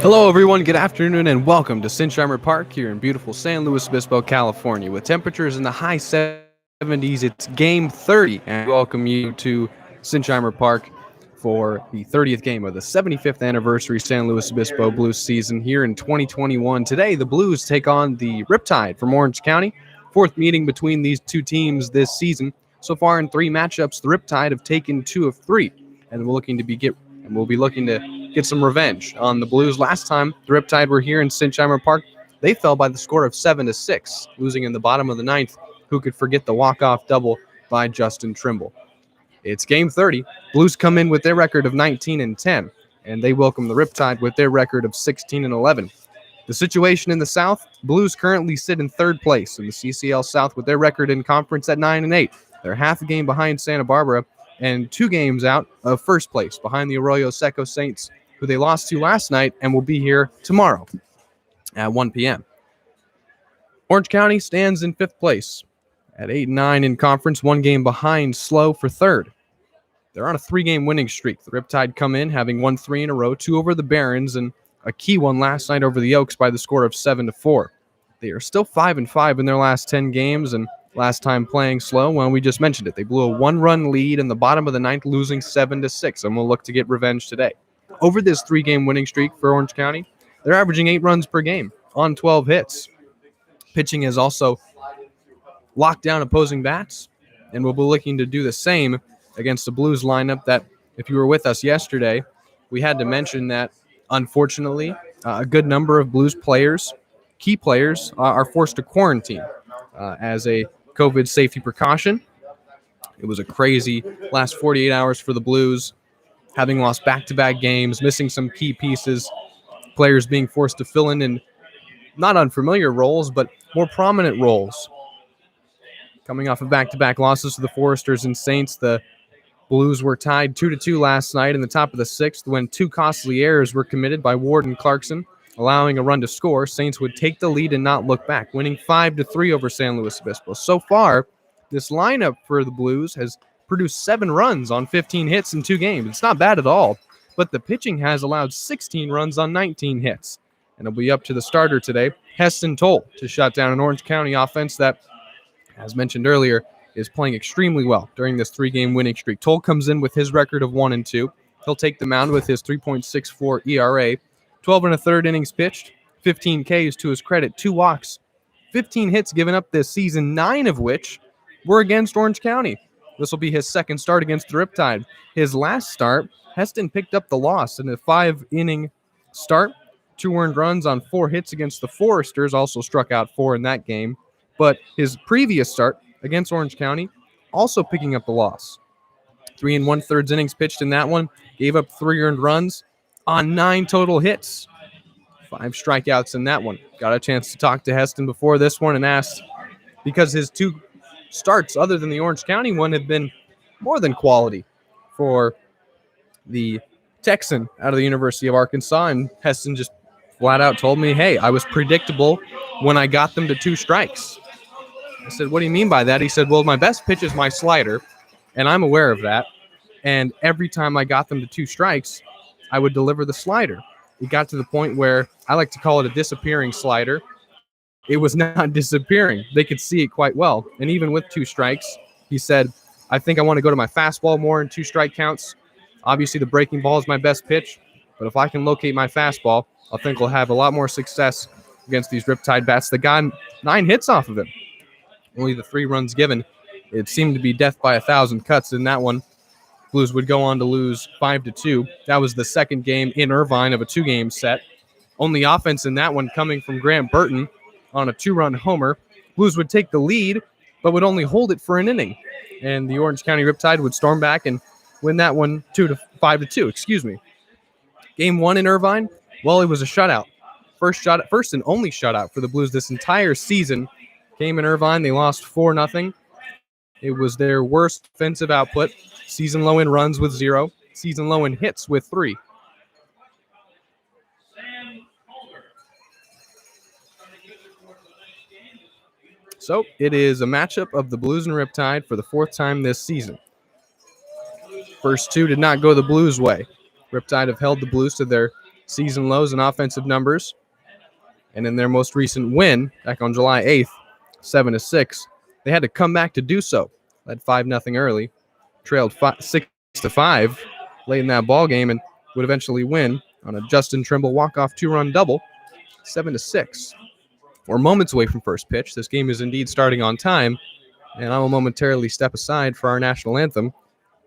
Hello, everyone. Good afternoon, and welcome to Sinsheimer Park here in beautiful San Luis Obispo, California. With temperatures in the high 70s, it's Game 30, and we welcome you to Sinsheimer Park for the 30th game of the 75th anniversary San Luis Obispo Blues season here in 2021. Today, the Blues take on the Riptide from Orange County. Fourth meeting between these two teams this season. So far in three matchups, the Riptide have taken 2 of 3, and we'll be looking to get some revenge on the Blues. Last time the Riptide were here in Sinsheimer Park, they fell by the score of 7-6, losing in the bottom of the ninth. Who could forget the walk-off double by Justin Trimble? It's Game 30. Blues come in with their record of 19-10, and they welcome the Riptide with their record of 16-11. The situation in the South, Blues currently sit in third place in the CCL South with their record in conference at 9-8. They're half a game behind Santa Barbara and 2 games out of first place behind the Arroyo Seco Saints, who they lost to last night and will be here tomorrow at 1 p.m. Orange County stands in fifth place at 8-9 in conference, 1 game behind SLO for third. They're on a 3-game winning streak. The Riptide come in having won 3 in a row, 2 over the Barons, and a key one last night over the Oaks by the score of 7-4. They are still 5-5 in their last 10 games, and last time playing SLO, well, we just mentioned it. They blew a 1-run lead in the bottom of the ninth, losing 7-6, and we'll look to get revenge today. Over this 3-game winning streak for Orange County, they're averaging 8 runs per game on 12 hits. Pitching has also locked down opposing bats, and we'll be looking to do the same against the Blues lineup that, if you were with us yesterday, we had to mention that, unfortunately, a good number of Blues players, key players, are forced to quarantine as a COVID safety precaution. It was a crazy last 48 hours for the Blues, having lost back-to-back games, missing some key pieces, players being forced to fill in not unfamiliar roles, but more prominent roles. Coming off of back-to-back losses to the Foresters and Saints, the Blues were tied 2-2 last night in the top of the 6th when 2 costly errors were committed by Ward and Clarkson, allowing a run to score. Saints would take the lead and not look back, winning 5-3 over San Luis Obispo. So far, this lineup for the Blues has produced 7 runs on 15 hits in 2 games. It's not bad at all, but the pitching has allowed 16 runs on 19 hits. And it'll be up to the starter today, Heston Toll, to shut down an Orange County offense that, as mentioned earlier, is playing extremely well during this 3-game winning streak. Toll comes in with his record of 1-2. He'll take the mound with his 3.64 ERA. 12 1/3 innings pitched, 15 Ks to his credit, 2 walks, 15 hits given up this season, 9 of which were against Orange County. This will be his second start against the Riptide. His last start, Heston picked up the loss in a 5-inning start, 2 earned runs on 4 hits against the Foresters, also struck out 4 in that game. But his previous start against Orange County, also picking up the loss. 3 1/3 innings pitched in that one, gave up 3 earned runs on 9 total hits. 5 strikeouts in that one. Got a chance to talk to Heston before this one and asked, because his 2 starts other than the Orange County one have been more than quality for the Texan out of the University of Arkansas, and Heston just flat out told me, hey, I was predictable when I got them to 2 strikes. I said, what do you mean by that? He said, well, my best pitch is my slider, and I'm aware of that, and every time I got them to 2 strikes, I would deliver the slider. It got to the point where I like to call it a disappearing slider. It was not disappearing. They could see it quite well. And even with 2 strikes, he said, I think I want to go to my fastball more in 2 strike counts. Obviously, the breaking ball is my best pitch. But if I can locate my fastball, I think we'll have a lot more success against these Riptide bats that got 9 hits off of him. Only the 3 runs given. It seemed to be death by 1,000 cuts in that one. Blues would go on to lose 5-2. That was the second game in Irvine of a 2-game set. Only offense in that one coming from Grant Burton on a 2-run homer. Blues would take the lead, but would only hold it for an inning. And the Orange County Riptide would storm back and win that one 5-2. Game 1 in Irvine, well, it was a shutout. First and only shutout for the Blues this entire season. Came in Irvine, they lost 4-0. It was their worst offensive output. Season low in runs with 0. Season low in hits with 3. So it is a matchup of the Blues and Riptide for the 4th time this season. First 2 did not go the Blues' way. Riptide have held the Blues to their season lows in offensive numbers. And in their most recent win, back on July 8th, 7-6, they had to come back to do so. Led 5-0 early, trailed 6-5 late in that ball game, and would eventually win on a Justin Trimble walk-off 2-run double, 7-6. We're moments away from first pitch. This game is indeed starting on time, and I will momentarily step aside for our national anthem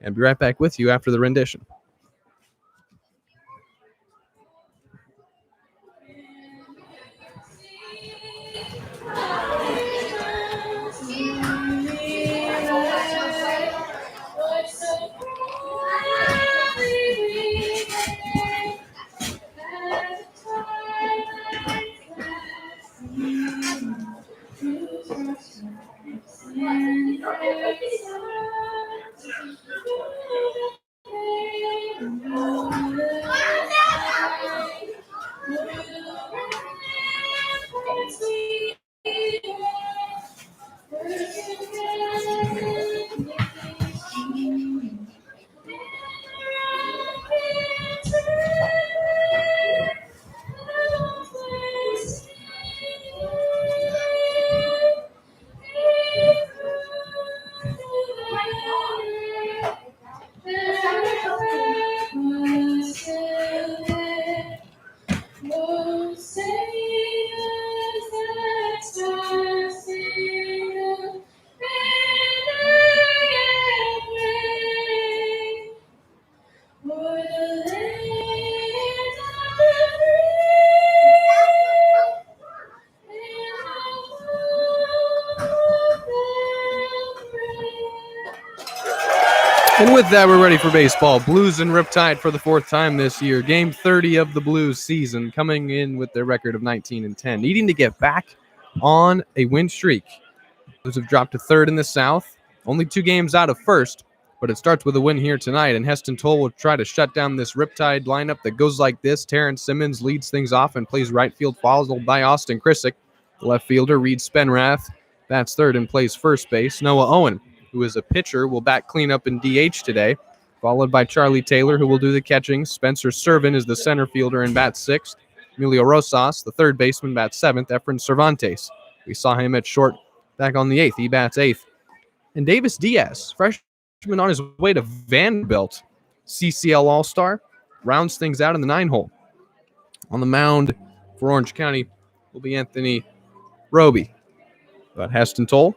and be right back with you after the rendition. And with that, we're ready for baseball. Blues and Riptide for the fourth time this year. Game 30 of the Blues season, coming in with their record of 19-10. Needing to get back on a win streak. Blues have dropped to third in the South. Only 2 games out of first, but it starts with a win here tonight. And Heston Toll will try to shut down this Riptide lineup that goes like this. Terrence Simmons leads things off and plays right field, followed by Austin Krissick. The left fielder, Reed Spenrath, bats third and plays first base. Noah Owen, who is a pitcher, will bat cleanup in DH today, followed by Charlie Taylor, who will do the catching. Spencer Servin is the center fielder and bats sixth. Emilio Rosas, the third baseman, bats seventh. Efren Cervantes, we saw him at short back on the eighth. He bats eighth. And Davis Diaz, freshman on his way to Vanderbilt, CCL All-Star, rounds things out in the 9-hole. On the mound for Orange County will be Anthony Roby. But Heston Toll,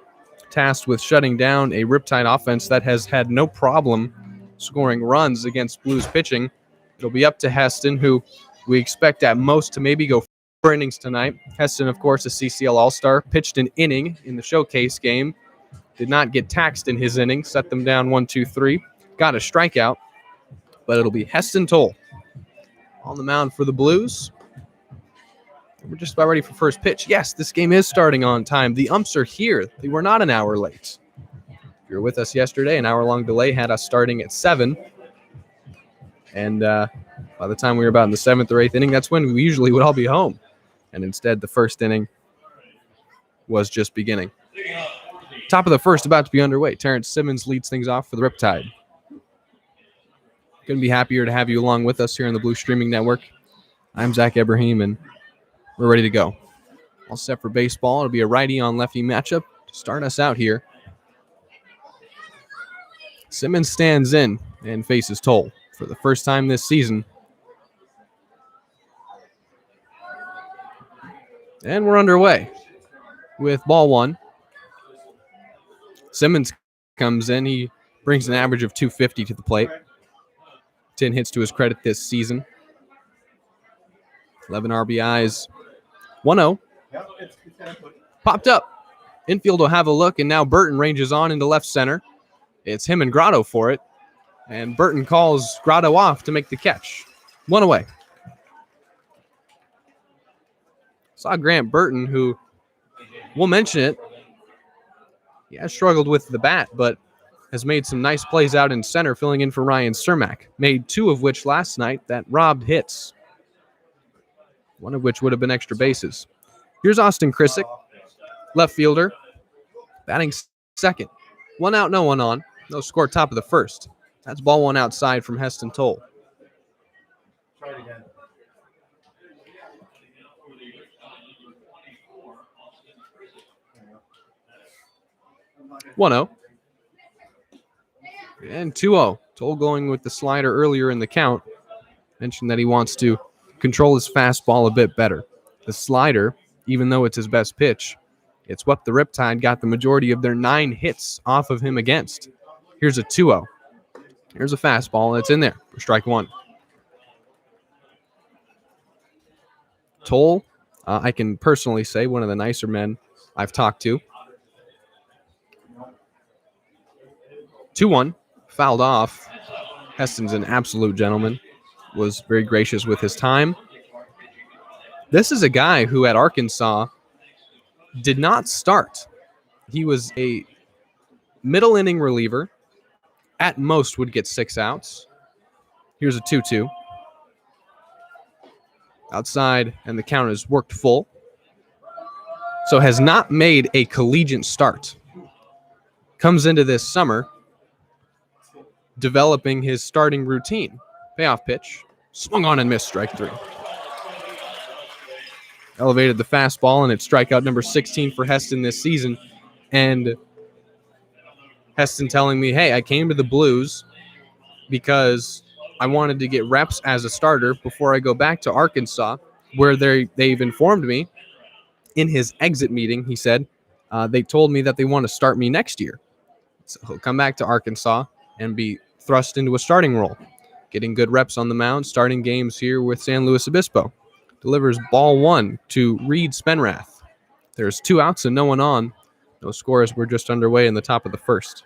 tasked with shutting down a Riptide offense that has had no problem scoring runs against Blues pitching. It'll be up to Heston, who we expect at most to maybe go 4 innings tonight. Heston, of course, a CCL All-Star, pitched an inning in the showcase game. Did not get taxed in his inning, set them down 1-2-3. Got a strikeout, but it'll be Heston Toll on the mound for the Blues. We're just about ready for first pitch. Yes, this game is starting on time. The umps are here. They were not an hour late. If you were with us yesterday, an hour-long delay had us starting at 7. And by the time we were about in the 7th or 8th inning, that's when we usually would all be home. And instead, the first inning was just beginning. Top of the first about to be underway. Terrence Simmons leads things off for the Riptide. Couldn't be happier to have you along with us here on the Blue Streaming Network. I'm Zach Ibrahim, and we're ready to go. All set for baseball. It'll be a righty on lefty matchup to start us out here. Simmons stands in and faces Toll for the first time this season. And we're underway with ball 1. Simmons comes in. He brings an average of 250 to the plate. 10 hits to his credit this season. 11 RBIs. 1-0. Popped up. Infield will have a look, and now Burton ranges on into left center. It's him and Grotto for it. And Burton calls Grotto off to make the catch. 1 away. Saw Grant Burton, who, we'll mention it, he has struggled with the bat, but has made some nice plays out in center, filling in for Ryan Cermak. Made 2 of which last night that robbed hits. 1 of which would have been extra bases. Here's Austin Krissick, left fielder, batting second. 1 out, no one on. No score, top of the first. That's ball 1 outside from Heston Toll. 1-0. And 2-0. Toll going with the slider earlier in the count. Mentioned that he wants to control his fastball a bit better. The slider, even though it's his best pitch, it's what the Riptide got the majority of their 9 hits off of him against. Here's a 2-0. Here's a fastball. It's in there for strike 1. Toll, I can personally say, one of the nicer men I've talked to. 2-1, fouled off. Heston's an absolute gentleman, was very gracious with his time. This is a guy who at Arkansas did not start. He was a middle inning reliever. At most would get 6 outs. Here's a 2-2. Outside, and the count is worked full. So has not made a collegiate start. Comes into this summer developing his starting routine. Payoff pitch. Swung on and missed, strike 3. Elevated the fastball, and it's strikeout number 16 for Heston this season. And Heston telling me, hey, I came to the Blues because I wanted to get reps as a starter before I go back to Arkansas, where they've informed me in his exit meeting, he said, they told me that they want to start me next year. So he'll come back to Arkansas and be thrust into a starting role, getting good reps on the mound, starting games here with San Luis Obispo. Delivers ball 1 to Reed Spenrath. There's 2 outs and no one on. No scores. We're just underway in the top of the first.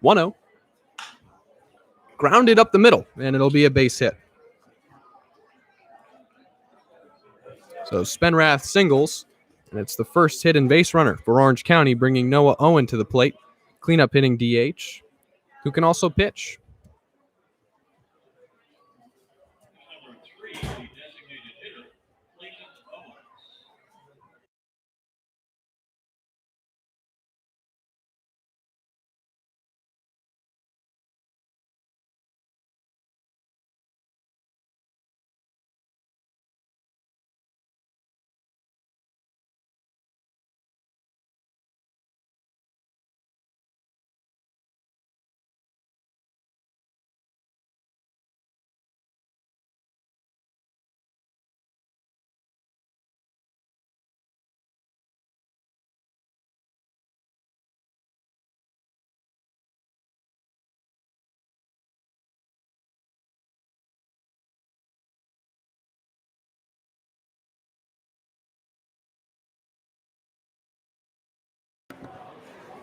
1-0. Grounded up the middle, and it'll be a base hit. So Spenrath singles, and it's the first hit and base runner for Orange County, bringing Noah Owen to the plate. Cleanup hitting DH, who can also pitch.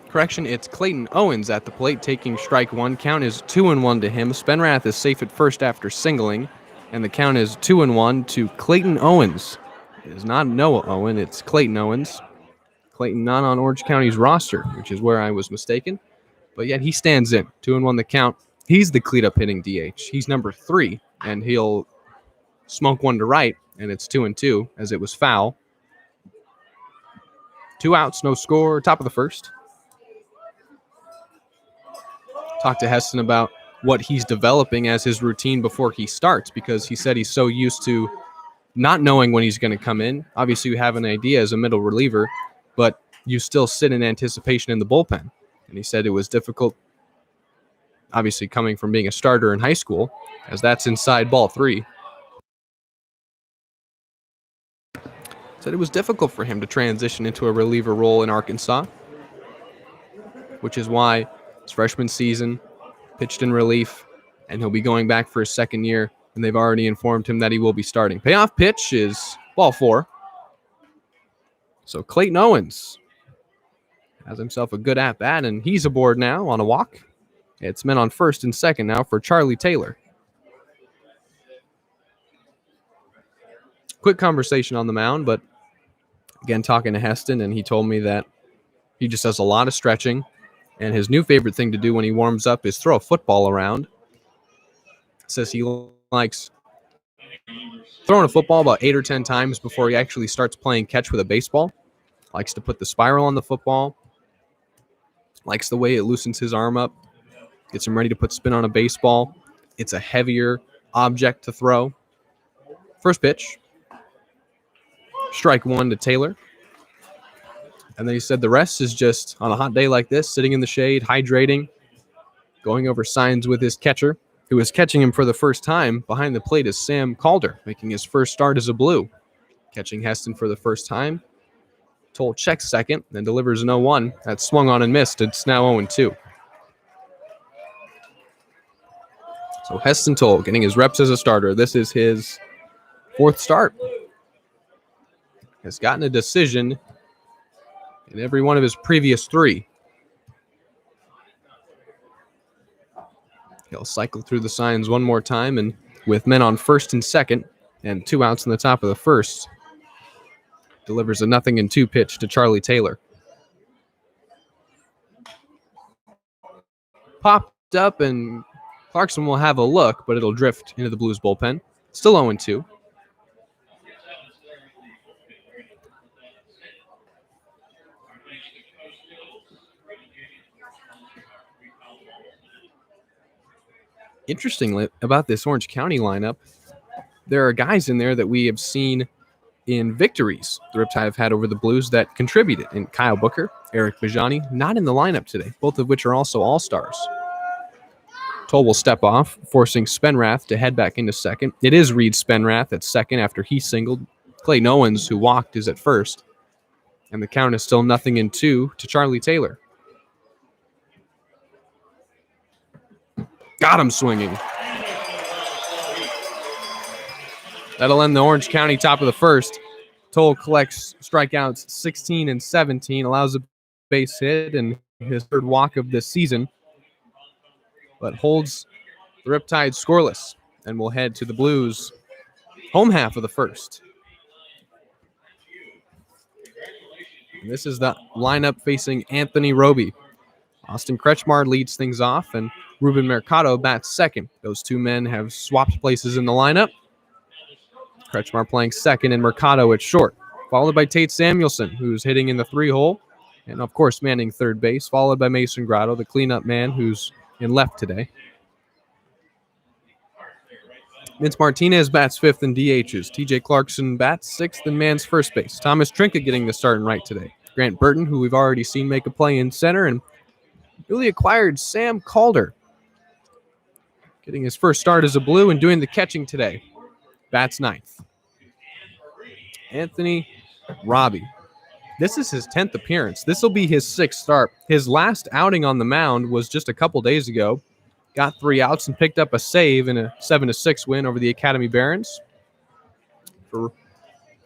Correction, it's Clayton Owens at the plate taking strike 1. Count is 2-1 to him. Spenrath is safe at first after singling, and the count is 2-1 to Clayton Owens. It is not Noah Owen, it's Clayton Owens. Clayton not on Orange County's roster, which is where I was mistaken, but yet he stands in. 2-1 the count. He's the cleat-up hitting DH. He's number 3, and he'll smoke one to right, and it's 2-2 as it was foul. 2 outs, no score, top of the first. Talked to Heston about what he's developing as his routine before he starts, because he said he's so used to not knowing when he's going to come in. Obviously, you have an idea as a middle reliever, but you still sit in anticipation in the bullpen. And he said it was difficult, obviously coming from being a starter in high school, as that's inside ball 3. Said it was difficult for him to transition into a reliever role in Arkansas, which is why his freshman season pitched in relief, and he'll be going back for his second year, and they've already informed him that he will be starting. Payoff pitch is ball 4. So Clayton Owens has himself a good at-bat, and he's aboard now on a walk. It's men on first and second now for Charlie Taylor. Quick conversation on the mound, but again, talking to Heston, and he told me that he just does a lot of stretching, and his new favorite thing to do when he warms up is throw a football around. Says he likes throwing a football about 8 or 10 times before he actually starts playing catch with a baseball. Likes to put the spiral on the football. Likes the way it loosens his arm up. Gets him ready to put spin on a baseball. It's a heavier object to throw. First pitch. Strike 1 to Taylor. And then he said the rest is just on a hot day like this, sitting in the shade, hydrating, going over signs with his catcher, who is catching him for the first time. Behind the plate is Sam Calder, making his first start as a Blue. Catching Heston for the first time. Toll checks second, then delivers an 0-1. That's swung on and missed. It's now 0-2. So Heston Toll getting his reps as a starter. This is his fourth start. Has gotten a decision in every one of his previous three. He'll cycle through the signs one more time, and with men on first and second and 2 outs in the top of the first, delivers a 0-2 pitch to Charlie Taylor. Popped up, and Clarkson will have a look, but it'll drift into the Blues bullpen. Still 0-2. Interestingly about this Orange County lineup, there are guys in there that we have seen in victories the Riptide have had over the Blues that contributed. And Kyle Booker, Eric Bajani, not in the lineup today, both of which are also all-stars. Toll will step off, forcing Spenrath to head back into second. It is Reed Spenrath at second after he singled. Clayton Owens, who walked, is at first. And the count is still 0-2 to Charlie Taylor. Got him swinging. That'll end the Orange County top of the first. Toll collects strikeouts 16 and 17, allows a base hit and his third walk of this season, but holds the Riptide scoreless and will head to the Blues' home half of the first. And this is the lineup facing Anthony Roby. Austin Kretschmar leads things off, and Ruben Mercado bats second. Those two men have swapped places in the lineup. Kretschmar playing second and Mercado at short, followed by Tate Samuelson, who's hitting in the 3-hole, and of course manning third base, followed by Mason Grotto, the cleanup man who's in left today. Vince Martinez bats fifth and DHs. TJ Clarkson bats sixth and mans first base. Thomas Trinket getting the start in right today. Grant Burton, who we've already seen make a play in center, and newly acquired Sam Calder getting his first start as a Blue and doing the catching today. Bats ninth. Anthony Robbie. This is his 10th appearance. This will be his 6th start. His last outing on the mound was just a couple days ago. Got 3 outs and picked up a save in a 7-6 win over the Academy Barons. For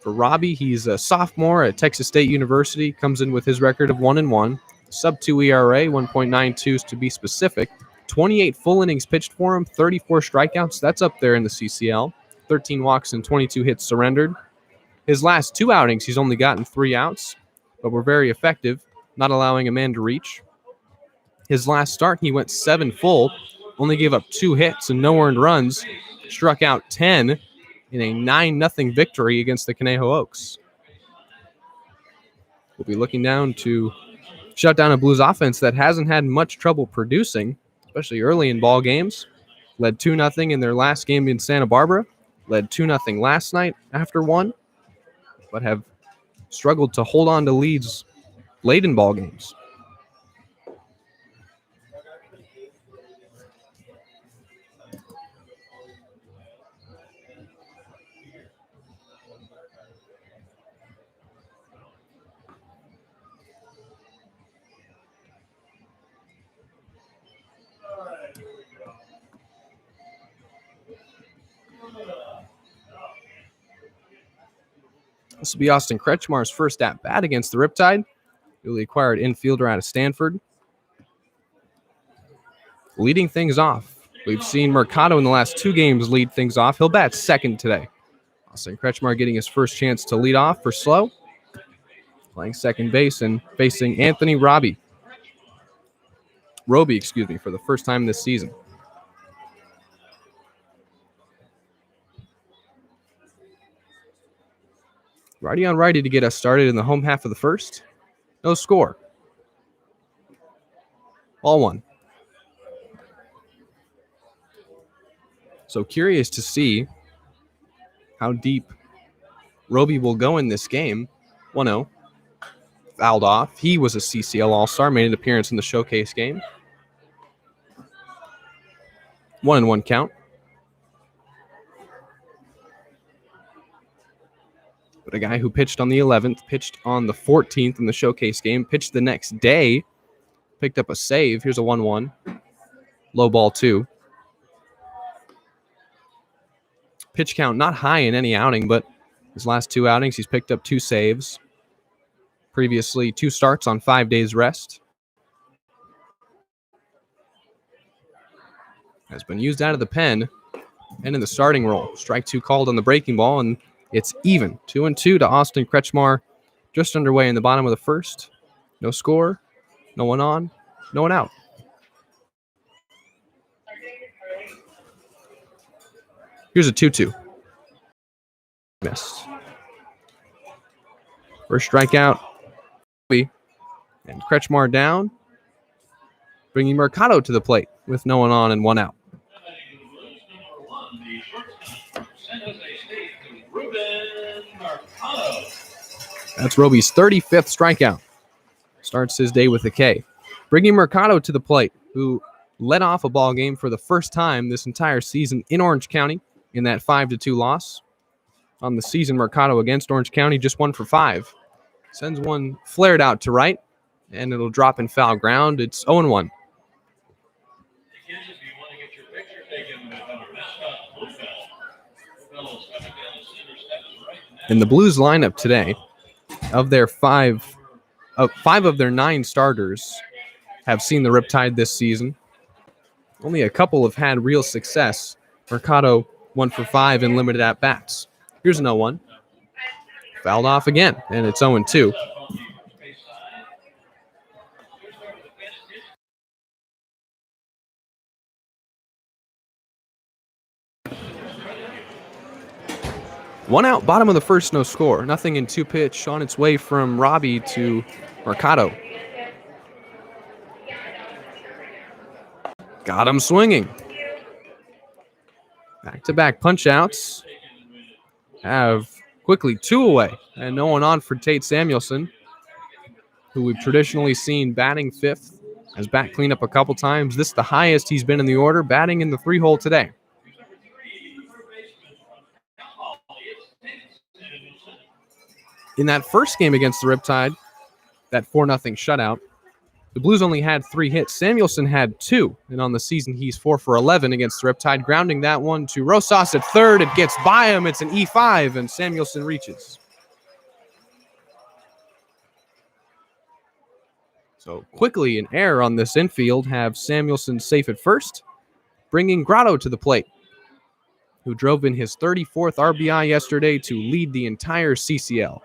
Robbie, he's a sophomore at Texas State University. Comes in with his record of 1-1. Sub-2 ERA, 1.92s to be specific. 28 full innings pitched for him, 34 strikeouts. That's up there in the CCL. 13 walks and 22 hits surrendered. His last 2 outings, he's only gotten 3 outs, but were very effective, not allowing a man to reach. His last start, he went 7 full, only gave up 2 hits and no earned runs, struck out 10 in a 9-0 victory against the Conejo Oaks. We'll be looking down to shut down a Blues offense that hasn't had much trouble producing, especially early in ball games. Led 2-0 in their last game in Santa Barbara. Led 2-0 last night after 1, but have struggled to hold on to leads late in ball games. This will be Austin Kretschmar's first at-bat against the Riptide. Newly acquired infielder out of Stanford. Leading things off. We've seen Mercado in the last 2 games lead things off. He'll bat second today. Austin Kretschmar getting his first chance to lead off for SLO. Playing second base and facing Anthony Roby, for the first time this season. Righty on righty to get us started in the home half of the first. No score. Ball 1. So curious to see how deep Roby will go in this game. 1-0. fouled off. He was a CCL All-Star, made an appearance in the showcase game. 1-1 count. But a guy who pitched on the 11th, pitched on the 14th in the showcase game, pitched the next day, picked up a save. Here's a 1-1. Low ball 2. Pitch count not high in any outing, but his last 2 outings, he's picked up 2 saves. Previously, 2 starts on 5 days rest. Has been used out of the pen and in the starting role. Strike 2 called on the breaking ball, and it's even. 2-2 to Austin Kretschmar. Just underway in the bottom of the first. No score, no one on, no one out. Here's a 2-2. Missed. First strikeout. And Kretschmar down. Bringing Mercado to the plate with no one on and 1 out. That's Roby's 35th strikeout. Starts his day with a K. Bringing Mercado to the plate, who led off a ball game for the first time this entire season in Orange County in that 5-2 loss. On the season, Mercado against Orange County just 1 for 5. Sends one flared out to right, and it'll drop in foul ground. It's 0-1. In the Blues lineup today, of their 5 of their 9 starters have seen the Riptide this season. Only a couple have had real success. Mercado 1 for 5 in limited at-bats. Here's an 0-1. Fouled off again, and it's 0-2. One out, bottom of the first, no score. Nothing in 2 pitch on its way from Robbie to Mercado. Got him swinging. Back-to-back punch-outs. Have quickly 2 away, and no one on for Tate Samuelson, who we've traditionally seen batting 5th. Has bat cleaned up a couple times. This is the highest he's been in the order, batting in the 3-hole today. In that first game against the Riptide, that 4-0 shutout, the Blues only had 3 hits. Samuelson had 2, and on the season he's 4 for 11 against the Riptide, grounding that one to Rosas at third. It gets by him. It's an E5, and Samuelson reaches. So quickly an error on this infield, have Samuelson safe at first, bringing Grotto to the plate, who drove in his 34th RBI yesterday to lead the entire CCL.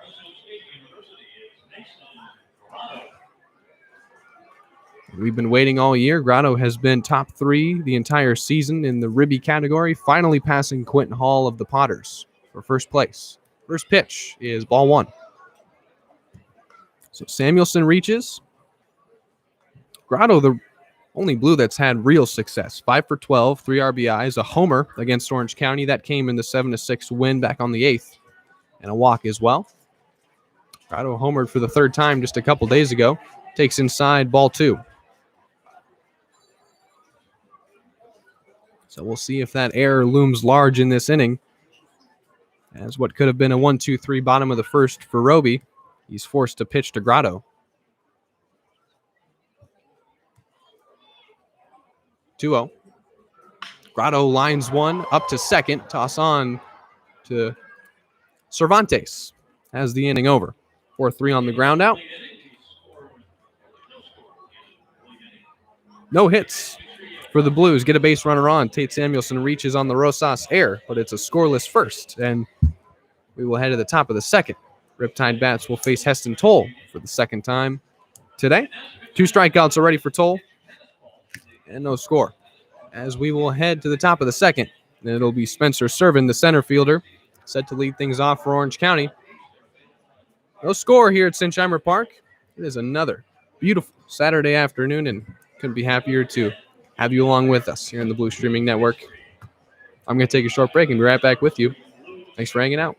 We've been waiting all year. Grotto has been top 3 the entire season in the Ribby category, finally passing Quentin Hall of the Potters for first place. First pitch is ball 1. So Samuelson reaches. Grotto, the only Blue that's had real success. 5 for 12, 3 RBIs, a homer against Orange County. That came in the 7-6 win back on the 8th, and a walk as well. Grotto homered for the 3rd time just a couple days ago. Takes inside, ball 2. So we'll see if that error looms large in this inning, as what could have been a 1-2-3 bottom of the first for Roby. He's forced to pitch to Grotto. 2-0. Grotto lines one up to second. Toss on to Cervantes as the inning over. 4-3 on the ground out. No hits for the Blues. Get a base runner on. Tate Samuelson reaches on the Rosas air, but it's a scoreless first, and we will head to the top of the second. Riptide bats will face Heston Toll for the 2nd time today. 2 strikeouts already for Toll, and no score. As we will head to the top of the second, and it'll be Spencer Servin, the center fielder, set to lead things off for Orange County. No score here at Sinsheimer Park. It is another beautiful Saturday afternoon, and couldn't be happier to have you along with us here in the Blue Streaming Network. I'm going to take a short break and be right back with you. Thanks for hanging out.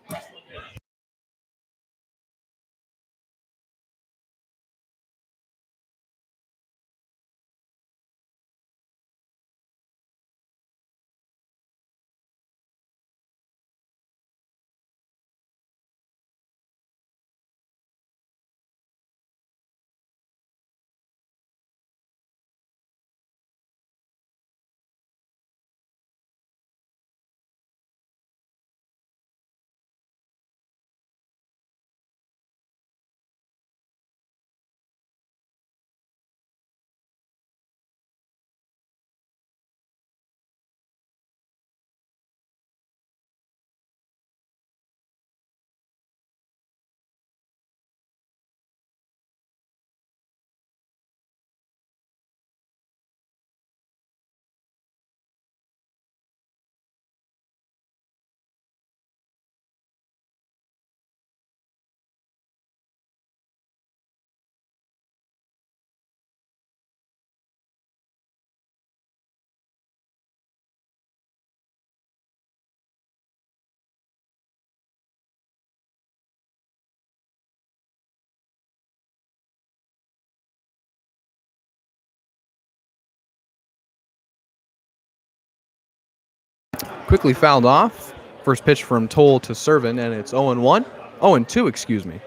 Quickly fouled off. First pitch from Toll to Servin, and it's 0-1. 0-2, excuse me.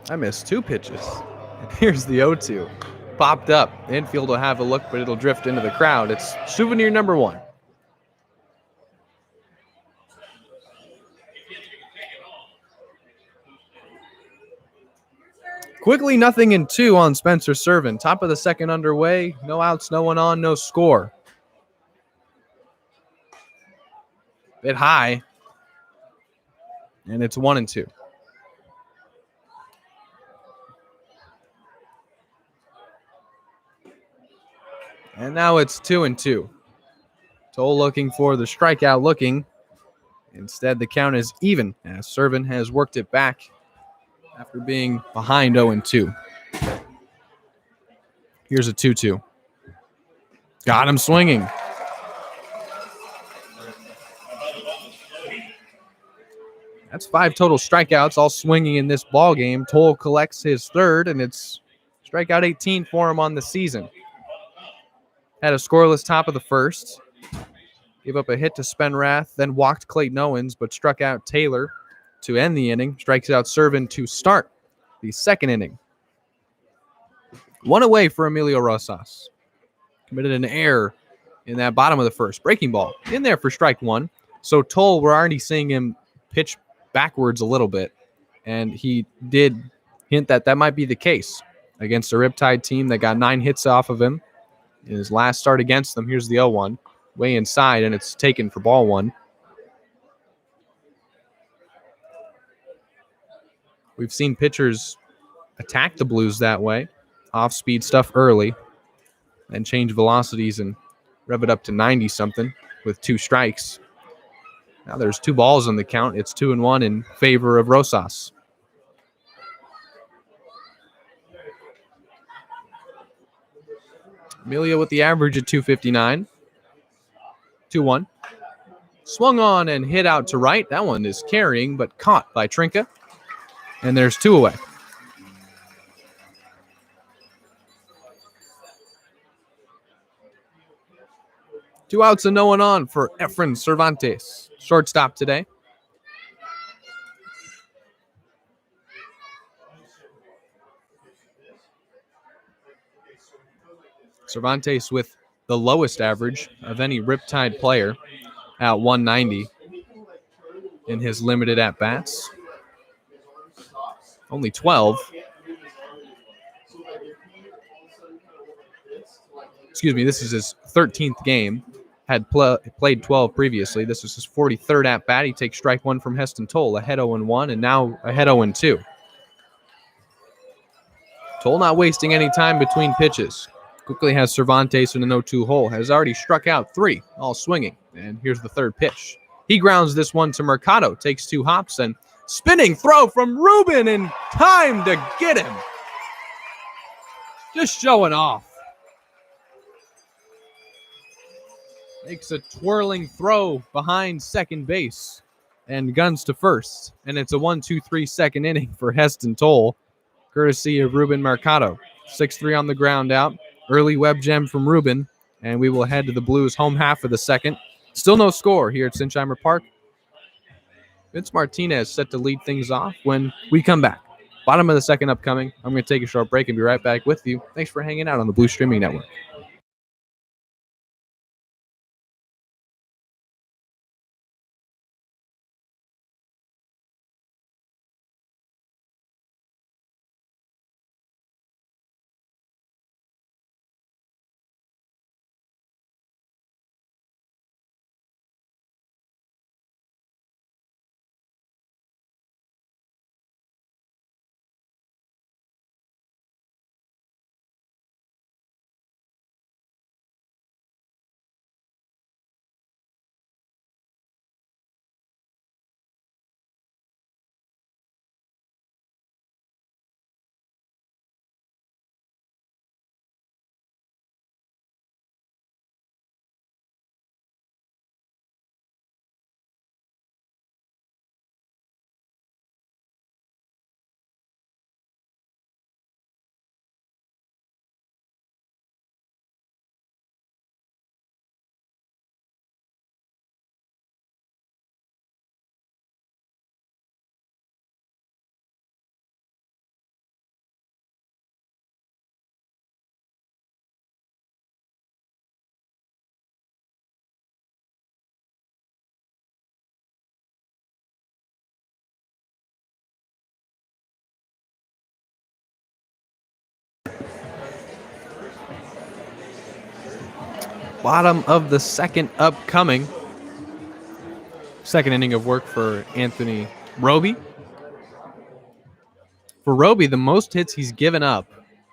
I missed 2 pitches. And here's the 0-2. Popped up. Infield will have a look, but it'll drift into the crowd. It's souvenir number 1. Quickly 0-2 on Spencer Servin. Top of the second underway. No outs, no one on, no score. Bit high. And it's 1-2. And now it's 2-2. Toll looking for the strikeout looking. Instead, the count is even as Servin has worked it back after being behind 0-2. Here's a 2-2. Got him swinging. That's 5 total strikeouts, all swinging in this ball game. Toll collects his third, and it's strikeout 18 for him on the season. Had a scoreless top of the first. Gave up a hit to Spenrath, then walked Clayton Owens, but struck out Taylor to end the inning. Strikes out Servin to start the second inning. 1 away for Emilio Rosas. Committed an error in that bottom of the first. Breaking ball in there for strike 1. So Toll, we're already seeing him pitch backwards a little bit, and he did hint that that might be the case against a Riptide team that got 9 hits off of him in his last start against them. Here's the 0-1, way inside, and it's taken for ball 1. We've seen pitchers attack the Blues that way, off-speed stuff early, then change velocities and rev it up to 90-something with 2 strikes. Now there's 2 balls on the count. It's 2-1 in favor of Rosas. Emilio with the average at 259. 2-1. Swung on and hit out to right. That one is carrying, but caught by Trinka. And there's 2 away. Two outs and no one on for Efren Cervantes. Shortstop today. Cervantes with the lowest average of any Riptide player at 190 in his limited at-bats. Only 12. Excuse me, this is his 13th game. Had played 12 previously. This is his 43rd at-bat. He takes strike 1 from Heston Toll, ahead 0-1, and now ahead 0-2. Toll not wasting any time between pitches. Quickly has Cervantes in an 0-2 hole. Has already struck out 3, all swinging. And here's the third pitch. He grounds this one to Mercado. Takes 2 hops and spinning throw from Ruben in time to get him. Just showing off. Makes a twirling throw behind second base and guns to first. And it's a 1-2-3 second inning for Heston Toll, courtesy of Ruben Mercado. 6-3 on the ground out. Early web gem from Ruben, and we will head to the Blues' home half of the second. Still no score here at Sinsheimer Park. Vince Martinez set to lead things off when we come back. Bottom of the second upcoming. I'm going to take a short break and be right back with you. Thanks for hanging out on the Blue Streaming Network. Bottom of the second upcoming. Second inning of work for Anthony Roby. For Roby, the most hits he's given up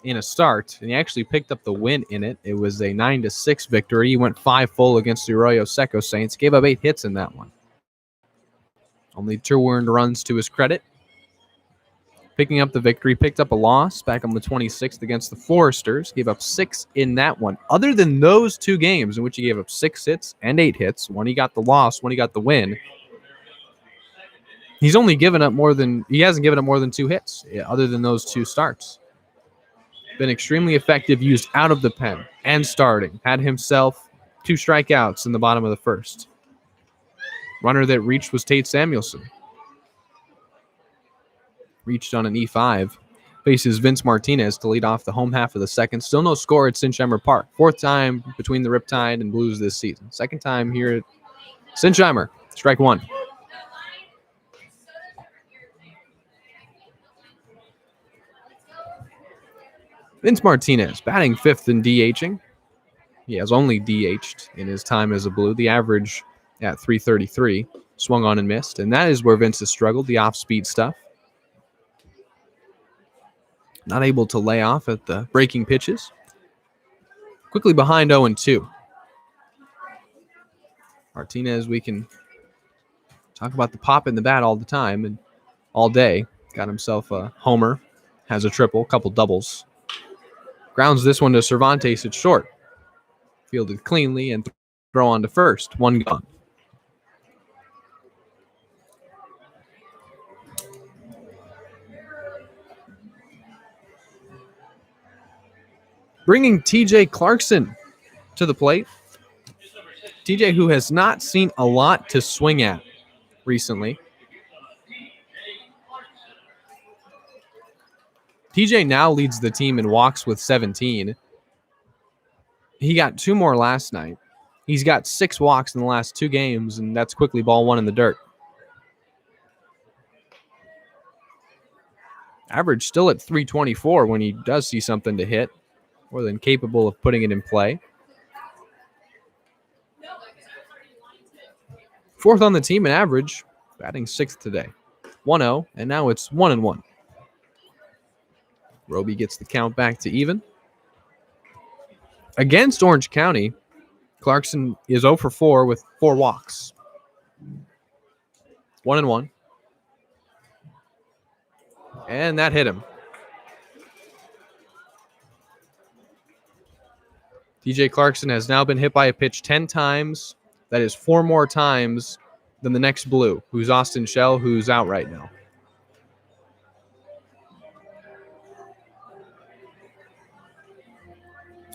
in a start, and he actually picked up the win in it. It was a 9-6 victory. He went 5 full against the Arroyo Seco Saints, gave up 8 hits in that one. Only 2 earned runs to his credit. Picking up the victory, picked up a loss back on the 26th against the Foresters. Gave up 6 in that one. Other than those 2 games in which he gave up 6 hits and 8 hits, one he got the loss, one he got the win, he hasn't given up more than 2 hits other than those 2 starts. Been extremely effective, used out of the pen and starting. Had himself 2 strikeouts in the bottom of the first. Runner that reached was Tate Samuelson. Reached on an E5. Faces Vince Martinez to lead off the home half of the second. Still no score at Sinsheimer Park. 4th time between the Riptide and Blues this season. 2nd time here at Sinsheimer. Strike 1. Vince Martinez batting 5th and DHing. He has only DH'd in his time as a Blue. The average at 333. Swung on and missed. And that is where Vince has struggled, the off-speed stuff. Not able to lay off at the breaking pitches. Quickly behind 0-2. Martinez, we can talk about the pop in the bat all the time and all day. Got himself a homer. Has a triple, couple doubles. Grounds this one to Cervantes at short. Fielded cleanly and throw on to first. 1 gone. Bringing TJ Clarkson to the plate. TJ, who has not seen a lot to swing at recently. TJ now leads the team in walks with 17. He got 2 more last night. He's got 6 walks in the last 2 games, and that's quickly ball 1 in the dirt. Average still at 324 when he does see something to hit. More than capable of putting it in play. 4th on the team in average, batting 6th today. 1-0, and now it's 1-1. Roby gets the count back to even. Against Orange County, Clarkson is 0 for 4 with 4 walks. 1-1. And that hit him. TJ Clarkson has now been hit by a pitch 10 times. That is 4 more times than the next Blue, who's Austin Shell, who's out right now.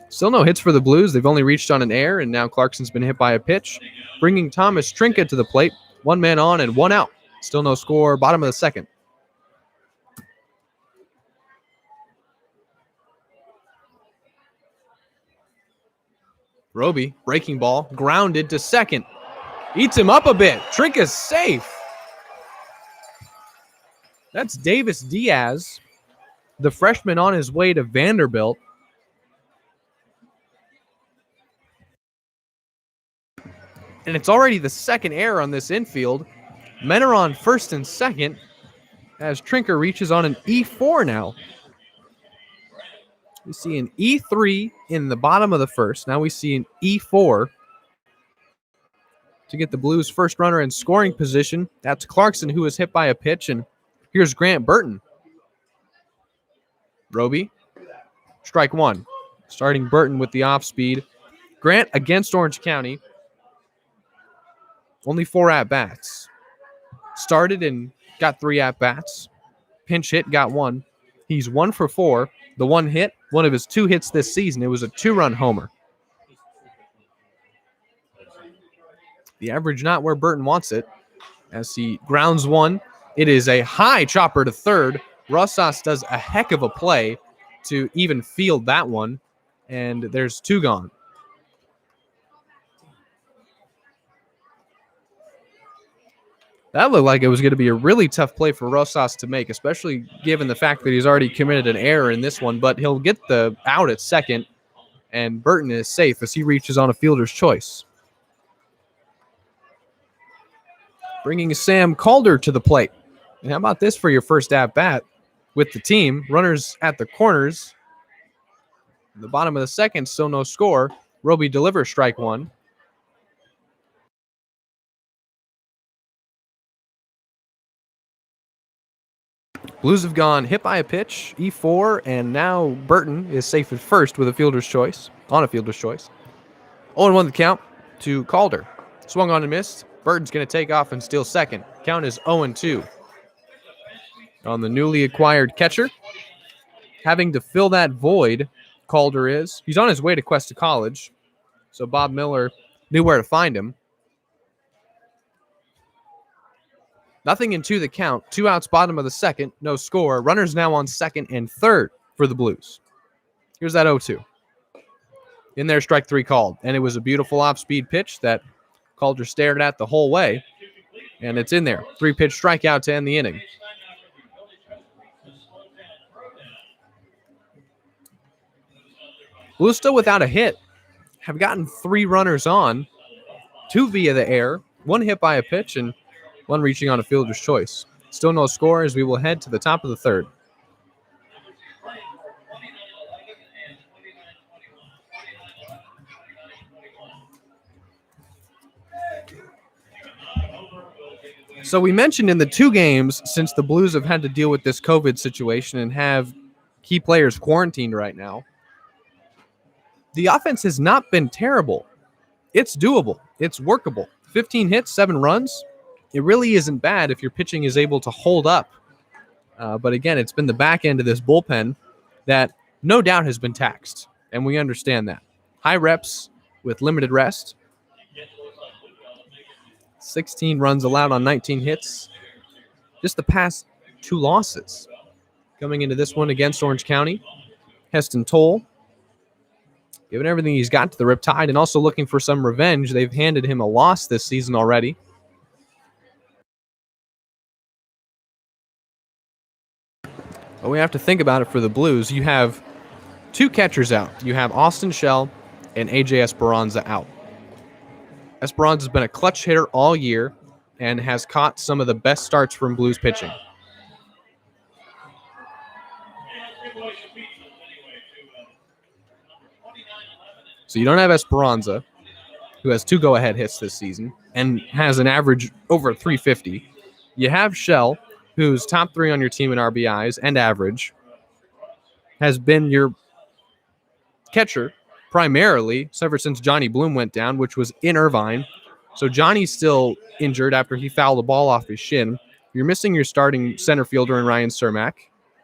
Still no hits for the Blues. They've only reached on an error, and now Clarkson's been hit by a pitch. Bringing Thomas Trinket to the plate. 1 man on and 1 out. Still no score. Bottom of the second. Roby, breaking ball, grounded to second. Eats him up a bit. Trinka's safe. That's Davis Diaz, the freshman on his way to Vanderbilt. And it's already the second error on this infield. Men are on first and second as Trinker reaches on an E4 now. We see an E3 in the bottom of the first. Now we see an E4 to get the Blues' first runner in scoring position. That's Clarkson, who was hit by a pitch. And here's Grant Burton. Roby, strike 1. Starting Burton with the off speed. Grant against Orange County. Only 4 at-bats. Started and got 3 at-bats. Pinch hit, got 1. He's 1 for 4. The 1 hit, one of his 2 hits this season. It was a 2-run homer. The average not where Burton wants it as he grounds 1. It is a high chopper to third. Rosas does a heck of a play to even field that one, and there's 2 gone. That looked like it was going to be a really tough play for Rosas to make, especially given the fact that he's already committed an error in this one, but he'll get the out at second, and Burton is safe as he reaches on a fielder's choice. Bringing Sam Calder to the plate. And how about this for your first at-bat with the team? Runners at the corners. At the bottom of the second, still no score. Roby delivers strike one. Blues have gone hit by a pitch, E4, and now Burton is safe at first with a fielder's choice, on a fielder's choice. 0-1 the count to Calder. Swung on and missed. Burton's going to take off and steal second. Count is 0-2. On the newly acquired catcher, having to fill that void, Calder is. He's on his way to Cuesta College, so Bob Miller knew where to find him. Nothing into the count. 2 outs, bottom of the second. No score. Runners now on second and third for the Blues. Here's that 0-2. In there, strike three called. And it was a beautiful off-speed pitch that Calder stared at the whole way. And it's in there. 3-pitch strikeout to end the inning. Blues still without a hit. Have gotten 3 runners on. 2 via the air. 1 hit by a pitch and 1 reaching on a fielder's choice. Still no score as we will head to the top of the third. So we mentioned in the 2 games since the Blues have had to deal with this COVID situation and have key players quarantined right now, the offense has not been terrible. It's doable. It's workable. 15 hits, 7 runs. It really isn't bad if your pitching is able to hold up. But again, it's been the back end of this bullpen that no doubt has been taxed, and we understand that. High reps with limited rest. 16 runs allowed on 19 hits. Just the past 2 losses. Coming into this one against Orange County, Heston Toll, giving everything he's got to the Riptide and also looking for some revenge. They've handed him a loss this season already. But we have to think about it for the Blues. You have 2 catchers out. You have Austin Shell and AJ Esperanza out. Esperanza has been a clutch hitter all year and has caught some of the best starts from Blues pitching. So you don't have Esperanza, who has 2 go-ahead hits this season and has an average over 350. You have Shell, who's top 3 on your team in RBIs and average, has been your catcher primarily ever since Johnny Bloom went down, which was in Irvine. So Johnny's still injured after he fouled the ball off his shin. You're missing your starting center fielder in Ryan Cermak.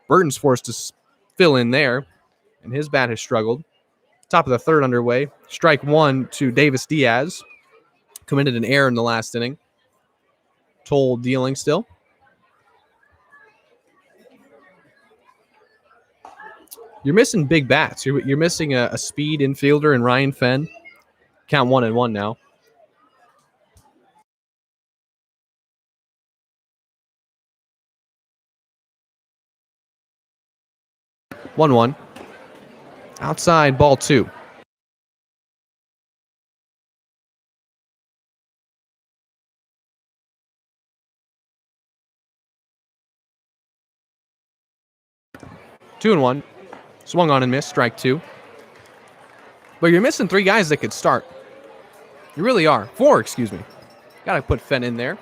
Burton's forced to fill in there, and his bat has struggled. Top of the third underway. Strike 1 to Davis Diaz. Committed an error in the last inning. Toll dealing still. You're missing big bats. You're missing a speed infielder in Ryan Fenn. Count 1-1 now. One. Outside, ball 2. Two and 1. Swung on and missed, strike 2. But you're missing 3 guys that could start. You really are. 4, excuse me. Got to put Fenn in there.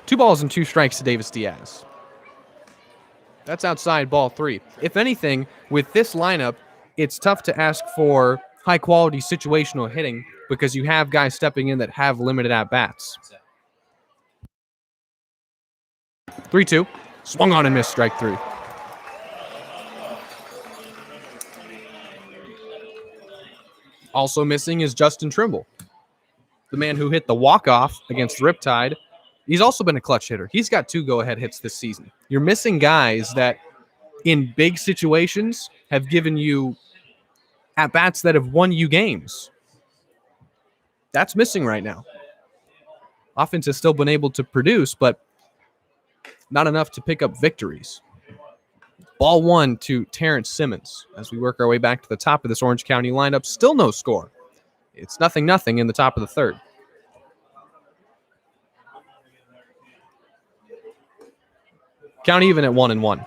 2 balls and 2 strikes to Davis Diaz. That's outside, ball 3. If anything, with this lineup, it's tough to ask for high-quality situational hitting because you have guys stepping in that have limited at-bats. 3-2. Swung on and missed, strike 3. Also missing is Justin Trimble, the man who hit the walk-off against Riptide. He's also been a clutch hitter. He's got 2 go-ahead hits this season. You're missing guys that, in big situations, have given you at-bats that have won you games. That's missing right now. Offense has still been able to produce, but not enough to pick up victories. Ball 1 to Terrence Simmons. As we work our way back to the top of this Orange County lineup, still no score. It's 0-0 in the top of the third. Count even at 1-1.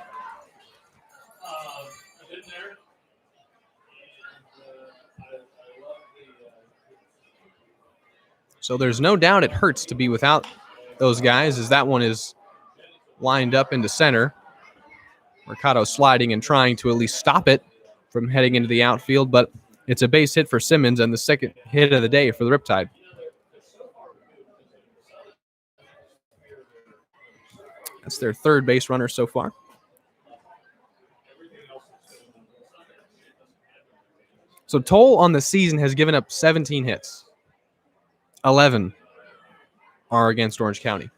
So there's no doubt it hurts to be without those guys, as that one is lined up into center. Mercado sliding and trying to at least stop it from heading into the outfield, but it's a base hit for Simmons and the second hit of the day for the Riptide. That's their third base runner so far. So Toll on the season has given up 17 hits. 11 are against Orange County.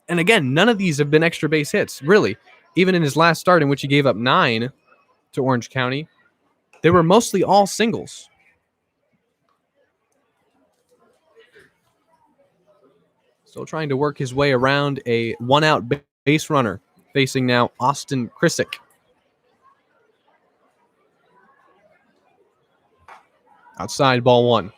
And again, none of these have been extra base hits, really. Even in his last start, in which he gave up 9 to Orange County, they were mostly all singles. Still trying to work his way around a one-out base runner, facing now Austin Krisick. Outside, ball 1.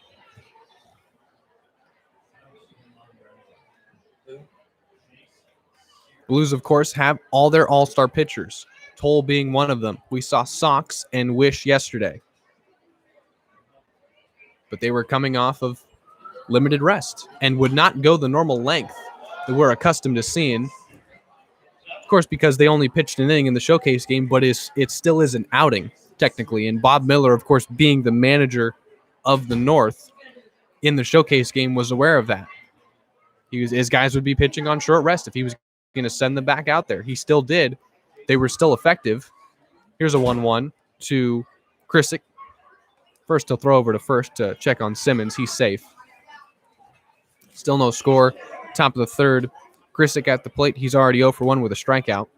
Blues, of course, have all their all-star pitchers, Toll being one of them. We saw Sox and Wish yesterday, but they were coming off of limited rest and would not go the normal length that we're accustomed to seeing. Of course, because they only pitched an inning in the showcase game, but it still is an outing, technically. And Bob Miller, of course, being the manager of the North in the showcase game, was aware of that. His guys would be pitching on short rest if he was going to send them back out there. He still did. They were still effective. Here's a 1-1 to Krisick. First, he'll throw over to first to check on Simmons. He's safe. Still no score. Top of the third. Krisick at the plate. He's already 0 for 1 with a strikeout.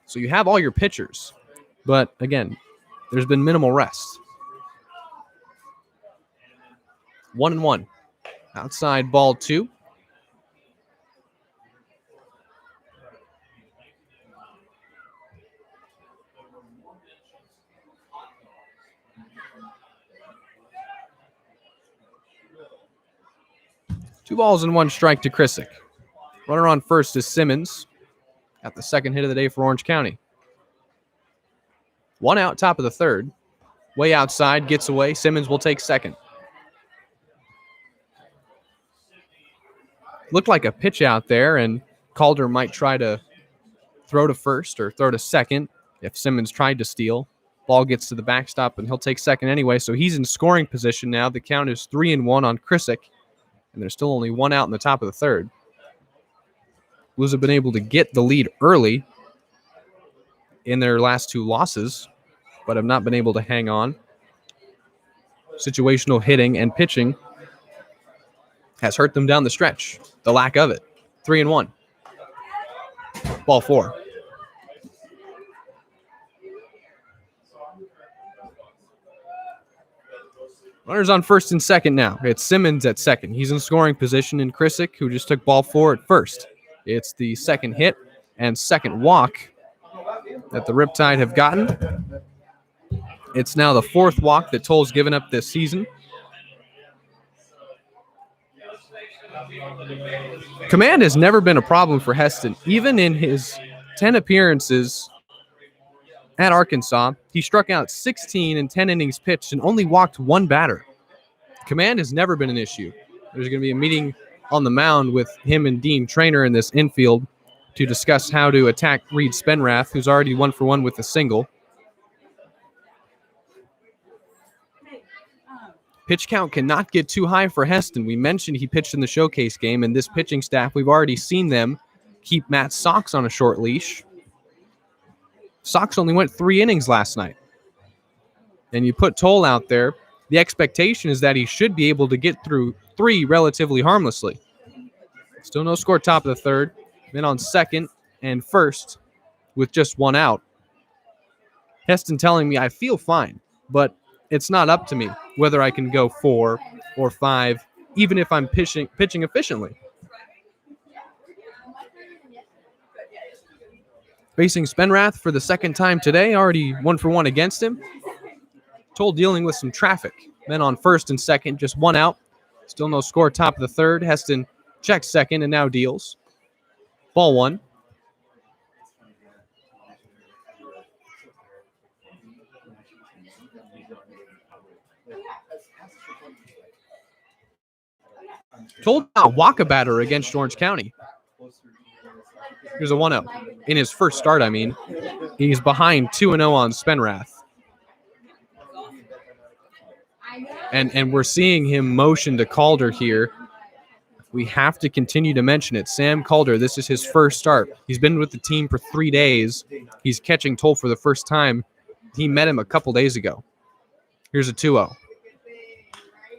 So you have all your pitchers. But again, there's been minimal rest. 1-1. Outside, ball 2. Two balls and 1 strike to Krisick. Runner on first is Simmons. Got the second hit of the day for Orange County. 1 out, top of the third. Way outside, gets away. Simmons will take second. Looked like a pitch out there, and Calder might try to throw to first or throw to second if Simmons tried to steal. Ball gets to the backstop, and he'll take second anyway, so he's in scoring position now. The count is 3-1 on Krisick, and there's still only 1 out in the top of the third. Blues have been able to get the lead early in their last 2 losses, but have not been able to hang on. Situational hitting and pitching has hurt them down the stretch. The lack of it. 3-1. Ball 4. Runners on first and second now. It's Simmons at second. He's in scoring position, and Krisick, who just took ball 4 at first. It's the second hit and second walk that the Riptide have gotten. It's now the 4th walk that Toll's given up this season. Command has never been a problem for Heston. Even in his 10 appearances at Arkansas, he struck out 16 in 10 innings pitched and only walked 1 batter. Command has never been an issue. There's going to be a meeting on the mound with him and Dean Trainer in this infield to discuss how to attack Reed Spenrath, who's already 1 for 1 with a single. Pitch count cannot get too high for Heston. We mentioned he pitched in the showcase game, and this pitching staff, we've already seen them keep Matt Sox on a short leash. Sox only went 3 innings last night. And you put Toll out there, the expectation is that he should be able to get through 3 relatively harmlessly. Still no score, top of the third. Then on second and first with just 1 out. Heston telling me, I feel fine, but it's not up to me whether I can go 4 or 5, even if I'm pitching efficiently. Facing Spenrath for the second time today, already 1-for-1 against him. Toll dealing with some traffic. Men on first and second, just one out. Still no score, top of the third. Heston checks second and now deals. Ball one. Toll walk a batter against Orange County. Here's a 1-0. In his first start, I mean. He's behind 2-0 on Spenrath. And we're seeing him motion to Calder here. We have to continue to mention it. Sam Calder, this is his first start. He's been with the team for 3 days. He's catching Toll for the first time. He met him a couple days ago. Here's a 2-0.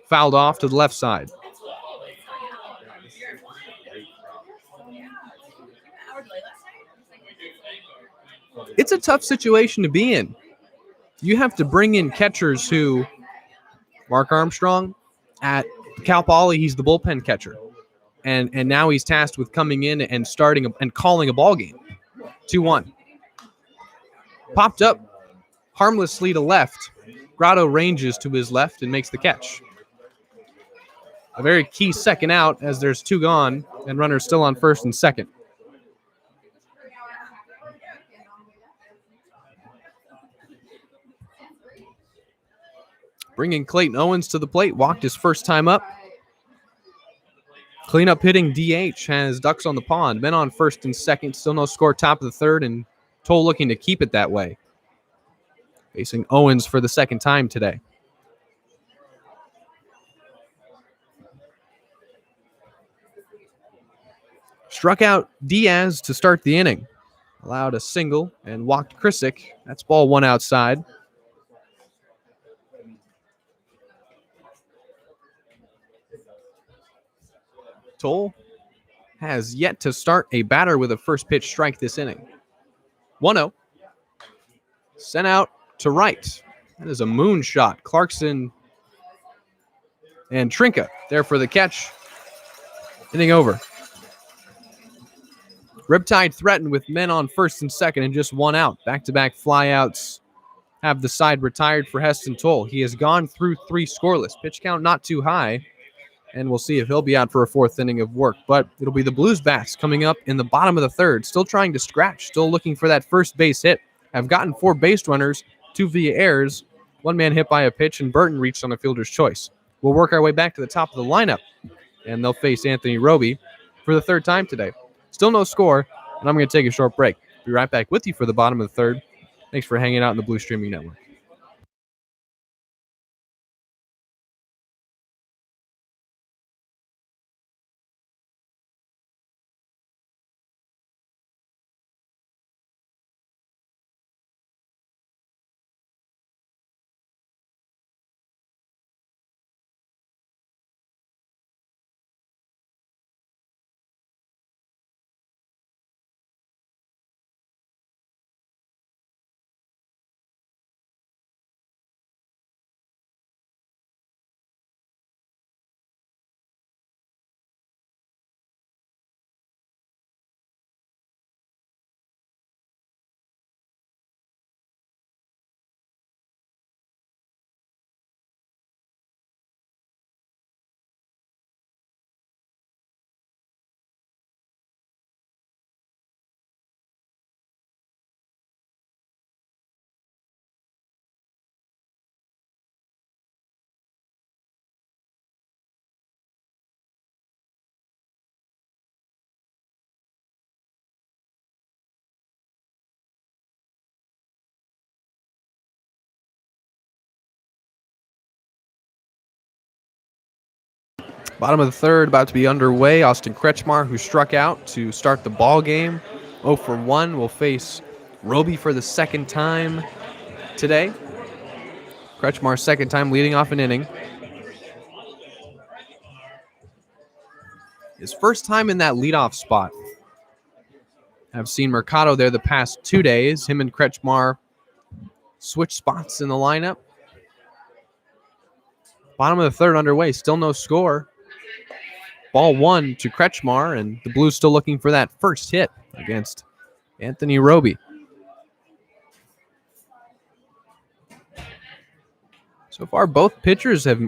Fouled off to the left side. It's a tough situation to be in. You have to bring in catchers who, Mark Armstrong, at Cal Poly, he's the bullpen catcher. And now he's tasked with coming in and starting and calling a ball game. 2-1. Popped up harmlessly to left. Grotto ranges to his left and makes the catch. A very key second out as there's 2 gone and runners still on first and second. Bringing Clayton Owens to the plate, walked his first time up. Cleanup hitting DH has ducks on the pond. Men on first and second, still no score, top of the third, and Toll looking to keep it that way. Facing Owens for the second time today. Struck out Diaz to start the inning. Allowed a single and walked Krisick. That's ball one outside. Toll has yet to start a batter with a first pitch strike this inning. 1-0. Sent out to right. That is a moonshot. Clarkson and Trinka there for the catch. Inning over. Riptide threatened with men on first and second and just one out. Back-to-back flyouts have the side retired for Heston Toll. He has gone through 3 scoreless. Pitch count not too high. And we'll see if he'll be out for a 4th inning of work. But it'll be the Blues bats coming up in the bottom of the third. Still trying to scratch. Still looking for that first base hit. Have gotten 4 base runners, 2 via errors. 1 man hit by a pitch, and Burton reached on a fielder's choice. We'll work our way back to the top of the lineup. And they'll face Anthony Roby for the 3rd time today. Still no score, and I'm going to take a short break. Be right back with you for the bottom of the third. Thanks for hanging out in the Blue Streaming Network. Bottom of the third, about to be underway. Austin Kretschmar, who struck out to start the ball game. 0 for 1 will face Roby for the 2nd time today. Kretschmar's 2nd time leading off an inning. His first time in that leadoff spot. I've seen Mercado there the past 2 days. Him and Kretschmar switch spots in the lineup. Bottom of the third underway, still no score. Ball 1 to Kretschmar, and the Blues still looking for that first hit against Anthony Roby. So far, both pitchers have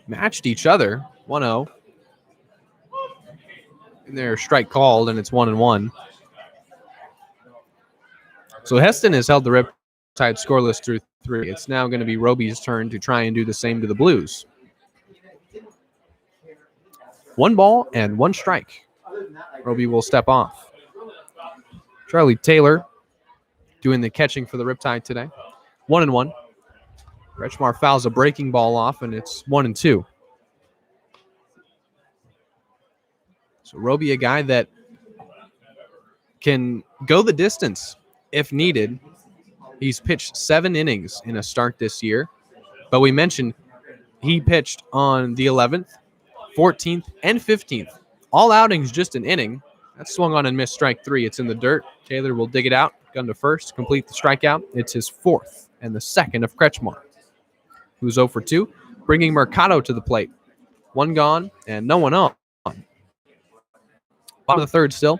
matched each other. 1-0. And their strike called, and it's 1-1. So Heston has held the Riptide scoreless through 3. It's now going to be Roby's turn to try and do the same to the Blues. 1 ball and 1 strike. Roby will step off. Charlie Taylor doing the catching for the Riptide today. 1-1. Kretschmar fouls a breaking ball off, and it's 1-2. So Roby, a guy that can go the distance if needed. He's pitched 7 innings in a start this year. But we mentioned he pitched on the 11th, 14th, and 15th. All outings, just an inning. That's swung on and missed strike 3. It's in the dirt. Taylor will dig it out, gun to first, complete the strikeout. It's his 4th and the 2nd of Kretschmar, who's 0 for 2, bringing Mercado to the plate. 1 gone and no one on. Bottom of the 3rd still.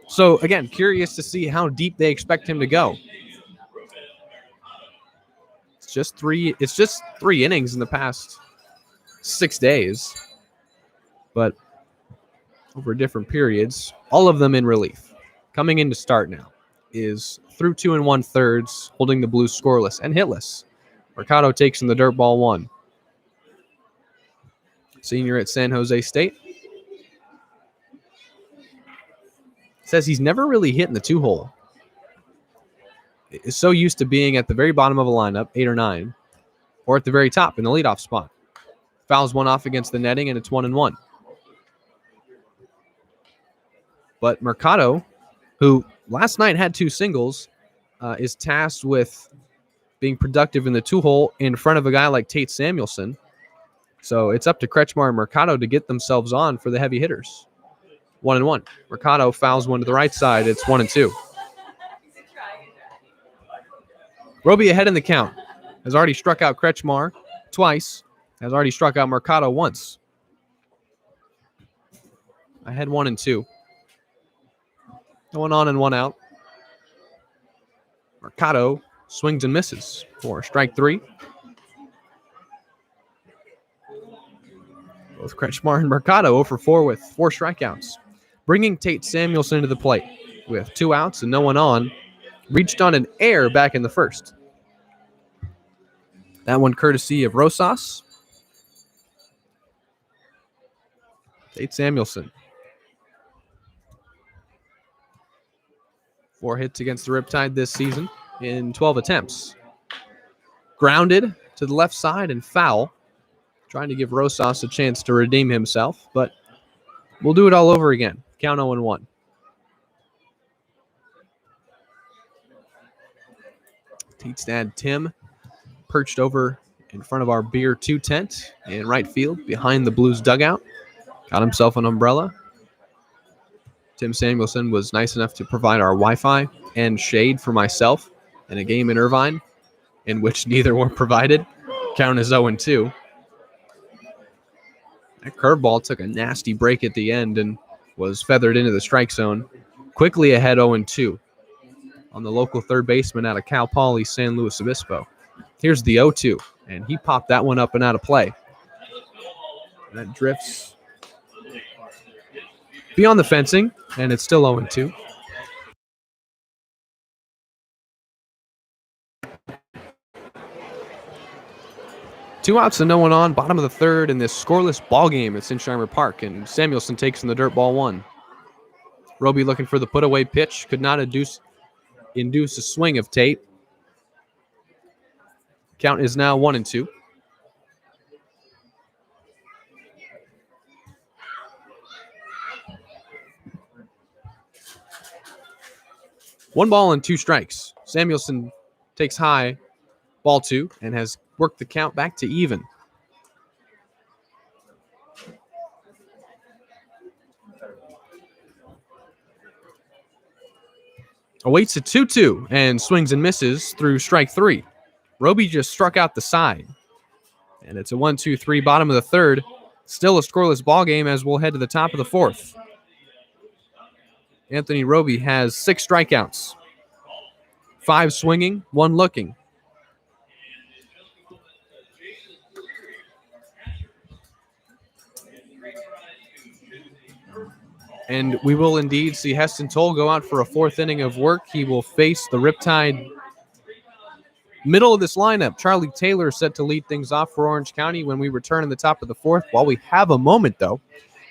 So, again, curious to see how deep they expect him to go. It's just three innings in the past 6 days, but over different periods, all of them in relief. Coming in to start now is through 2 1/3, holding the Blues scoreless and hitless. Mercado takes in the dirt ball 1. Senior at San Jose State. Says he's never really hit in the 2-hole. Is so used to being at the very bottom of a lineup, 8 or 9, or at the very top in the leadoff spot. Fouls 1 off against the netting, and it's 1-1. But Mercado, who last night had 2 singles, is tasked with being productive in the 2-hole in front of a guy like Tate Samuelson. So it's up to Kretschmar and Mercado to get themselves on for the heavy hitters. 1-1. Mercado fouls 1 to the right side. It's 1-2. Roby ahead in the count. Has already struck out Kretschmar twice. Has already struck out Mercado once. Ahead 1-2. No 1 on and 1 out. Mercado swings and misses for strike 3. Both Kretschmar and Mercado 0 for 4 with 4 strikeouts. Bringing Tate Samuelson to the plate with 2 outs and no 1 on. Reached on an error back in the 1st. That one courtesy of Rosas. Tate Samuelson. 4 hits against the Riptide this season in 12 attempts. Grounded to the left side and foul. Trying to give Rosas a chance to redeem himself, but we'll do it all over again. Count 0-1. Tate's dad, Tim, perched over in front of our Beer 2 tent in right field behind the Blues dugout. Got himself an umbrella. Tim Samuelson was nice enough to provide our Wi-Fi and shade for myself in a game in Irvine in which neither were provided. Count is 0-2. That curveball took a nasty break at the end and was feathered into the strike zone. Quickly ahead 0-2 on the local third baseman out of Cal Poly San Luis Obispo. Here's the 0-2, and he popped that one up and out of play. That drifts beyond the fencing, and it's still 0-2. Two outs and no 1 on, bottom of the 3rd in this scoreless ball game at Sinsheimer Park, and Samuelson takes in the dirt ball 1. Roby looking for the put-away pitch, could not induce a swing of Tate. Count is now 1-2. One ball and 2 strikes. Samuelson takes high, ball 2, and has worked the count back to even. Awaits a 2-2 and swings and misses through strike 3. Roby just struck out the side. And it's a 1-2-3 bottom of the 3rd. Still a scoreless ball game as we'll head to the top of the 4th. Anthony Roby has 6 strikeouts. 5 swinging, 1 looking. And we will indeed see Heston Toll go out for a fourth inning of work. He will face the Riptide middle of this lineup. Charlie Taylor set to lead things off for Orange County when we return in the top of the fourth. While we have a moment, though,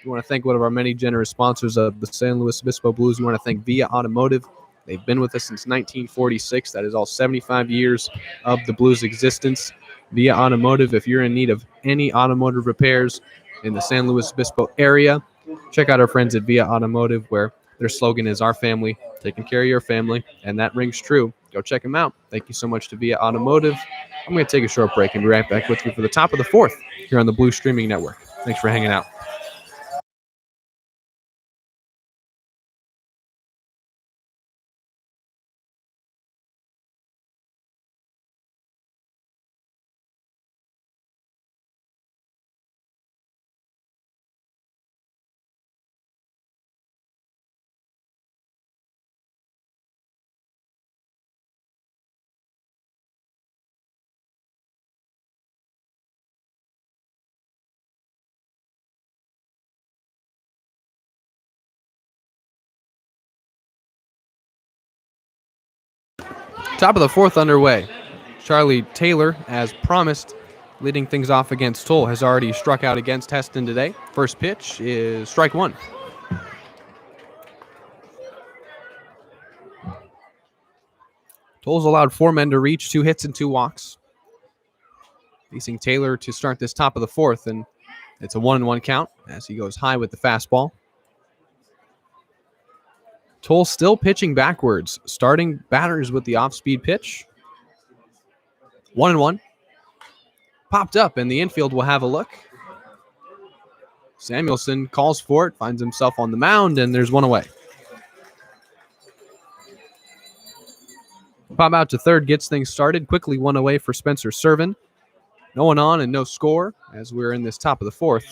we want to thank one of our many generous sponsors of the San Luis Obispo Blues. We want to thank Via Automotive. They've been with us since 1946. That is all 75 years of the Blues' existence. Via Automotive, if you're in need of any automotive repairs in the San Luis Obispo area, check out our friends at Via Automotive, where their slogan is "Our family, taking care of your family," and that rings true. Go check them out. Thank you so much to Via Automotive. I'm going to take a short break and be right back with you for the top of the fourth here on the Blue Streaming Network. Thanks for hanging out. Top of the fourth underway. Charlie Taylor, as promised, leading things off against Toll, has already struck out against Heston today. First pitch is strike one. Toll's allowed 4 men to reach, 2 hits and 2 walks. Facing Taylor to start this top of the fourth, and it's a 1-1 count as he goes high with the fastball. Toll still pitching backwards, starting batters with the off-speed pitch. 1-1. Popped up, and the infield will have a look. Samuelson calls for it, finds himself on the mound, and there's one away. Pop out to third, gets things started. Quickly one away for Spencer Servin. No one on and no score as we're in this top of the fourth.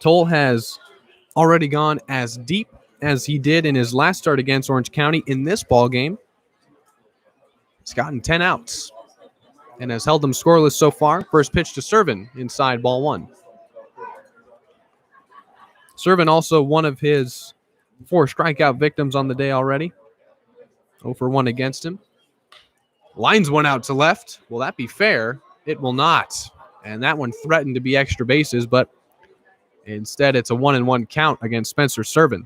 Toll has already gone as deep as he did in his last start against Orange County in this ball game. He's gotten 10 outs and has held them scoreless so far. First pitch to Servin, inside, ball one. Servin also one of his 4 strikeout victims on the day already. 0 for 1 against him. Lines one out to left. Will that be fair? It will not. And that one threatened to be extra bases, but instead it's a 1-1 count against Spencer Servin.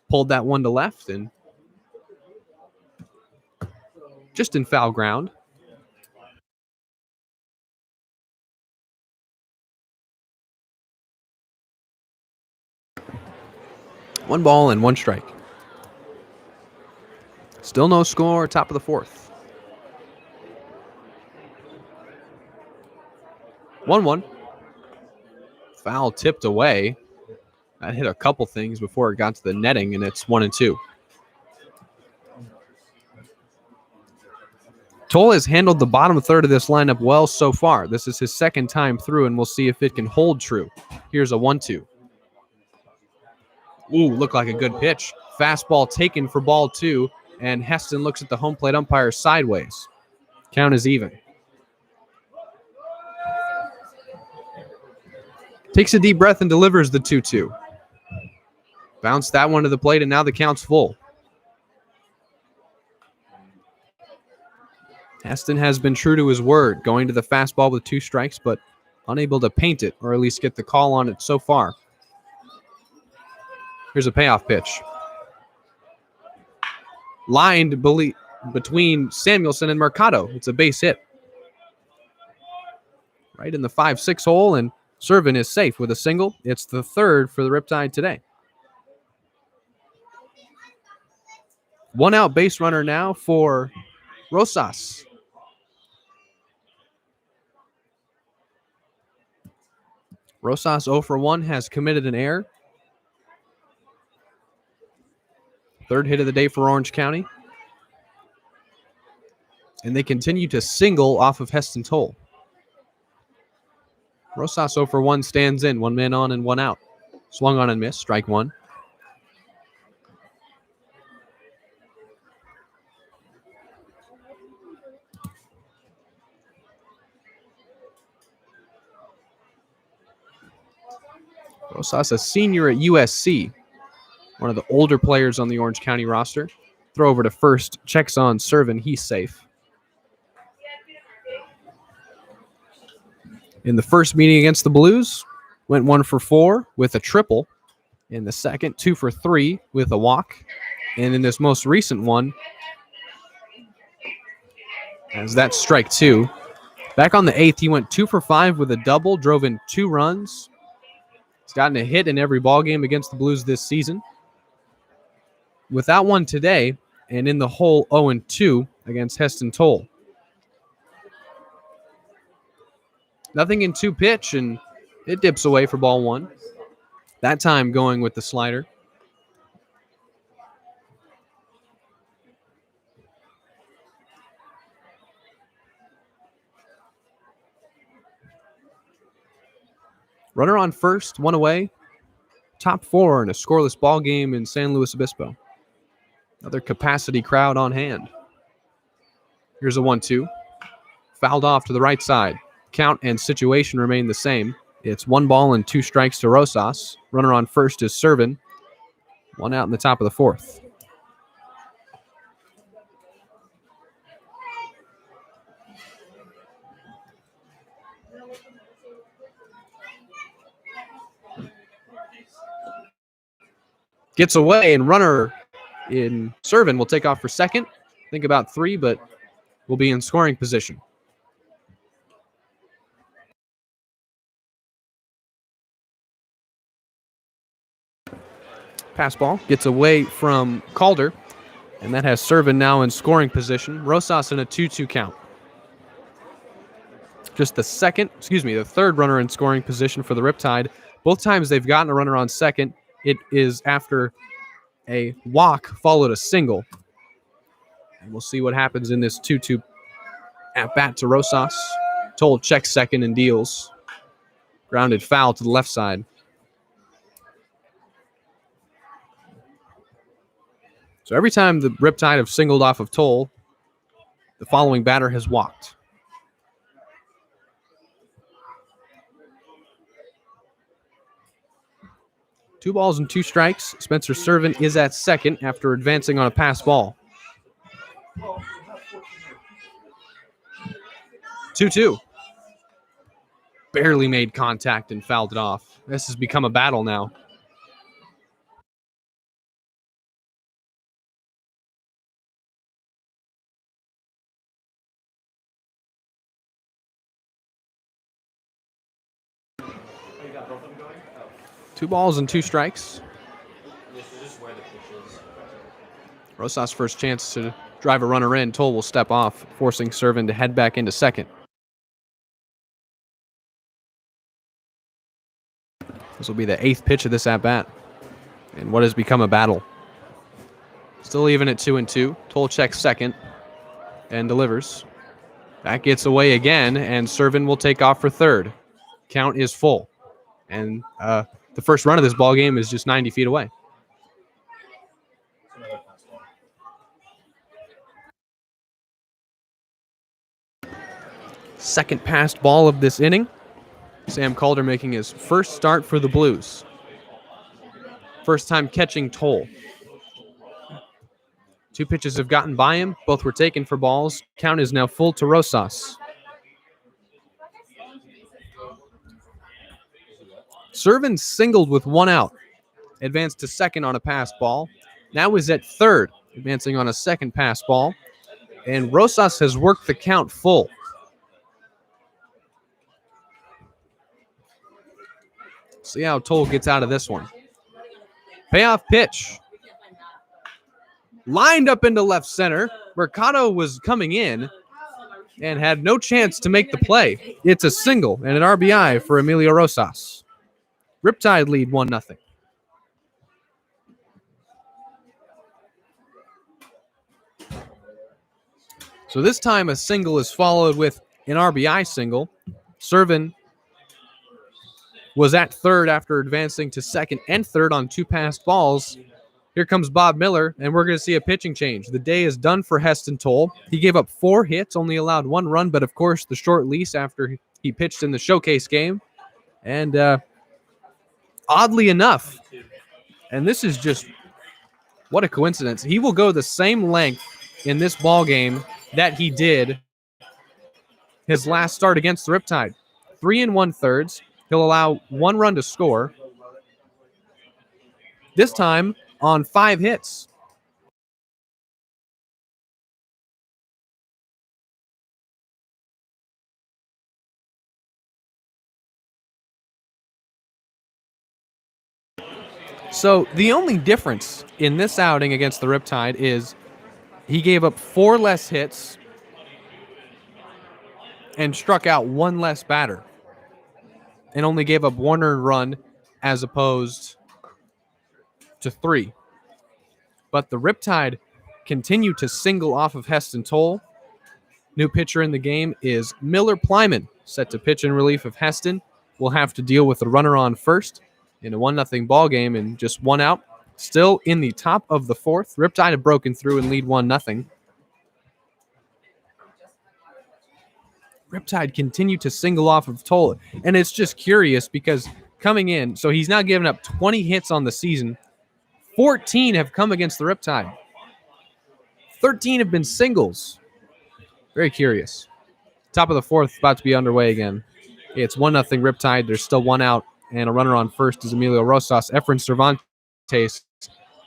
Pulled that one to left and just in foul ground. One ball and one strike. Still no score, top of the fourth. 1-1. Foul tipped away. That hit a couple things before it got to the netting, and it's 1-2. Toll has handled the bottom third of this lineup well so far. This is his second time through, and we'll see if it can hold true. Here's a 1-2. Ooh, looked like a good pitch. Fastball taken for ball 2, and Heston looks at the home plate umpire sideways. Count is even. Takes a deep breath and delivers the 2-2. Bounced that one to the plate, and now the count's full. Heston has been true to his word, going to the fastball with 2 strikes, but unable to paint it, or at least get the call on it so far. Here's a payoff pitch. Lined between Samuelson and Mercado. It's a base hit. Right in the 5-6 hole, and Servin is safe with a single. It's the third for the Riptide today. 1 out base runner now for Rosas. Rosas 0 for 1 has committed an error. Third hit of the day for Orange County. And they continue to single off of Heston Toll. Rosas 0 for 1 stands in. 1 man on and 1 out. Swung on and missed. Strike 1. Rosas, a senior at USC, one of the older players on the Orange County roster. Throw over to first, checks on Servin, he's safe. In the first meeting against the Blues, went 1 for 4 with a triple. In the second, 2 for 3 with a walk. And in this most recent one, as that's strike 2. Back on the 8th, he went 2 for 5 with a double, drove in 2 runs. He's gotten a hit in every ballgame against the Blues this season. Without one today, and in the hole 0-2 against Heston Toll. Nothing in 2 pitch, and it dips away for ball 1. That time going with the slider. Runner on first, 1 away. Top 4 in a scoreless ball game in San Luis Obispo. Another capacity crowd on hand. Here's a 1-2. Fouled off to the right side. Count and situation remain the same. It's 1 ball and 2 strikes to Rosas. Runner on first is Servin. 1 out in the top of the 4th. Gets away, and runner in Servin will take off for second. Think about 3, but will be in scoring position. Pass ball gets away from Calder, and that has Servin now in scoring position. Rosas in a 2-2 count. Just the third runner in scoring position for the Riptide. Both times they've gotten a runner on second, it is after a walk followed a single. And we'll see what happens in this 2-2 at bat to Rosas. Toll checks second and deals. Grounded foul to the left side. So every time the Riptide have singled off of Toll, the following batter has walked. Two balls and 2 strikes. Spencer Servin is at second after advancing on a pass ball. 2-2. Barely made contact and fouled it off. This has become a battle now. Two balls and 2 strikes. Rosas' first chance to drive a runner in. Toll will step off, forcing Servin to head back into second. This will be the 8th pitch of this at-bat, and what has become a battle. Still even at 2-2. Toll checks second and delivers. That gets away again, and Servin will take off for third. Count is full, and the first run of this ball game is just 90 feet away. Second passed ball of this inning. Sam Calder making his first start for the Blues. First time catching Toll. 2 pitches have gotten by him. Both were taken for balls. Count is now full to Rosas. Servin singled with 1 out. Advanced to second on a pass ball. Now is at third, advancing on a second pass ball. And Rosas has worked the count full. See how Toll gets out of this one. Payoff pitch. Lined up into left center. Mercado was coming in and had no chance to make the play. It's a single and an RBI for Emilio Rosas. Riptide lead 1-0. So this time a single is followed with an RBI single. Servin was at third after advancing to second and third on 2 passed balls. Here comes Bob Miller, and we're going to see a pitching change. The day is done for Heston Toll. He gave up 4 hits, only allowed 1 run, but of course the short lease after he pitched in the showcase game. And oddly enough, and this is just what a coincidence, he will go the same length in this ball game that he did his last start against the Riptide. 3 1/3. He'll allow 1 run to score. This time on 5 hits. So the only difference in this outing against the Riptide is he gave up 4 less hits and struck out 1 less batter and only gave up 1 earned run as opposed to 3. But the Riptide continue to single off of Heston Toll. New pitcher in the game is Miller Plyman, set to pitch in relief of Heston. Will have to deal with the runner on first in a 1-0 ball game and just 1 out. Still in the top of the 4th. Riptide have broken through and lead 1-0. Riptide continue to single off of Toll. And it's just curious because coming in, so he's now given up 20 hits on the season. 14 have come against the Riptide. 13 have been singles. Very curious. Top of the 4th about to be underway again. It's 1-0 Riptide. There's still 1 out, and a runner on first is Emilio Rosas. Efren Cervantes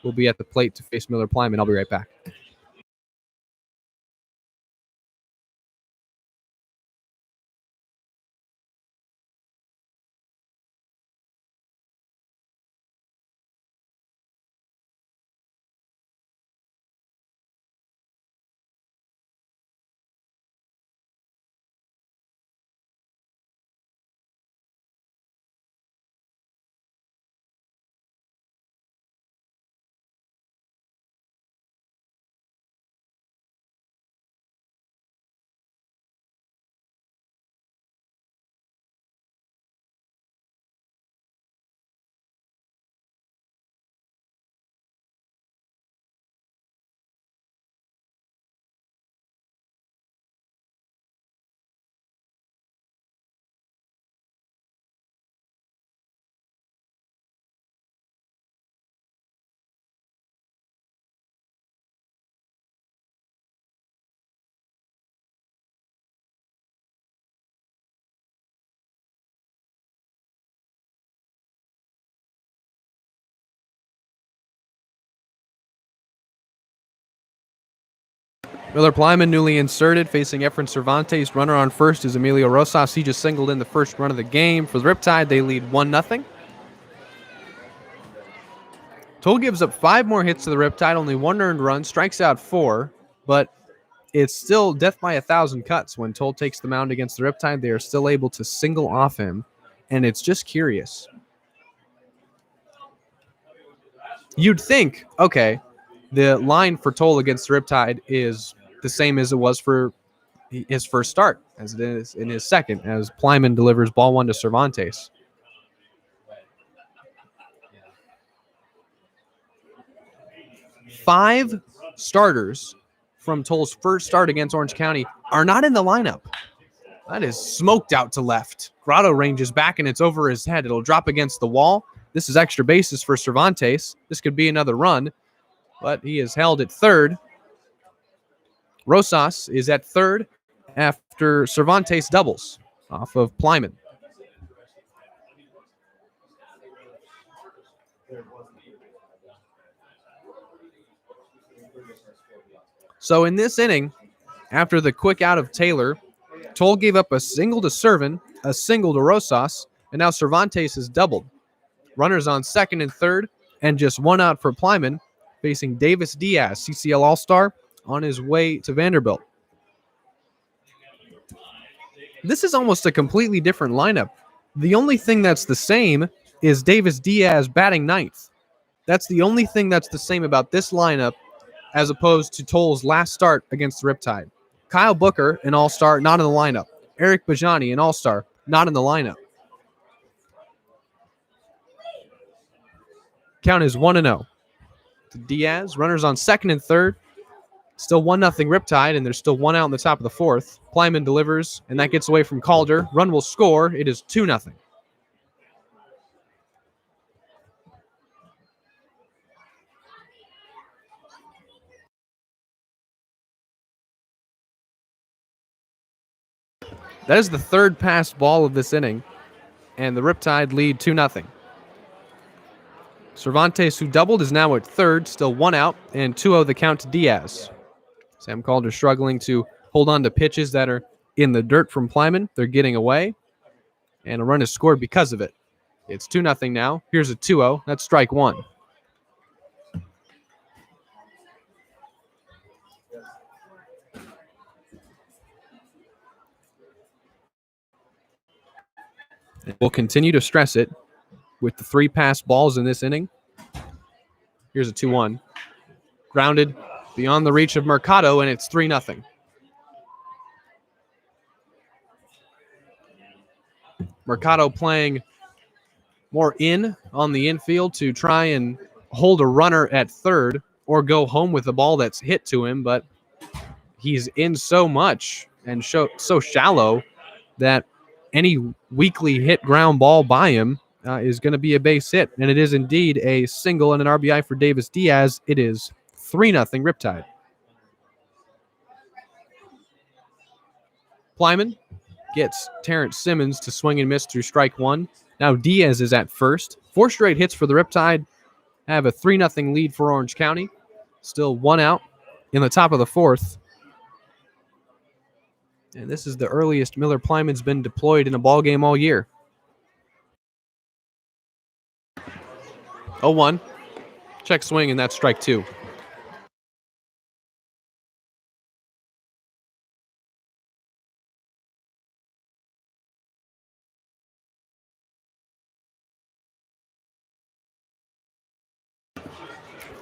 will be at the plate to face Miller Plyman. I'll be right back. Miller Plyman newly inserted, facing Efren Cervantes. Runner on first is Emilio Rosas. He just singled in the first run of the game. For the Riptide, they lead 1-0. Toll gives up 5 more hits to the Riptide, only 1 earned run, strikes out 4, but it's still death by 1,000 cuts. When Toll takes the mound against the Riptide, they are still able to single off him, and it's just curious. You'd think, okay, the line for Toll against the Riptide is the same as it was for his first start, as it is in his second, as Plyman delivers ball 1 to Cervantes. Five starters from Toll's first start against Orange County are not in the lineup. That is smoked out to left. Grotto ranges back, and it's over his head. It'll drop against the wall. This is extra bases for Cervantes. This could be another run, but he is held at third. Rosas is at third after Cervantes doubles off of Plyman. So in this inning, after the quick out of Taylor, Toll gave up a single to Servin, a single to Rosas, and now Cervantes is doubled. Runners on second and third, and just 1 out for Plyman, facing Davis Diaz, CCL All-Star, on his way to Vanderbilt. This is almost a completely different lineup. The only thing that's the same is Davis Diaz batting ninth. That's the only thing that's the same about this lineup as opposed to Toll's last start against the Riptide. Kyle Booker, an all-star, not in the lineup. Eric Bajani, an all-star, not in the lineup. Count is 1-0 to Diaz. Runners on second and third. Still 1-0 Riptide, and there's still 1 out in the top of the 4th. Plyman delivers, and that gets away from Calder. Run will score. It is 2-0. That is the third passed ball of this inning, and the Riptide lead 2-0. Cervantes, who doubled, is now at third, still 1 out, and 2-0 the count to Diaz. Sam Calder struggling to hold on to pitches that are in the dirt from Plyman. They're getting away, and a run is scored because of it. It's 2-0 now. Here's a 2-0. That's strike one. We'll continue to stress it with the 3 passed balls in this inning. Here's a 2-1. Grounded beyond the reach of Mercado, and it's 3-0. Mercado playing more in on the infield to try and hold a runner at third or go home with the ball that's hit to him, but he's in so much and so shallow that any weakly hit ground ball by him is going to be a base hit, and it is indeed a single and an RBI for Davis Diaz. It is 3-0 Riptide. Plyman gets Terrence Simmons to swing and miss through strike one. Now Diaz is at first. 4 straight hits for the Riptide have a 3-0 lead for Orange County. Still 1 out in the top of the 4th. And this is the earliest Miller Plyman's been deployed in a ball game all year. 0-1. Check swing, and that's strike 2.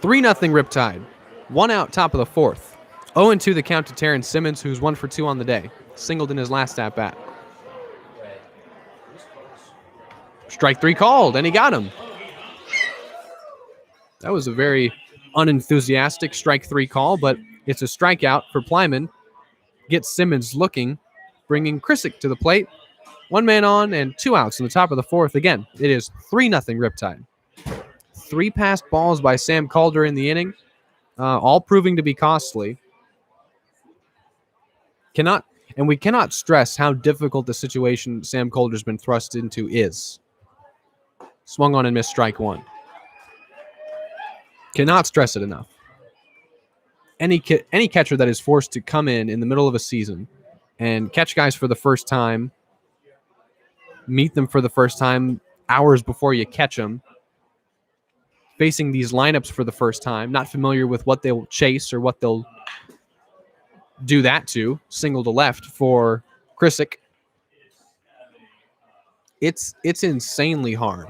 Three nothing Riptide. 1 out, top of the 4th. 0-2 the count to Terrence Simmons, who's 1 for 2 on the day. Singled in his last at bat. Strike 3 called, and he got him. That was a very unenthusiastic strike 3 call, but it's a strikeout for Plyman. Gets Simmons looking, bringing Krisick to the plate. 1 man on and 2 outs in the top of the 4th. Again, it is 3-0 Riptide. 3 passed balls by Sam Calder in the inning, all proving to be costly. We cannot stress how difficult the situation Sam Calder's been thrust into is. Swung on and missed strike 1. Cannot stress it enough. Any catcher that is forced to come in the middle of a season and catch guys for the first time, meet them for the first time hours before you catch them, facing these lineups for the first time, not familiar with what they'll chase or what they'll do that to, single to left for Krisick. It's insanely hard.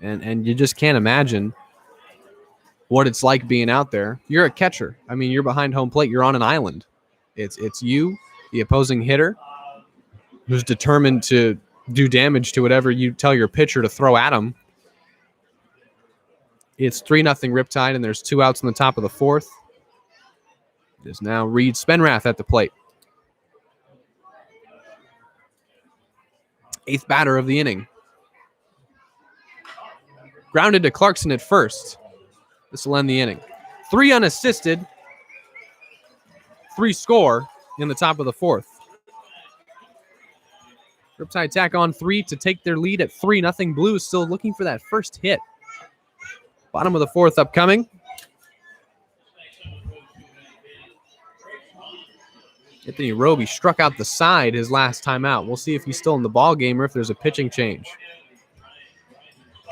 And you just can't imagine what it's like being out there. You're a catcher. I mean, you're behind home plate. You're on an island. It's you, the opposing hitter, who's determined to do damage to whatever you tell your pitcher to throw at him. It's 3-0 Riptide, and there's 2 outs in the top of the 4th. It is now Reed Spenrath at the plate. 8th batter of the inning. Grounded to Clarkson at first. This will end the inning. 3 unassisted. 3 score in the top of the 4th. Riptide tack on 3 to take their lead at 3-0. Blues still looking for that first hit. Bottom of the 4th upcoming. Anthony Roby struck out the side his last time out. We'll see if he's still in the ball game or if there's a pitching change.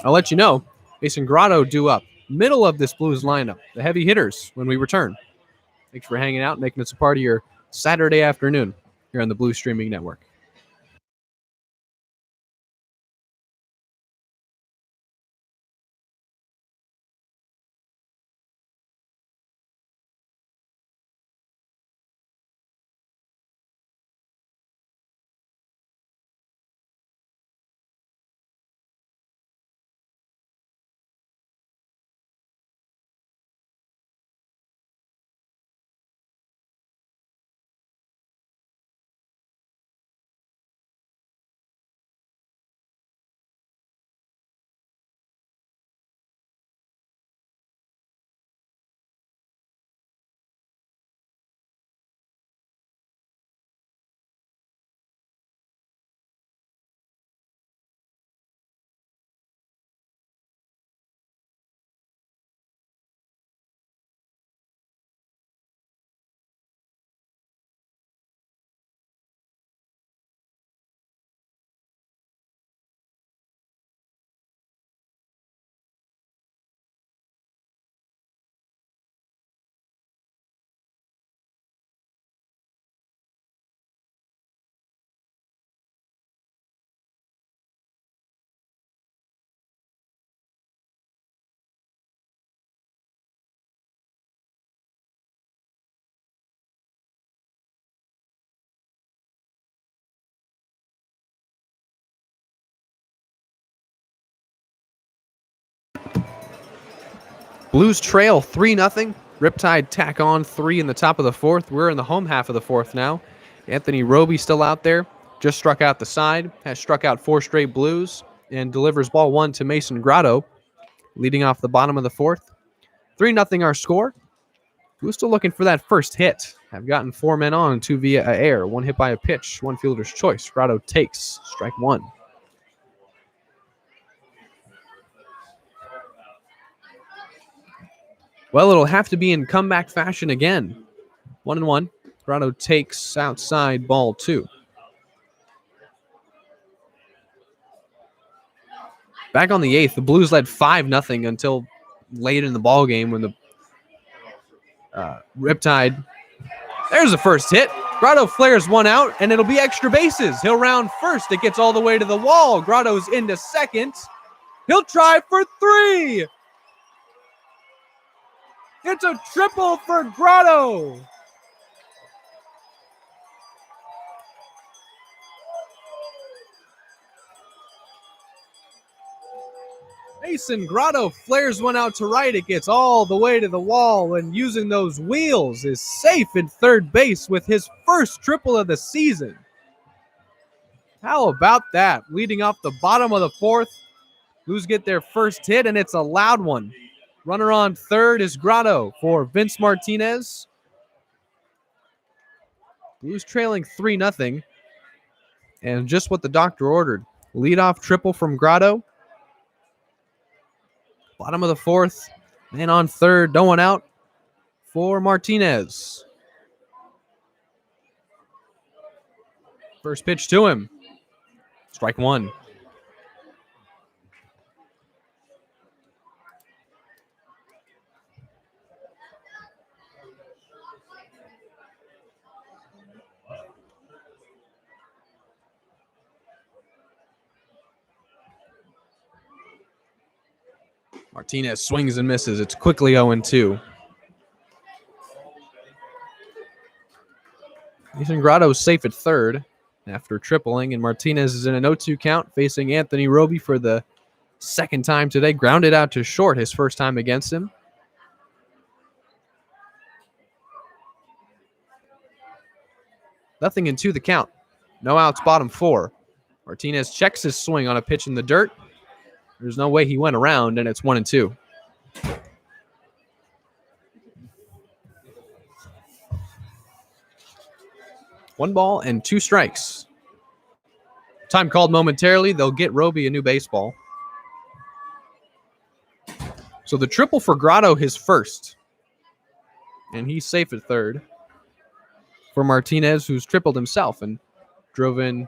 I'll let you know. Mason Grotto due up. Middle of this Blues lineup. The heavy hitters when we return. Thanks for hanging out, making us a part of your Saturday afternoon here on the Blue Streaming Network. Blues trail 3-0. Riptide tack on 3 in the top of the fourth. We're in the home half of the fourth now. Anthony Roby still out there. Just struck out the side. Has struck out 4 straight Blues. And delivers ball 1 to Mason Grotto. Leading off the bottom of the fourth. 3-0 our score. Blues still looking for that first hit. Have gotten 4 men on, 2 via air. 1 hit by a pitch. 1 fielder's choice. Grotto takes. Strike 1. Well, it'll have to be in comeback fashion again. 1-1. Grotto takes outside ball 2. Back on the 8th, the Blues led 5-0 until late in the ball game when the Riptide. There's the first hit. Grotto flares 1 out, and it'll be extra bases. He'll round first. It gets all the way to the wall. Grotto's into second. He'll try for 3. It's a triple for Grotto. Mason Grotto flares 1 out to right. It gets all the way to the wall, and using those wheels is safe at third base with his first triple of the season. How about that? Leading off the bottom of the fourth. Blues get their first hit, and it's a loud one. Runner on third is Grotto for Vince Martinez. Blues trailing 3-0. And just what the doctor ordered. Leadoff triple from Grotto. Bottom of the fourth. Man on third. No one out for Martinez. First pitch to him. Strike 1. Martinez swings and misses. It's quickly 0-2. Mason Grotto is safe at third after tripling, and Martinez is in an 0-2 count facing Anthony Roby for the second time today. Grounded out to short his first time against him. Nothing in 2 the count. No outs, bottom 4. Martinez checks his swing on a pitch in the dirt. There's no way he went around, and it's 1-2. One ball and 2 strikes. Time called momentarily. They'll get Roby a new baseball. So the triple for Grotto, his first. And he's safe at third. For Martinez, who's tripled himself and drove in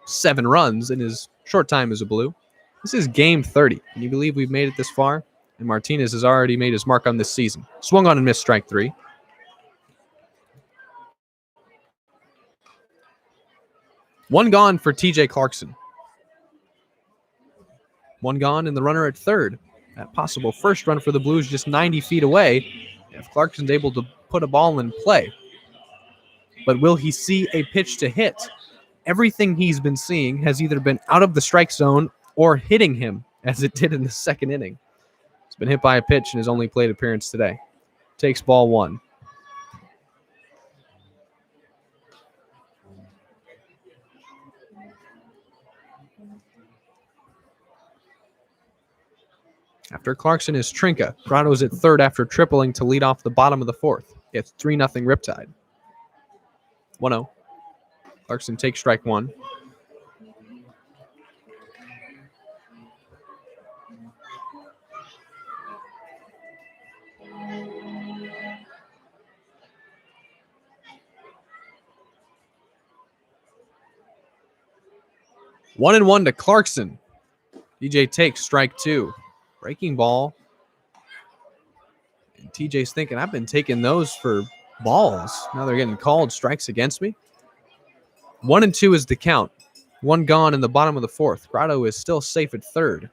7 runs in his short time as a Blue. This is game 30. Can you believe we've made it this far? And Martinez has already made his mark on this season. Swung on and missed strike 3. One gone for TJ Clarkson. 1 gone and the runner at third. That possible first run for the Blues just 90 feet away if Clarkson's able to put a ball in play. But will he see a pitch to hit? Everything he's been seeing has either been out of the strike zone or hitting him, as it did in the second inning. It's been hit by a pitch in his only plate appearance today. Takes ball 1. After Clarkson is Trinka. Grotto's at third after tripling to lead off the bottom of the fourth. It's 3-0 Riptide. 1-0. Clarkson takes strike 1. One and 1 to Clarkson. DJ takes strike 2. Breaking ball. And TJ's thinking, I've been taking those for balls. Now they're getting called strikes against me. 1-2 is the count. 1 gone in the bottom of the fourth. Grotto is still safe at third.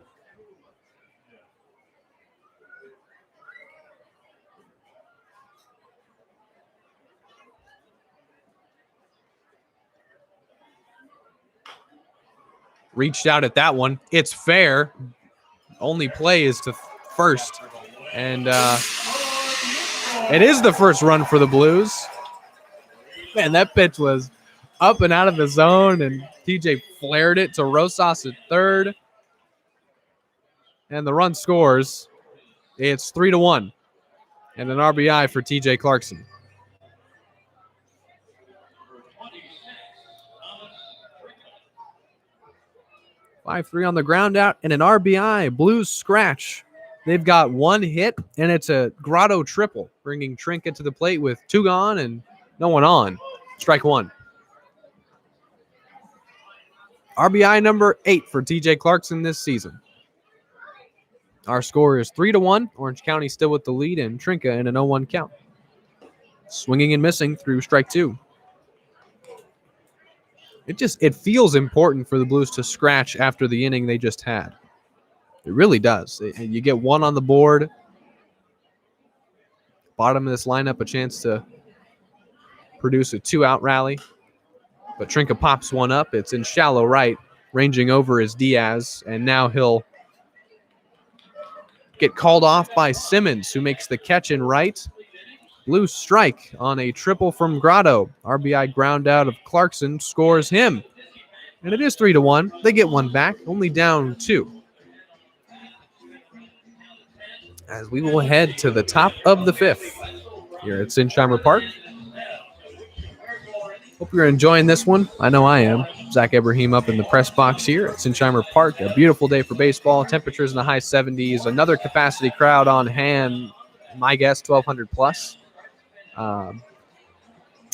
Reached out at that one. It's fair. Only play is to first. And it is the first run for the Blues. Man, that pitch was up and out of the zone, and TJ flared it to Rosas at third. And the run scores. It's 3-1. And an RBI for TJ Clarkson. 5-3 on the ground out and an RBI. Blues scratch. They've got one hit, and it's a Grotto triple, bringing Trinket to the plate with 2 gone and no one on. Strike 1. RBI number 8 for TJ Clarkson this season. Our score is 3-1. Orange County still with the lead, and Trinket in an 0-1 count. Swinging and missing through strike 2. It feels important for the Blues to scratch after the inning they just had. It really does. You get one on the board. Bottom of this lineup, a chance to produce a 2-out rally. But Trinket pops one up. It's in shallow right. Ranging over is Diaz. And now he'll get called off by Simmons, who makes the catch in right. Blues strike on a triple from Grotto. RBI ground out of Clarkson scores him. And it is 3-1. They get one back, only down 2. As we will head to the top of the 5th here at Sinsheimer Park. Hope you're enjoying this one. I know I am. Zach Ibrahim up in the press box here at Sinsheimer Park. A beautiful day for baseball. Temperatures in the high 70s. Another capacity crowd on hand. My guess, 1,200 plus.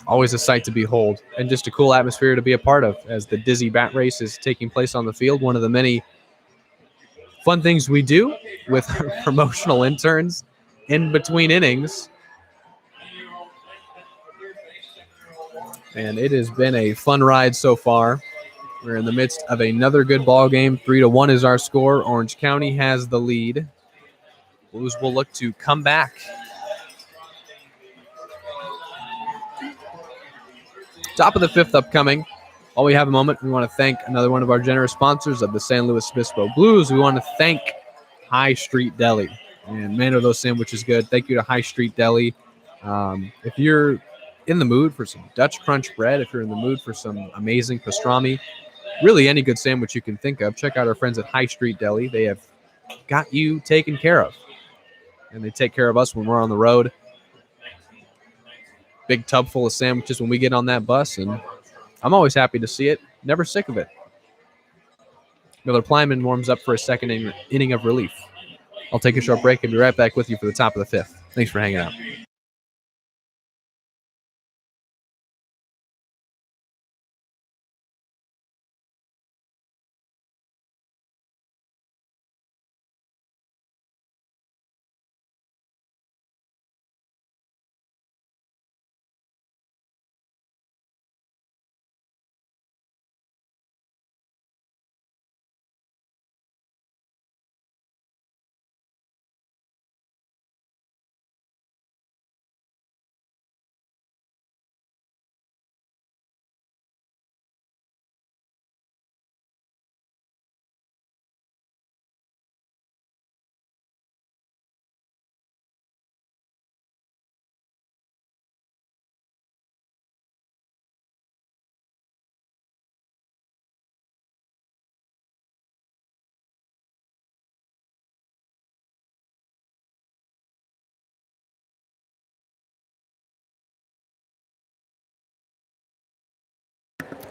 Always a sight to behold, and just a cool atmosphere to be a part of as the Dizzy Bat Race is taking place on the field. One of the many fun things we do with our promotional interns in between innings. And it has been a fun ride so far. We're in the midst of another good ball game. 3-1 is our score. Orange County has the lead. Blues will look to come back. Top of the 5th upcoming. While we have a moment, we want to thank another one of our generous sponsors of the San Luis Obispo Blues. We want to thank High Street Deli. And man, are those sandwiches good. Thank you to High Street Deli. If you're in the mood for some Dutch Crunch bread, if you're in the mood for some amazing pastrami, really any good sandwich you can think of, check out our friends at High Street Deli. They have got you taken care of. And they take care of us when we're on the road. Big tub full of sandwiches when we get on that bus, and I'm always happy to see it. Never sick of it. Miller Plyman warms up for a second inning of relief. I'll take a short break and be right back with you for the top of the 5th. Thanks for hanging out.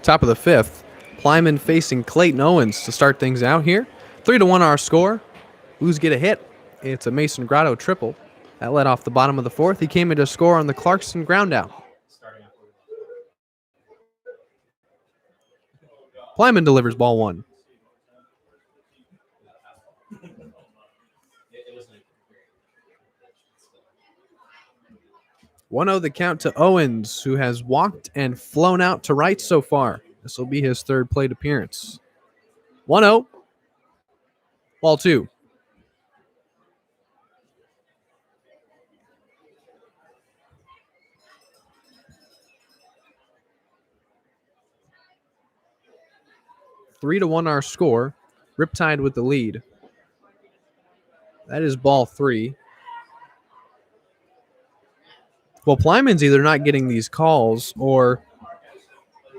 Top of the 5th, Plyman facing Clayton Owens to start things out here. 3-1 our score. Blues get a hit. It's a Mason Grotto triple. That led off the bottom of the 4th. He came into score on the Clarkson ground out. Plyman delivers ball 1. One-0 the count to Owens, who has walked and flown out to right so far. This will be his 3rd plate appearance. 1-0. Ball 2. Three to 1 our score. Riptide with the lead. That is ball 3. Well, Plyman's either not getting these calls or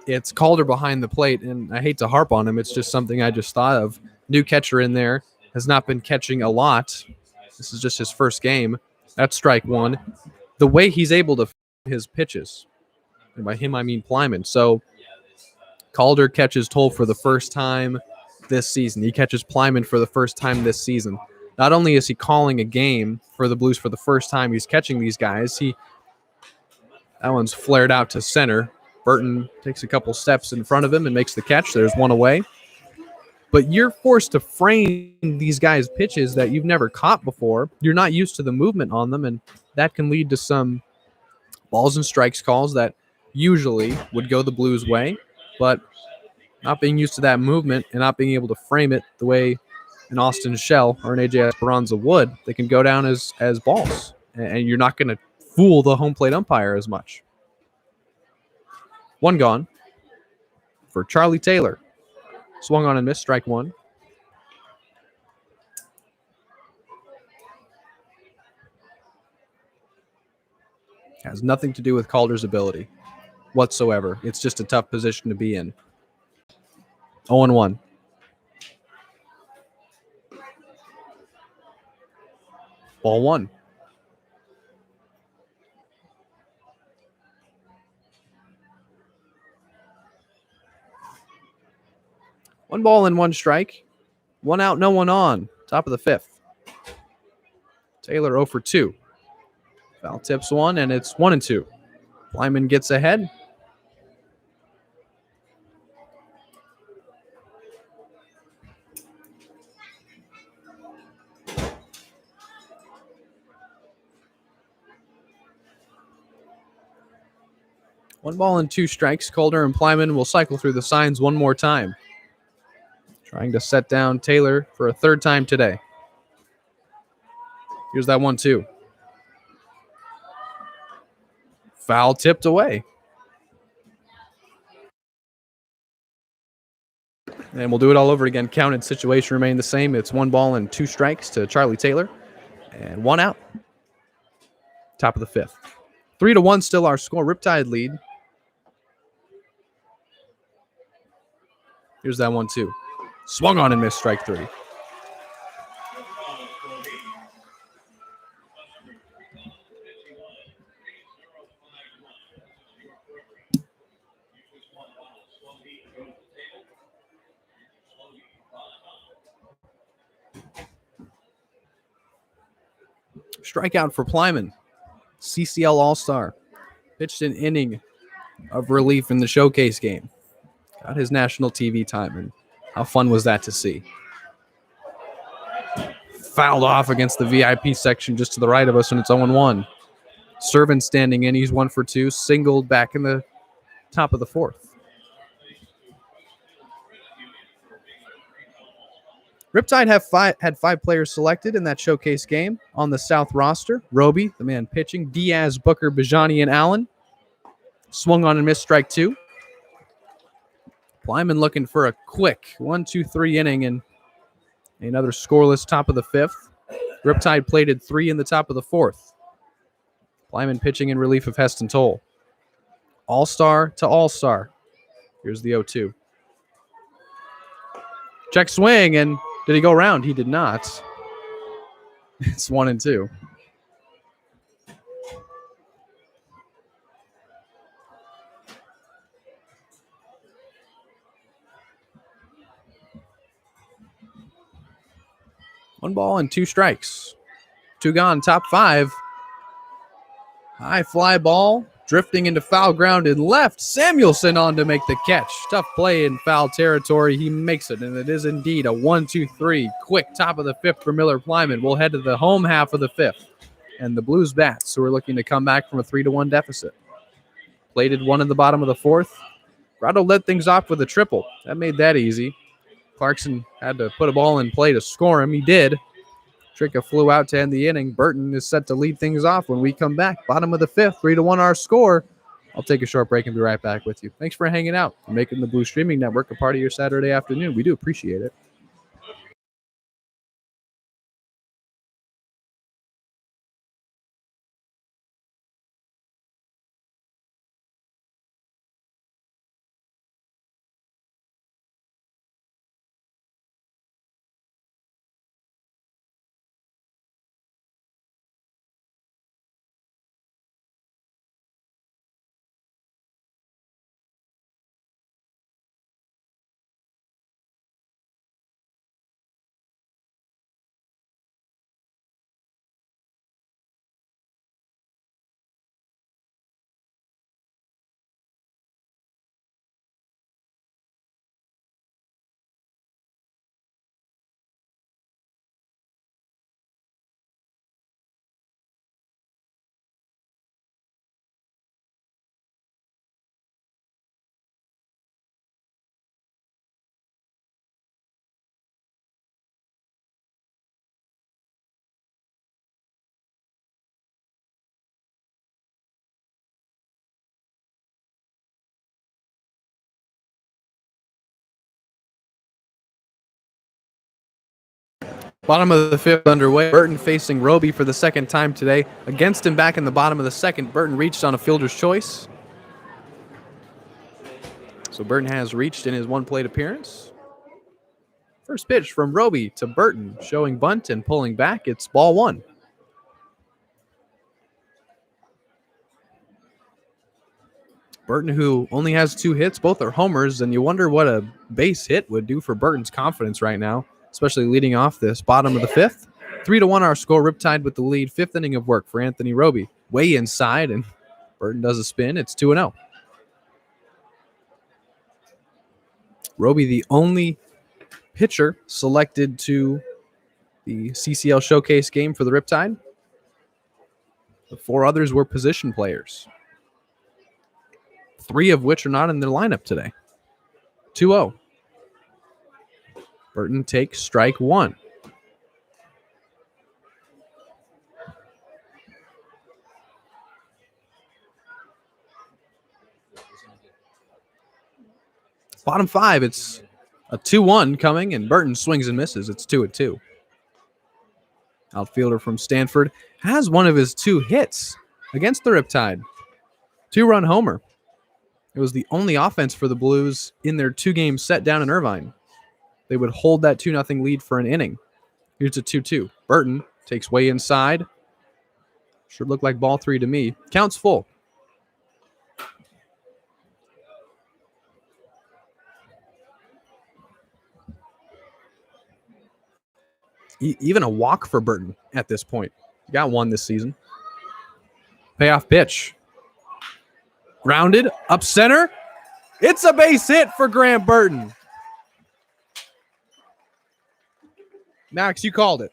it's Calder behind the plate, and I hate to harp on him. It's just something I just thought of. New catcher in there, has not been catching a lot. This is just his first game. That's strike one. The way he's able to his pitches, and by him I mean Plyman. So Calder catches Toll for the first time this season. He catches Plyman for the first time this season. Not only is he calling a game for the Blues for the first time, he's catching these guys. That one's flared out to center. Burton takes a couple steps in front of him and makes the catch. There's one away. But you're forced to frame these guys' pitches that you've never caught before. You're not used to the movement on them, and that can lead to some balls and strikes calls that usually would go the Blues' way. But not being used to that movement and not being able to frame it the way an Austin Shell or an AJ Esperanza would, they can go down as balls. And you're not going to fool the home plate umpire as much. One gone for Charlie Taylor. Swung on and missed, strike one. Has nothing to do with Calder's ability whatsoever. It's just a tough position to be in. 0-1. Ball one. One ball and one strike. One out, no one on. Top of the fifth. Taylor 0 for 2. Foul tips one, and it's 1-2. Plyman gets ahead. One ball and two strikes. Calder and Plyman will cycle through the signs one more time. Trying to set down Taylor for a third time today. Here's that 1-2. Foul tipped away. And we'll do it all over again. Counted situation remained the same. It's one ball and two strikes to Charlie Taylor. And one out. Top of the fifth. 3-1 still our score. Riptide lead. Here's that 1-2. Swung on and missed, strike three. Strikeout for Plyman. CCL All-Star. Pitched an inning of relief in the showcase game. Got his national TV time, and how fun was that to see? Fouled off against the VIP section just to the right of us, and it's 0-1. Servant standing in. He's 1 for 2. Singled back in the top of the fourth. Riptide had five players selected in that showcase game on the South roster. Roby, the man pitching. Diaz, Booker, Bajani, and Allen. Swung on and missed, strike two. Plyman looking for a quick 1-2-3 inning and another scoreless top of the fifth. Riptide plated 3 in the top of the fourth. Plyman pitching in relief of Heston Toll. All-star to all-star. Here's the 0-2. Check swing, and did he go around? He did not. It's 1-2. One ball and two strikes. Two gone, top five. High fly ball, drifting into foul ground and left. Samuelson on to make the catch. Tough play in foul territory. He makes it, and it is indeed a 1-2-3. Quick top of the fifth for Miller Plyman. We'll head to the home half of the fifth. And the Blues bats, who are looking to come back from a 3-1 deficit. Plated one in the bottom of the fourth. Grotto led things off with a triple. That made that easy. Clarkson had to put a ball in play to score him. He did. Tricka flew out to end the inning. Burton is set to lead things off when we come back. Bottom of the fifth, 3-1 our score. I'll take a short break and be right back with you. Thanks for hanging out and making the Blue Streaming Network a part of your Saturday afternoon. We do appreciate it. Bottom of the fifth underway. Burton facing Roby for the second time today. Against him back in the bottom of the second, Burton reached on a fielder's choice. So Burton has reached in his one plate appearance. First pitch from Roby to Burton, showing bunt and pulling back. It's ball one. Burton, who only has 2 hits, both are homers, and you wonder what a base hit would do for Burton's confidence right now, especially leading off this bottom of the fifth. 3-1 our score. Riptide with the lead. 5th inning of work for Anthony Roby. Way inside, and Burton does a spin. It's 2-0. Roby, the only pitcher selected to the CCL Showcase game for the Riptide. The 4 others were position players, 3 of which are not in their lineup today. 2-0. Burton takes strike 1. Bottom 5, it's a 2-1 coming, and Burton swings and misses. It's 2-2. Outfielder from Stanford has one of his 2 hits against the Riptide. 2-run homer. It was the only offense for the Blues in their 2-game set down in Irvine. They would hold that 2-0 lead for an inning. Here's a 2-2. Burton takes way inside. Sure looked like ball 3 to me. Counts full. Even a walk for Burton at this point. Got 1 this season. Payoff pitch. Grounded, up center. It's a base hit for Grant Burton. Max, you called it.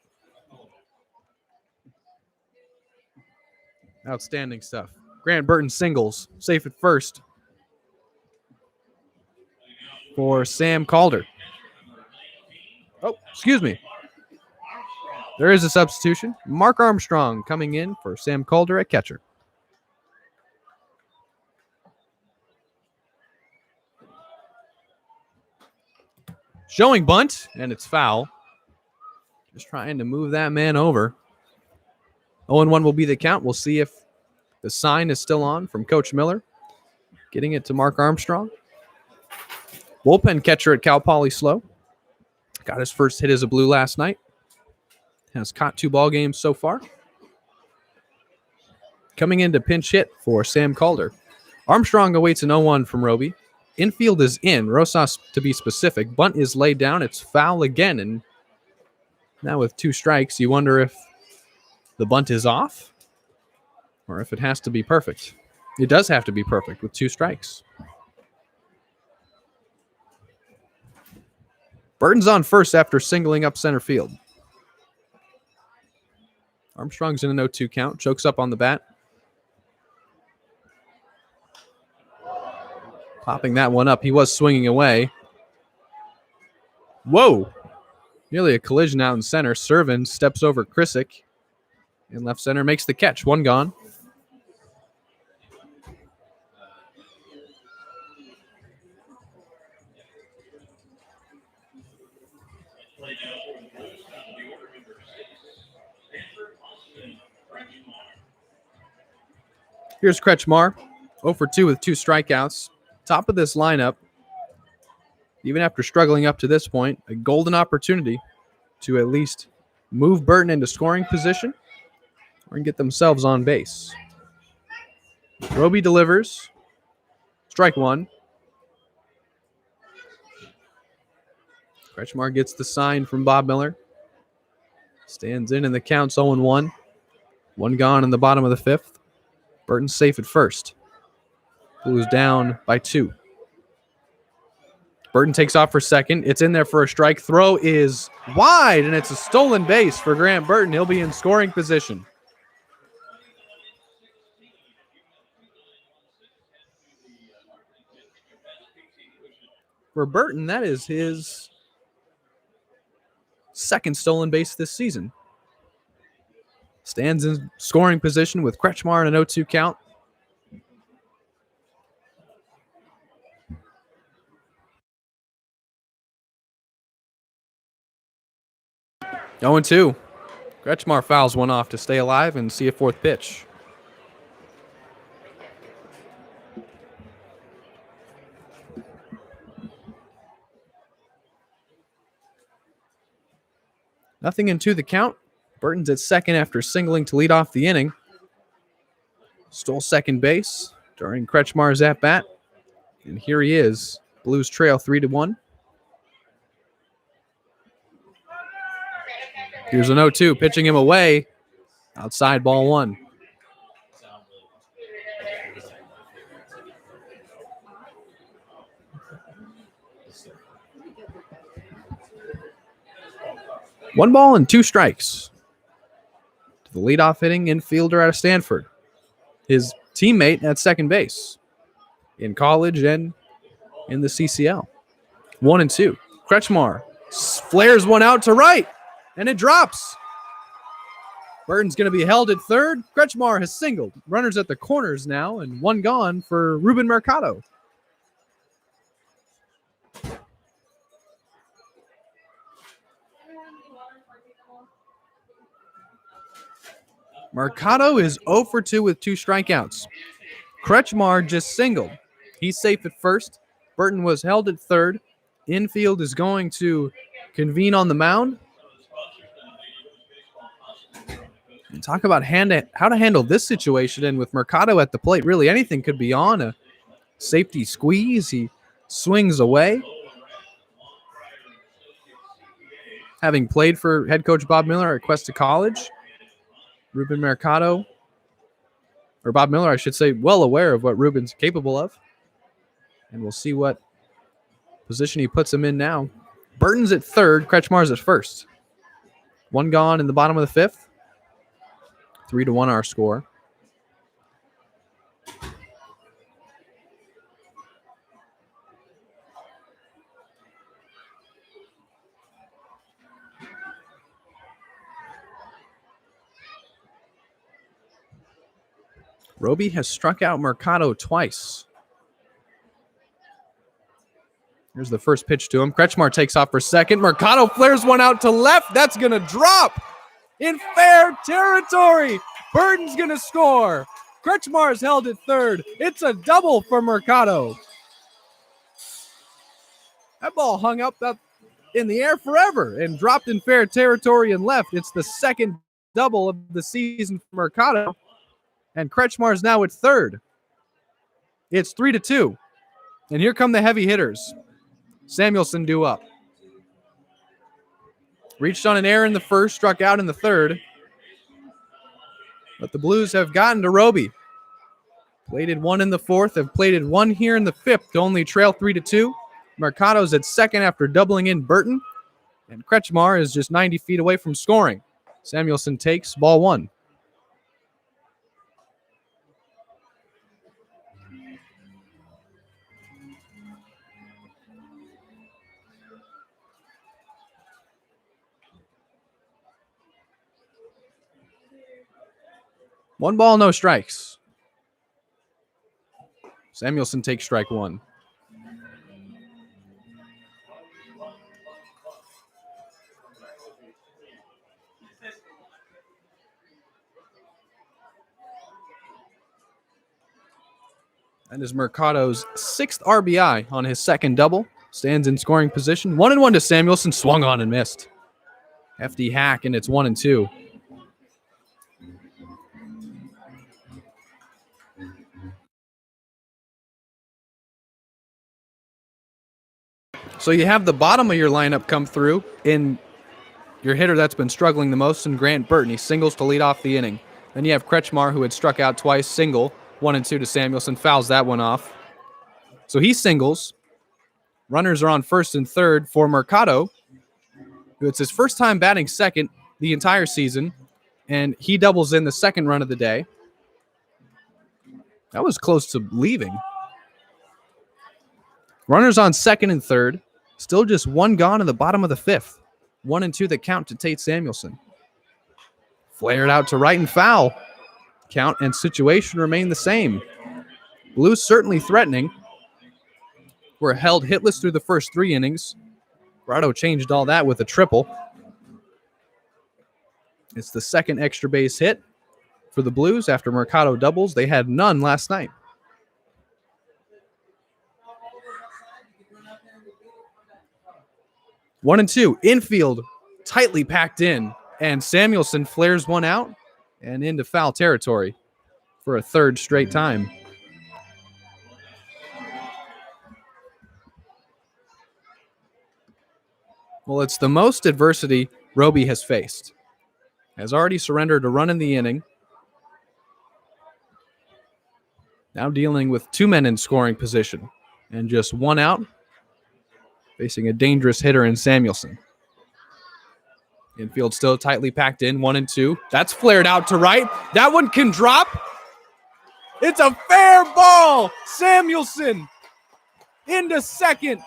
Outstanding stuff. Grant Burton singles. Safe at first for Sam Calder. Oh, excuse me. There is a substitution. Mark Armstrong coming in for Sam Calder at catcher. Showing bunt, and it's foul. Just trying to move that man over. 0-1 will be the count. We'll see if the sign is still on from Coach Miller. Getting it to Mark Armstrong. Bullpen catcher at Cal Poly SLO. Got his first hit as a Blue last night. Has caught 2 ball games so far. Coming in to pinch hit for Sam Calder. Armstrong awaits an 0-1 from Roby. Infield is in. Rosas to be specific. Bunt is laid down. It's foul again. And now with 2 strikes, you wonder if the bunt is off or if it has to be perfect. It does have to be perfect with 2 strikes. Burton's on first after singling up center field. Armstrong's in a 0-2 count. Chokes up on the bat. Popping that one up. He was swinging away. Whoa! Nearly a collision out in center. Servin steps over Krisick. In left center makes the catch. 1 gone. Here's Kretschmar, 0 for 2 with 2 strikeouts. Top of this lineup, even after struggling up to this point, a golden opportunity to at least move Burton into scoring position or get themselves on base. Roby delivers. Strike 1. Kretschmar gets the sign from Bob Miller. Stands in and the count's 0-1. 1 gone in the bottom of the 5th. Burton's safe at first. Blues down by 2. Burton takes off for second. It's in there for a strike. Throw is wide, and it's a stolen base for Grant Burton. He'll be in scoring position. For Burton, that is his second stolen base this season. Stands in scoring position with Kretschmar in a 0-2 count. 0-2. Kretschmar fouls one off to stay alive and see a fourth pitch. Nothing into the count. Burton's at second after singling to lead off the inning. Stole second base during Kretschmar's at-bat. And here he is. Blues trail 3-1. Here's an 0-2, pitching him away. Outside, ball one. One ball and two strikes to the leadoff hitting infielder out of Stanford. His teammate at second base in college and in the CCL. 1-2. Kretschmar flares one out to right, and it drops. Burton's going to be held at third. Kretschmar has singled. Runners at the corners now, and one gone for Ruben Mercado. Mercado is 0 for 2 with two strikeouts. Kretschmar just singled. He's safe at first. Burton was held at third. Infield is going to convene on the mound. And talk about how to handle this situation. And with Mercado at the plate, really anything could be on. A safety squeeze. He swings away. Having played for head coach Bob Miller at Cuesta College, Ruben Mercado, or Bob Miller, I should say, well aware of what Ruben's capable of. And we'll see what position he puts him in now. Burton's at third. Kretschmar's at first. One gone in the bottom of the fifth. 3-1 our score. Roby has struck out Mercado twice. Here's the first pitch to him. Kretschmar takes off for second. Mercado flares one out to left. That's going to drop in fair territory. Burton's going to score. Kretschmar is held at third. It's a double for Mercado. That ball hung up in the air forever and dropped in fair territory and left. It's the second double of the season for Mercado. And Kretschmar is now at third. It's 3-2. And here come the heavy hitters. Samuelson due up. Reached on an error in the first, struck out in the third. But the Blues have gotten to Roby. Plated one in the fourth, have plated one here in the fifth to only trail 3-2. Mercado's at second after doubling in Burton. And Kretschmar is just 90 feet away from scoring. Samuelson takes ball one. One ball, no strikes. Samuelson takes strike one. That is Mercado's sixth RBI on his second double. Stands in scoring position. 1-1 to Samuelson. Swung on and missed. Hefty hack, and it's 1-2. So you have the bottom of your lineup come through in your hitter that's been struggling the most in Grant Burton. He singles to lead off the inning. Then you have Kretschmar, who had struck out twice, single. 1-2 to Samuelson, fouls that one off. So he singles. Runners are on first and third for Mercado, who it's his first time batting second the entire season, and he doubles in the second run of the day. That was close to leaving. Runners on second and third. Still just one gone in the bottom of the fifth. 1-2 the count to Tate Samuelson. Flared out to right and foul. Count and situation remain the same. Blues certainly threatening. Were held hitless through the first three innings. Grotto changed all that with a triple. It's the second extra base hit for the Blues after Mercado doubles. They had none last night. 1-2, infield, tightly packed in, and Samuelson flares one out and into foul territory for a third straight time. Well, it's the most adversity Roby has faced. Has already surrendered a run in the inning. Now dealing with 2 men in scoring position and just 1 out, facing a dangerous hitter in Samuelson. Infield still tightly packed in, 1-2. That's flared out to right. That one can drop. It's a fair ball. Samuelson into second.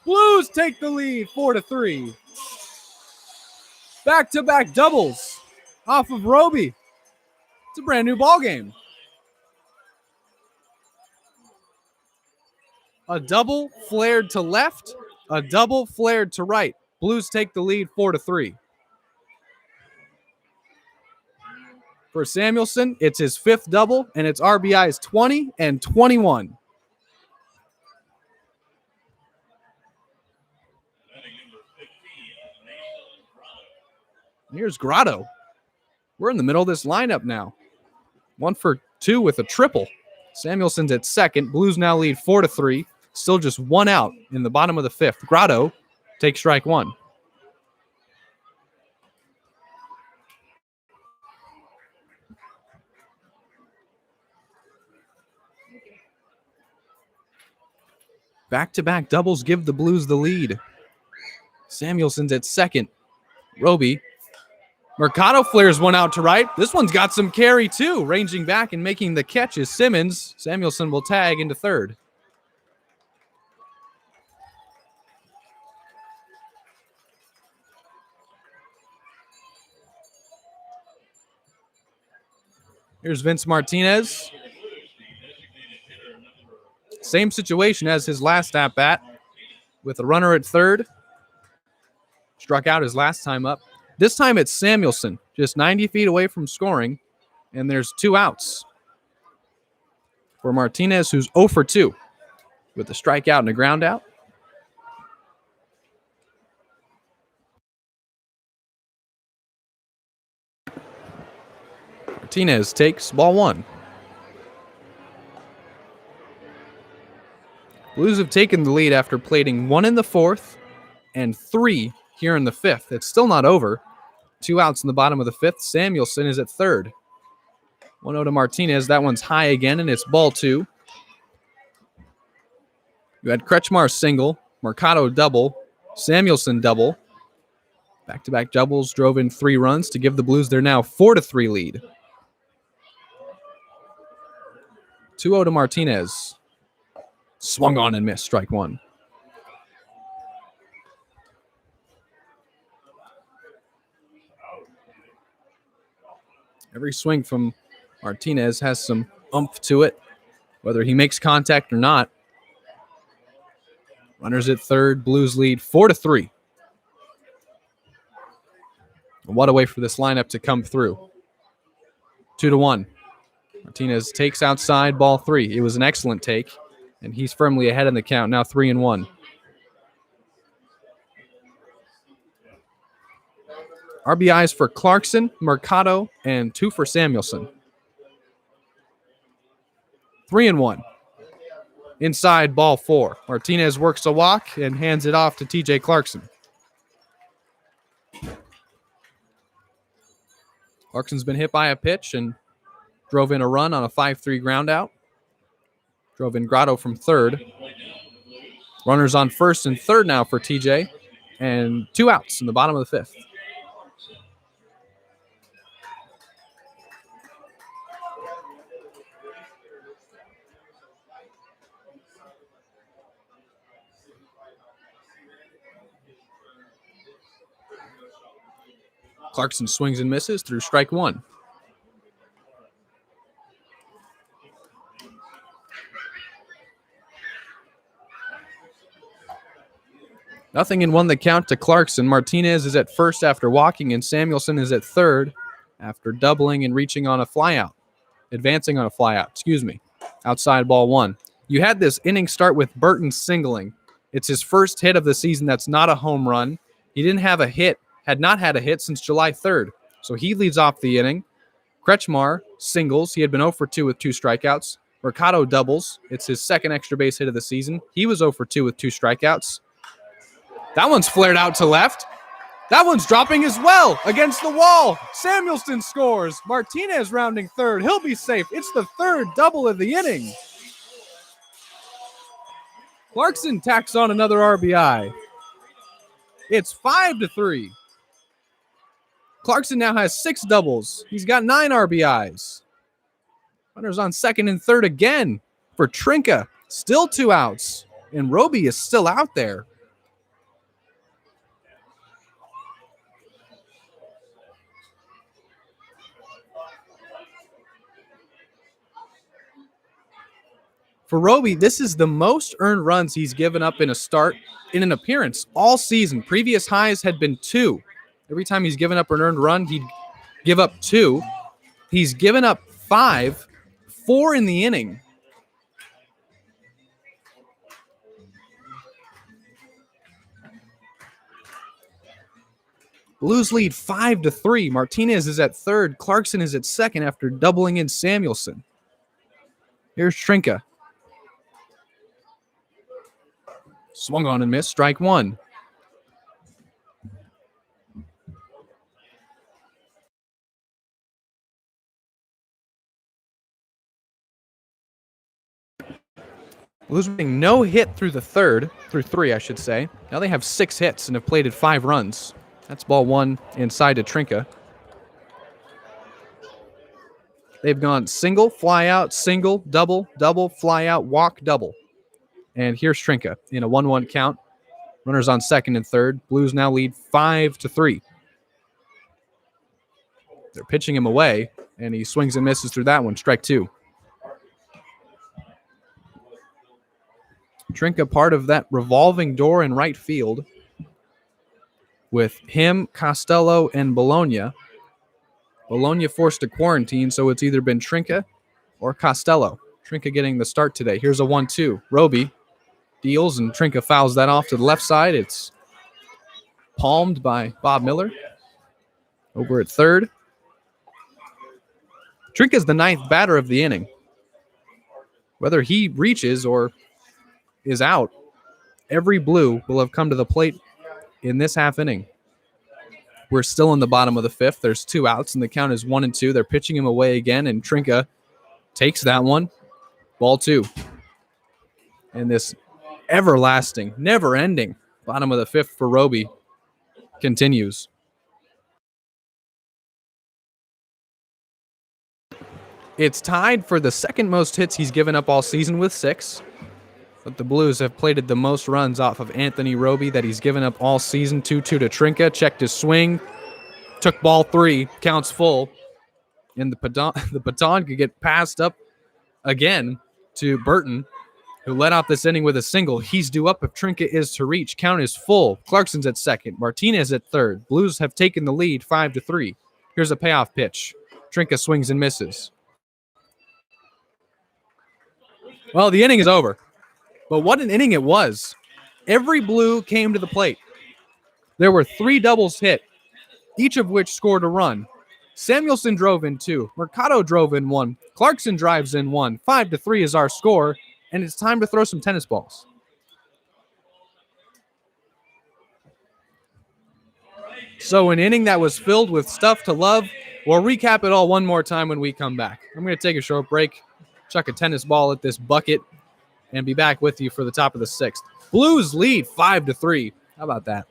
Blues take the lead 4-3. Back-to-back doubles off of Roby. It's a brand new ball game. A double flared to left, a double flared to right. Blues take the lead 4-3. For Samuelson, it's his 5th double, and it's RBIs 20 and 21. Here's Grotto. We're in the middle of this lineup now. 1 for 2 with a triple. Samuelson's at second. Blues now lead 4-3. Still just 1 out in the bottom of the 5th. Grotto takes strike 1. Back-to-back doubles give the Blues the lead. Samuelson's at second. Roby. Mercado flares one out to right. This one's got some carry too. Ranging back and making the catch is Simmons. Samuelson will tag into third. Here's Vince Martinez. Same situation as his last at-bat with a runner at third. Struck out his last time up. This time it's Samuelson, just 90 feet away from scoring, and there's 2 outs for Martinez, who's 0 for 2 with a strikeout and a ground out. Martinez takes ball 1. Blues have taken the lead after plating 1 in the 4th and 3 here in the 5th. It's still not over. 2 outs in the bottom of the 5th. Samuelson is at third. 1-0 to Martinez. That one's high again, and it's ball 2. You had Kretschmar single, Mercado double, Samuelson double. Back-to-back doubles drove in 3 runs to give the Blues their now 4-3 lead. 2-0 to Martinez. Swung on and missed, strike 1. Every swing from Martinez has some oomph to it, whether he makes contact or not. Runners at third, Blues lead 4-3. What a way for this lineup to come through. 2-1. Martinez takes outside, ball 3. It was an excellent take, and he's firmly ahead in the count, now 3-1. RBIs for Clarkson, Mercado, and 2 for Samuelson. 3-1. Inside, ball 4. Martinez works a walk and hands it off to TJ Clarkson. Clarkson's been hit by a pitch and drove in a run on a 5-3 ground out. Drove in Grotto from third. Runners on first and third now for TJ, and 2 outs in the bottom of the 5th. Clarkson swings and misses through strike 1. Nothing in one the count to Clarkson. Martinez is at first after walking, and Samuelson is at third after doubling and reaching on a flyout. Advancing on a flyout, outside ball one. You had this inning start with Burton singling. It's his first hit of the season that's not a home run. He didn't have a hit, had not had a hit since July 3rd. So he leads off the inning. Kretschmar singles. He had been 0 for 2 with 2 strikeouts. Mercado doubles. It's his second extra base hit of the season. He was 0 for 2 with 2 strikeouts. That one's flared out to left. That one's dropping as well against the wall. Samuelson scores. Martinez rounding third. He'll be safe. It's the third double of the inning. Clarkson tacks on another RBI. It's 5-3. Clarkson now has 6 doubles. He's got 9 RBIs. Runners on second and third again for Trinka. Still 2 outs. And Roby is still out there. For Roby, this is the most earned runs he's given up in a start in an appearance all season. Previous highs had been 2. Every time he's given up an earned run, he'd give up 2. He's given up 5, 4 in the inning. Blues lead 5-3. Martinez is at third. Clarkson is at second after doubling in Samuelson. Here's Trinka. Swung on and missed. Strike one. Blues getting no hit through three, I should say. Now they have 6 hits and have plated 5 runs. That's ball one inside to Trinka. They've gone single, fly out, single, double, double, fly out, walk, double. And here's Trinka in a 1-1 count. Runners on second and third. Blues now lead 5-3. They're pitching him away, and he swings and misses through that one. Strike 2. Trinka part of that revolving door in right field with him, Costello, and Bologna. Bologna forced to quarantine, so it's either been Trinka or Costello. Trinka getting the start today. Here's a 1-2. Roby deals, and Trinka fouls that off to the left side. It's palmed by Bob Miller. Over at third. Trinka's the 9th batter of the inning. Whether he reaches or is out, every Blue will have come to the plate in this half inning. We're still in the bottom of the 5th. There's 2 outs, and the count is 1-2. They're pitching him away again, and Trinka takes that one. Ball 2. And this everlasting, never-ending bottom of the 5th for Roby continues. It's tied for the second most hits he's given up all season with 6. But the Blues have plated the most runs off of Anthony Roby that he's given up all season. 2-2 to Trinka. Checked his swing. Took ball 3. Counts full. And the baton could get passed up again to Burton, who led off this inning with a single. He's due up if Trinka is to reach. Count is full. Clarkson's at second. Martinez at third. Blues have taken the lead 5-3. Here's a payoff pitch. Trinka swings and misses. Well, the inning is over. But what an inning it was. Every Blue came to the plate. There were 3 doubles hit, each of which scored a run. Samuelson drove in 2. Mercado drove in 1. Clarkson drives in 1. 5-3 is our score, and it's time to throw some tennis balls. So an inning that was filled with stuff to love. We'll recap it all one more time when we come back. I'm going to take a short break, chuck a tennis ball at this bucket, and be back with you for the top of the 6th. Blues lead 5-3. How about that?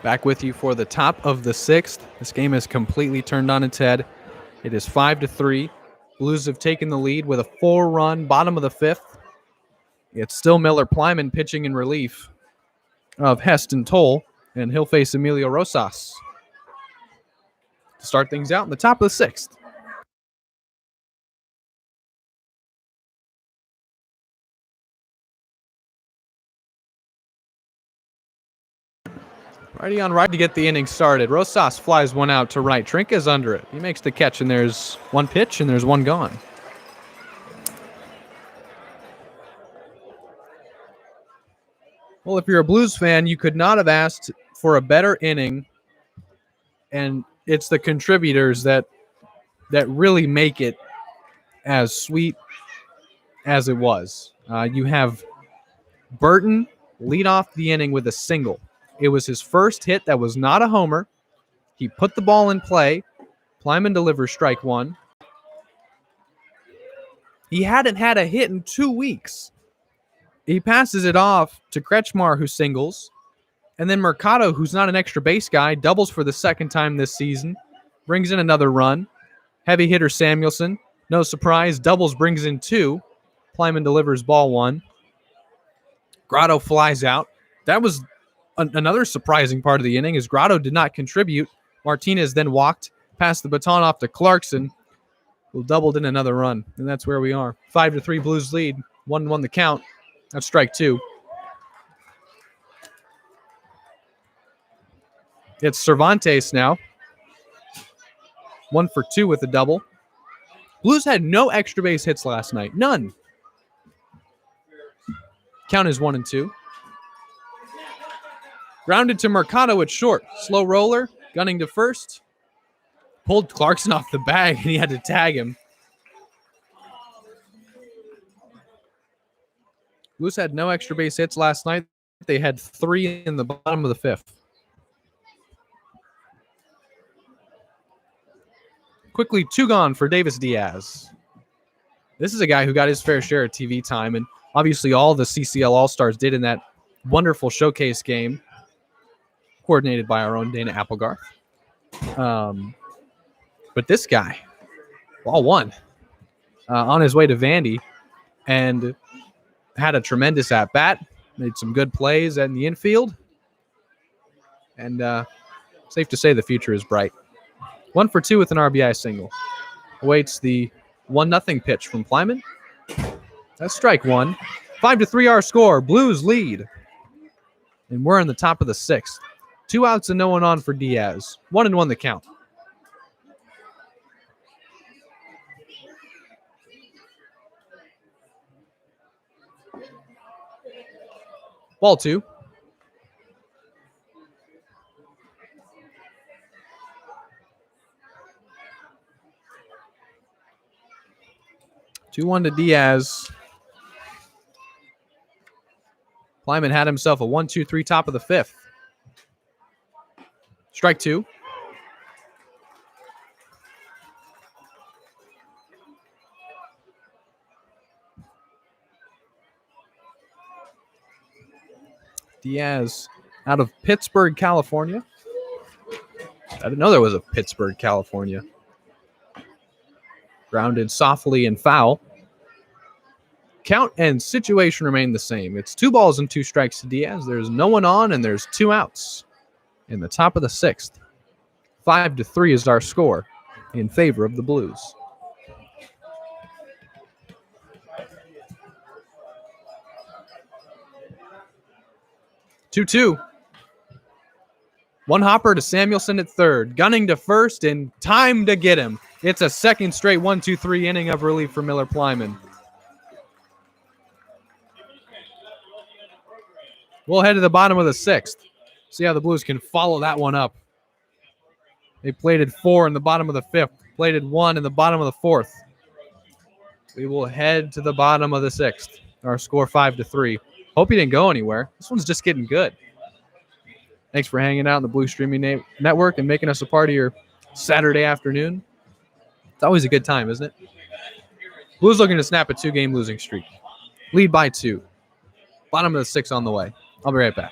Back with you for the top of the sixth. This game has completely turned on its head. It is 5-3. Blues have taken the lead with a 4-run bottom of the fifth. It's still Miller Plyman pitching in relief of Heston Toll, and he'll face Emilio Rosas to start things out in the top of the sixth. Righty on right to get the inning started. Rosas flies one out to right. Trinka's under it. He makes the catch, and there's one pitch, and there's one gone. Well, if you're a Blues fan, you could not have asked for a better inning, and it's the contributors that really make it as sweet as it was. You have Burton lead off the inning with a single. It was his first hit that was not a homer. He put the ball in play. Plyman delivers strike one. He hadn't had a hit in 2 weeks. He passes it off to Kretschmar, who singles. And then Mercado, who's not an extra base guy, doubles for the second time this season. Brings in another run. Heavy hitter Samuelson. No surprise. Doubles brings in 2. Plyman delivers ball 1. Grotto flies out. That was another surprising part of the inning, is Grotto did not contribute. Martinez then walked, passed the baton off to Clarkson, who doubled in another run. And that's where we are. 5-3 Blues lead. 1-1 the count. That's strike 2. It's Cervantes now. 1 for 2 with a double. Blues had no extra base hits last night. None. Count is 1-2. Grounded to Mercado at short. Slow roller. Gunning to first. Pulled Clarkson off the bag, and he had to tag him. Blues had no extra base hits last night. They had 3 in the bottom of the fifth. Quickly, 2 gone for Davis Diaz. This is a guy who got his fair share of TV time, and obviously all the CCL All-Stars did in that wonderful showcase game, coordinated by our own Dana Applegarth. But this guy, ball 1, on his way to Vandy, and had a tremendous at-bat, made some good plays in the infield, and safe to say the future is bright. 1 for 2 with an RBI single. Awaits the 1-0 pitch from Plyman. That's strike 1. 5-3 our score. Blues lead. And we're in the top of the sixth. 2 outs and no one on for Diaz. 1-1 the count. Ball 2. Two-1 to Diaz. Plyman had himself a 1-2-3 top of the fifth. Strike 2. Diaz out of Pittsburgh, California. I didn't know there was a Pittsburgh, California. Grounded softly and foul. Count and situation remain the same. It's 2 balls and 2 strikes to Diaz. There's no one on, and there's 2 outs in the top of the sixth. 5-3 is our score in favor of the Blues. Two. 1 hopper to Samuelson at third. Gunning to first, and time to get him. It's a second straight 1-2-3 inning of relief for Miller Plyman. We'll head to the bottom of the sixth. See how the Blues can follow that one up. They plated 4 in the bottom of the fifth. Plated 1 in the bottom of the fourth. We will head to the bottom of the sixth. Our score 5-3. Hope you didn't go anywhere. This one's just getting good. Thanks for hanging out in the Blue Streaming Network and making us a part of your Saturday afternoon. It's always a good time, isn't it? Blues looking to snap a 2-game losing streak. Lead by 2. Bottom of the 6th on the way. I'll be right back.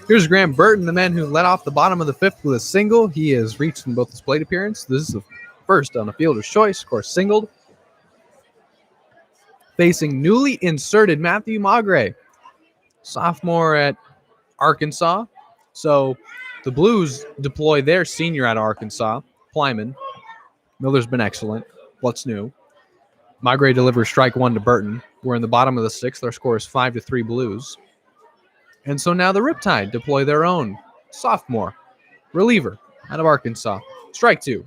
Here's Grant Burton, the man who led off the bottom of the fifth with a single. He has reached in both his plate appearance. This is the first on a fielder's choice, of course, singled. Facing newly inserted Matthew Magre, sophomore at Arkansas. So the Blues deploy their senior out of Arkansas, Plyman. Miller's been excellent. What's new? Magre delivers strike one to Burton. We're in the bottom of the sixth. Our score is 5-3 Blues. And so now the Riptide deploy their own sophomore reliever out of Arkansas. Strike two.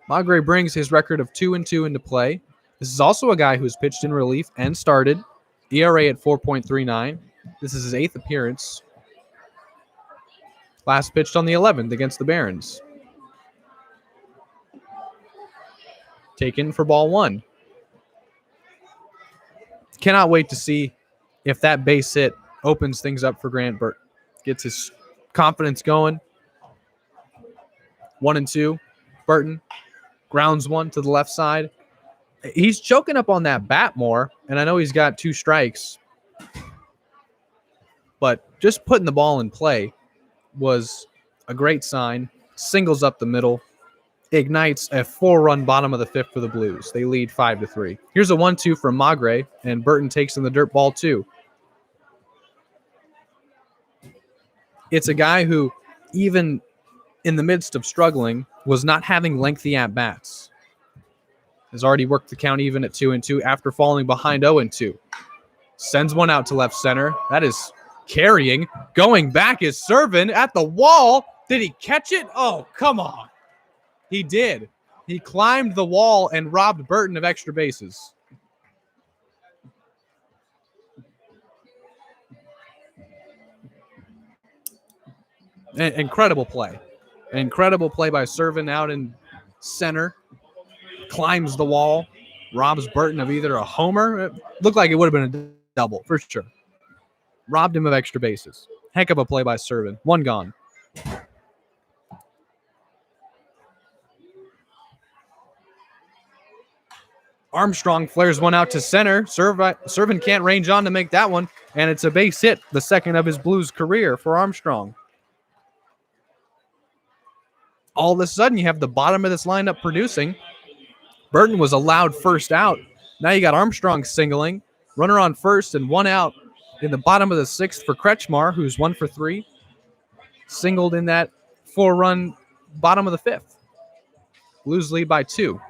Magre brings his record of 2-2 into play. This is also a guy who's pitched in relief and started. ERA at 4.39. This is his 8th appearance. Last pitched on the 11th against the Barons. Taken for ball one. Cannot wait to see if that base hit opens things up for Grant Burton. Gets his confidence going. 1-2. Burton grounds one to the left side. He's choking up on that bat more, and I know he's got 2 strikes. But just putting the ball in play was a great sign. Singles up the middle. Ignites a 4-run bottom of the fifth for the Blues. They lead 5-3. Here's a 1-2 from Magre, and Burton takes in the dirt ball 2. It's a guy who, even in the midst of struggling, was not having lengthy at-bats. Has already worked the count even at 2-2 after falling behind 0-2. Sends one out to left center. That is carrying. Going back is Servin at the wall. Did he catch it? Oh, come on. He did. He climbed the wall and robbed Burton of extra bases. Incredible play. An incredible play by Servin out in center. Climbs the wall. Robs Burton of either a homer. It looked like it would have been a double, for sure. Robbed him of extra bases. Heck of a play by Servin. One gone. Armstrong flares one out to center. Servin can't range on to make that one, and it's a base hit, the second of his Blues career for Armstrong. All of a sudden, you have the bottom of this lineup producing. Burton was allowed first out. Now you got Armstrong singling. Runner on first and one out in the bottom of the sixth for Kretschmar, who's 1 for 3. Singled in that 4-run bottom of the fifth. Blues lead by 2.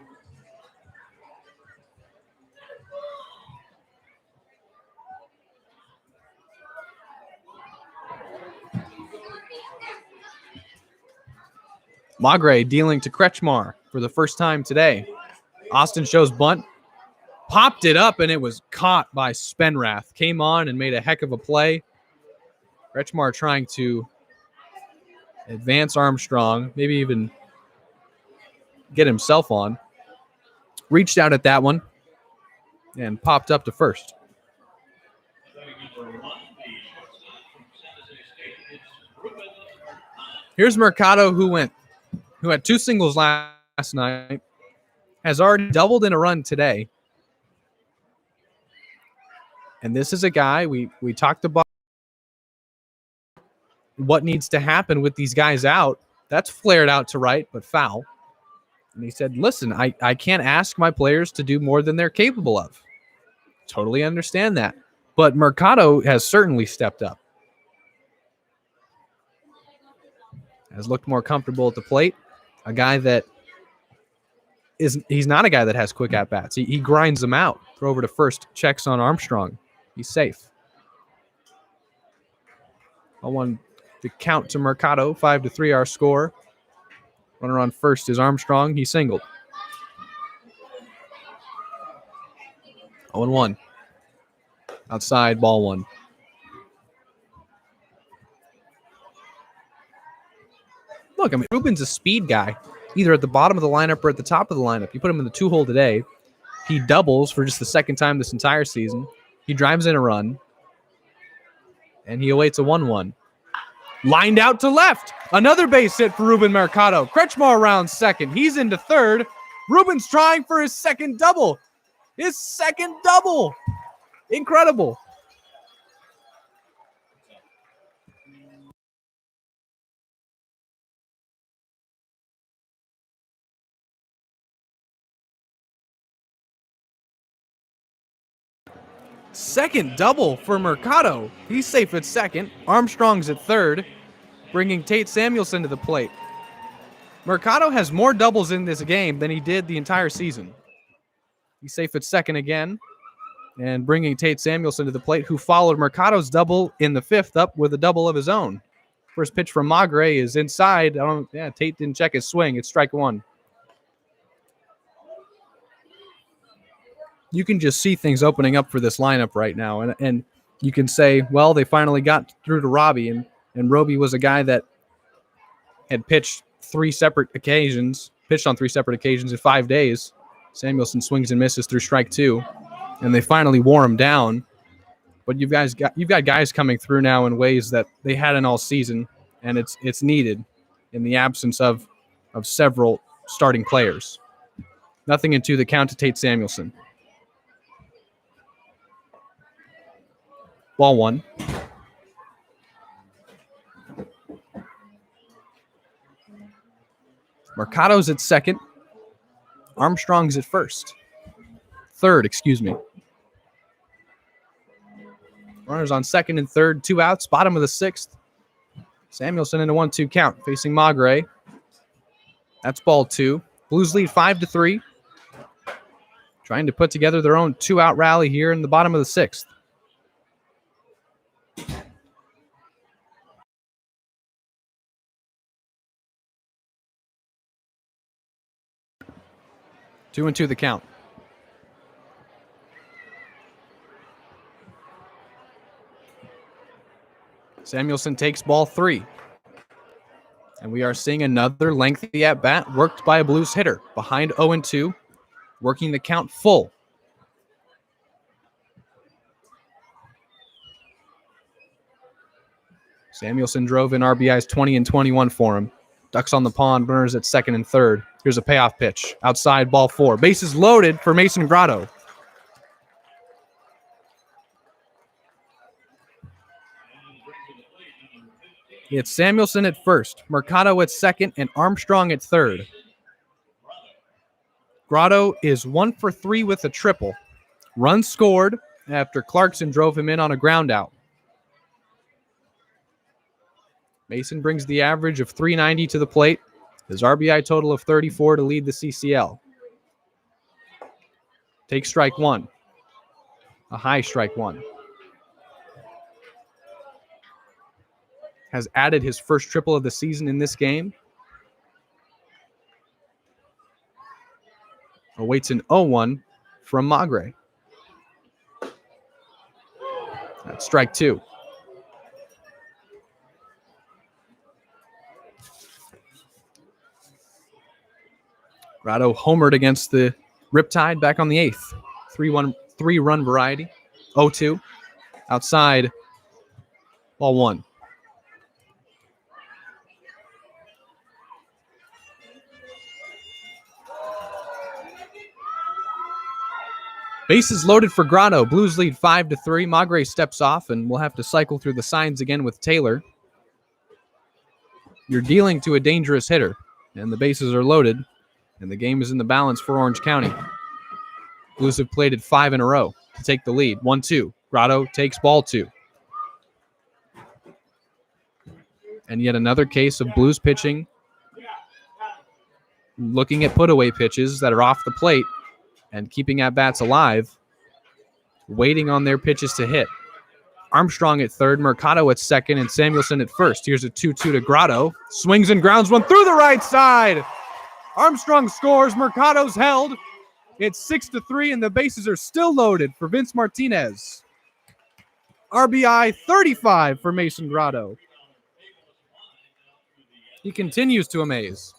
Magre dealing to Kretschmar for the first time today. Austin shows bunt. Popped it up, and it was caught by Spenrath. Came on and made a heck of a play. Kretschmar trying to advance Armstrong, maybe even get himself on. Reached out at that one and popped up to first. Here's Mercado, who had 2 singles last night, has already doubled in a run today. And this is a guy we talked about what needs to happen with these guys out. That's flared out to right, but foul. And he said, listen, I can't ask my players to do more than they're capable of. Totally understand that. But Mercado has certainly stepped up. Has looked more comfortable at the plate. A guy that he's not a guy that has quick at-bats. He grinds them out. Throw over to first, checks on Armstrong. He's safe. 0-1 to count to Mercado. 5-3 our score. Runner on first is Armstrong. He singled. 0-1. Outside, ball 1. Look, I mean, Ruben's a speed guy. either at the bottom of the lineup or at the top of the lineup. You put him in the 2-hole today. He doubles for just the second time this entire season. He drives in a run, and he awaits a 1-1. Lined out to left. Another base hit for Ruben Mercado. Kretschmar around second. He's into third. Ruben's trying for his second double. His second double. Incredible. Second double for Mercado. He's safe at second. Armstrong's at third, bringing Tate Samuelson to the plate. Mercado has more doubles in this game than he did the entire season. He's safe at second again, and bringing Tate Samuelson to the plate, who followed Mercado's double in the fifth up with a double of his own. First pitch from Magre is inside. Tate didn't check his swing. It's strike one. You can just see things opening up for this lineup right now. And you can say, well, they finally got through to Robbie. And Roby was a guy that had pitched on 3 separate occasions in 5 days. Samuelson swings and misses through strike 2. And they finally wore him down. But you've got guys coming through now in ways that they hadn't all season. And it's needed in the absence of several starting players. Nothing into the count to Tate Samuelson. Ball 1. Mercado's at second. Armstrong's at third, excuse me. Runners on second and third, 2 outs, bottom of the 6th. Samuelson in a 1-2 count, facing Magre. That's ball 2. Blues lead 5-3. Trying to put together their own 2-out rally here in the bottom of the 6th. Two and two the count. Samuelson takes ball 3. And we are seeing another lengthy at-bat worked by a Blues hitter. Behind 0-2, working the count full. Samuelson drove in RBIs 20 and 21 for him. Ducks on the pond, runners at second and third. Here's a payoff pitch. Outside, ball 4. Bases loaded for Mason Grotto. It's Samuelson at first, Mercado at second, and Armstrong at third. Grotto is 1 for 3 with a triple. Run scored after Clarkson drove him in on a ground out. Mason brings the average of .390 to the plate. His RBI total of 34 to lead the CCL. Take strike 1. A high strike 1. Has added his first triple of the season in this game. Awaits an 0-1 from Magre. That's strike 2. Grotto homered against the Riptide back on the 8th. 3-run variety. 0-2. Outside. Ball 1. Bases loaded for Grotto. Blues lead 5-3. Magre steps off, and we'll have to cycle through the signs again with Taylor. You're dealing to a dangerous hitter, and the bases are loaded, and the game is in the balance for Orange County. Blues have played it 5 in a row to take the lead. 1-2. Grotto takes ball 2. And yet another case of Blues pitching, looking at put-away pitches that are off the plate, and keeping at-bats alive, waiting on their pitches to hit. Armstrong at third, Mercado at second, and Samuelson at first. Here's a 2-2 to Grotto. Swings and grounds one through the right side. Armstrong scores. Mercado's held. It's 6-3, and the bases are still loaded for Vince Martinez. RBI 35 for Mason Grotto. He continues to amaze.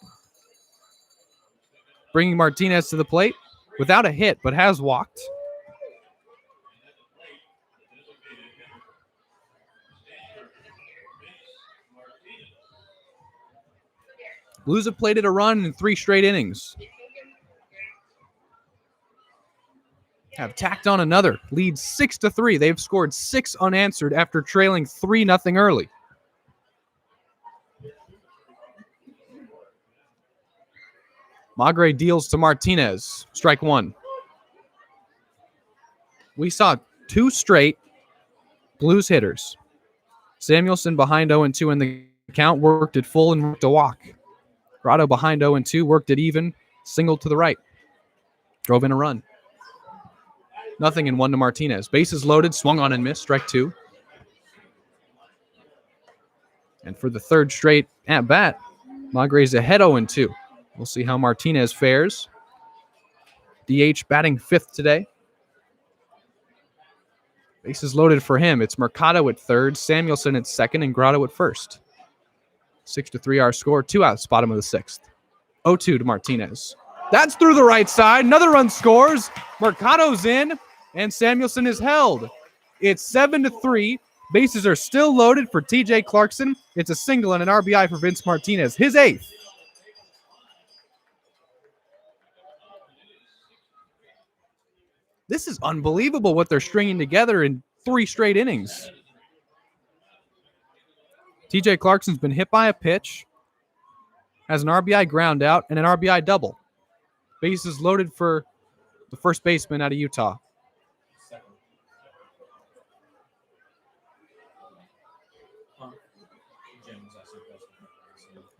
bringing Martinez to the plate without a hit, but has walked. Blues have plated a run in 3 straight innings. Have tacked on another. Lead 6-3. They've scored 6 unanswered after trailing 3-0 early. Magre deals to Martinez. Strike 1. We saw 2 straight Blues hitters. Samuelson behind 0-2 in the count, worked it full and worked a walk. Grotto behind 0-2, worked it even, singled to the right. Drove in a run. 0-1 to Martinez. Bases loaded, swung on and missed. Strike 2. And for the 3rd straight at bat, Magre's ahead 0-2. We'll see how Martinez fares. DH batting 5th today. Bases loaded for him. It's Mercado at 3rd, Samuelson at 2nd, and Grotto at 1st. 6-3 our score. 2 outs, bottom of the 6th. 0-2 to Martinez. That's through the right side. Another run scores. Mercado's in, and Samuelson is held. It's 7-3. Bases are still loaded for TJ Clarkson. It's a single and an RBI for Vince Martinez, his 8th. This is unbelievable what they're stringing together in 3 straight innings. TJ Clarkson's been hit by a pitch, has an RBI ground out, and an RBI double. Bases loaded for the first baseman out of Utah.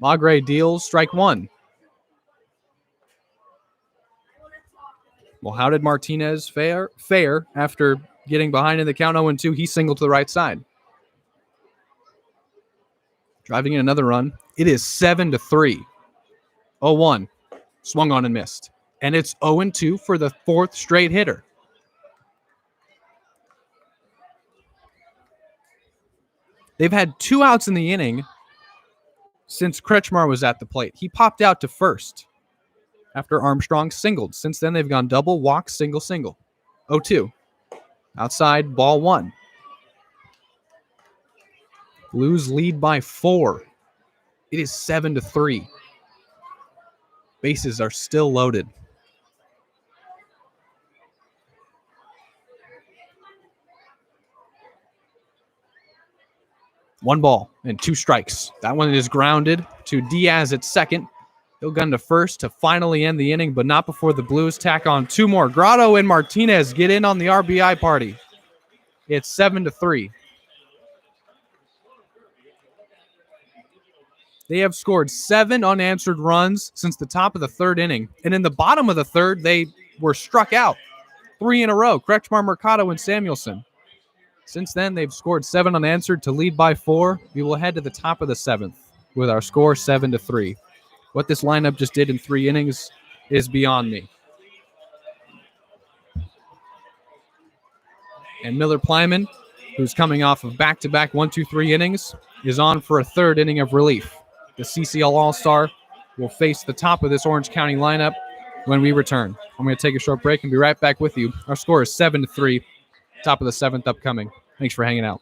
Magre deals, strike 1. Well, how did Martinez fare after getting behind in the count 0-2? He singled to the right side. Driving in another run. It is 7-3. 0-1. Swung on and missed. And it's 0-2 for the 4th straight hitter. They've had 2 outs in the inning since Kretschmar was at the plate. He popped out to first after Armstrong singled. Since then, they've gone double, walk, single, single. 0-2. Outside, ball 1. Blues lead by 4. It is 7-3. Bases are still loaded. One ball and 2 strikes. That one is grounded to Diaz at 2nd. He'll gun to 1st to finally end the inning, but not before the Blues tack on 2 more. Grotto and Martinez get in on the RBI party. It's 7-3. They have scored 7 unanswered runs since the top of the 3rd inning. And in the bottom of the 3rd, they were struck out 3 in a row. Kretschmar, Mercado, and Samuelson. Since then, they've scored 7 unanswered to lead by 4. We will head to the top of the 7th with our score 7-3. What this lineup just did in 3 innings is beyond me. And Miller Plyman, who's coming off of back-to-back 1-2-3 innings, is on for a 3rd inning of relief. The CCL All-Star will face the top of this Orange County lineup when we return. I'm going to take a short break and be right back with you. Our score is 7-3, top of the 7th upcoming. Thanks for hanging out.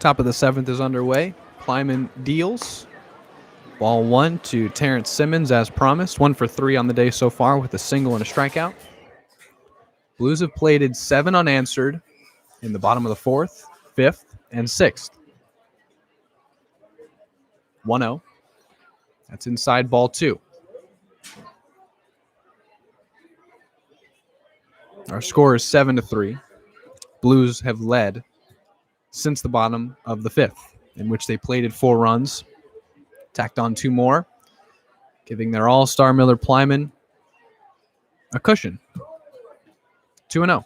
Top of the 7th is underway. Plyman deals. Ball 1 to Terrence Simmons as promised. 1 for 3 on the day so far with a single and a strikeout. Blues have plated 7 unanswered in the bottom of the 4th, 5th, and 6th. 1-0. That's inside ball 2. Our score is 7-3. Blues have led since the bottom of the 5th, in which they plated 4 runs, tacked on 2 more, giving their all-star Miller Plyman a cushion. 2-0.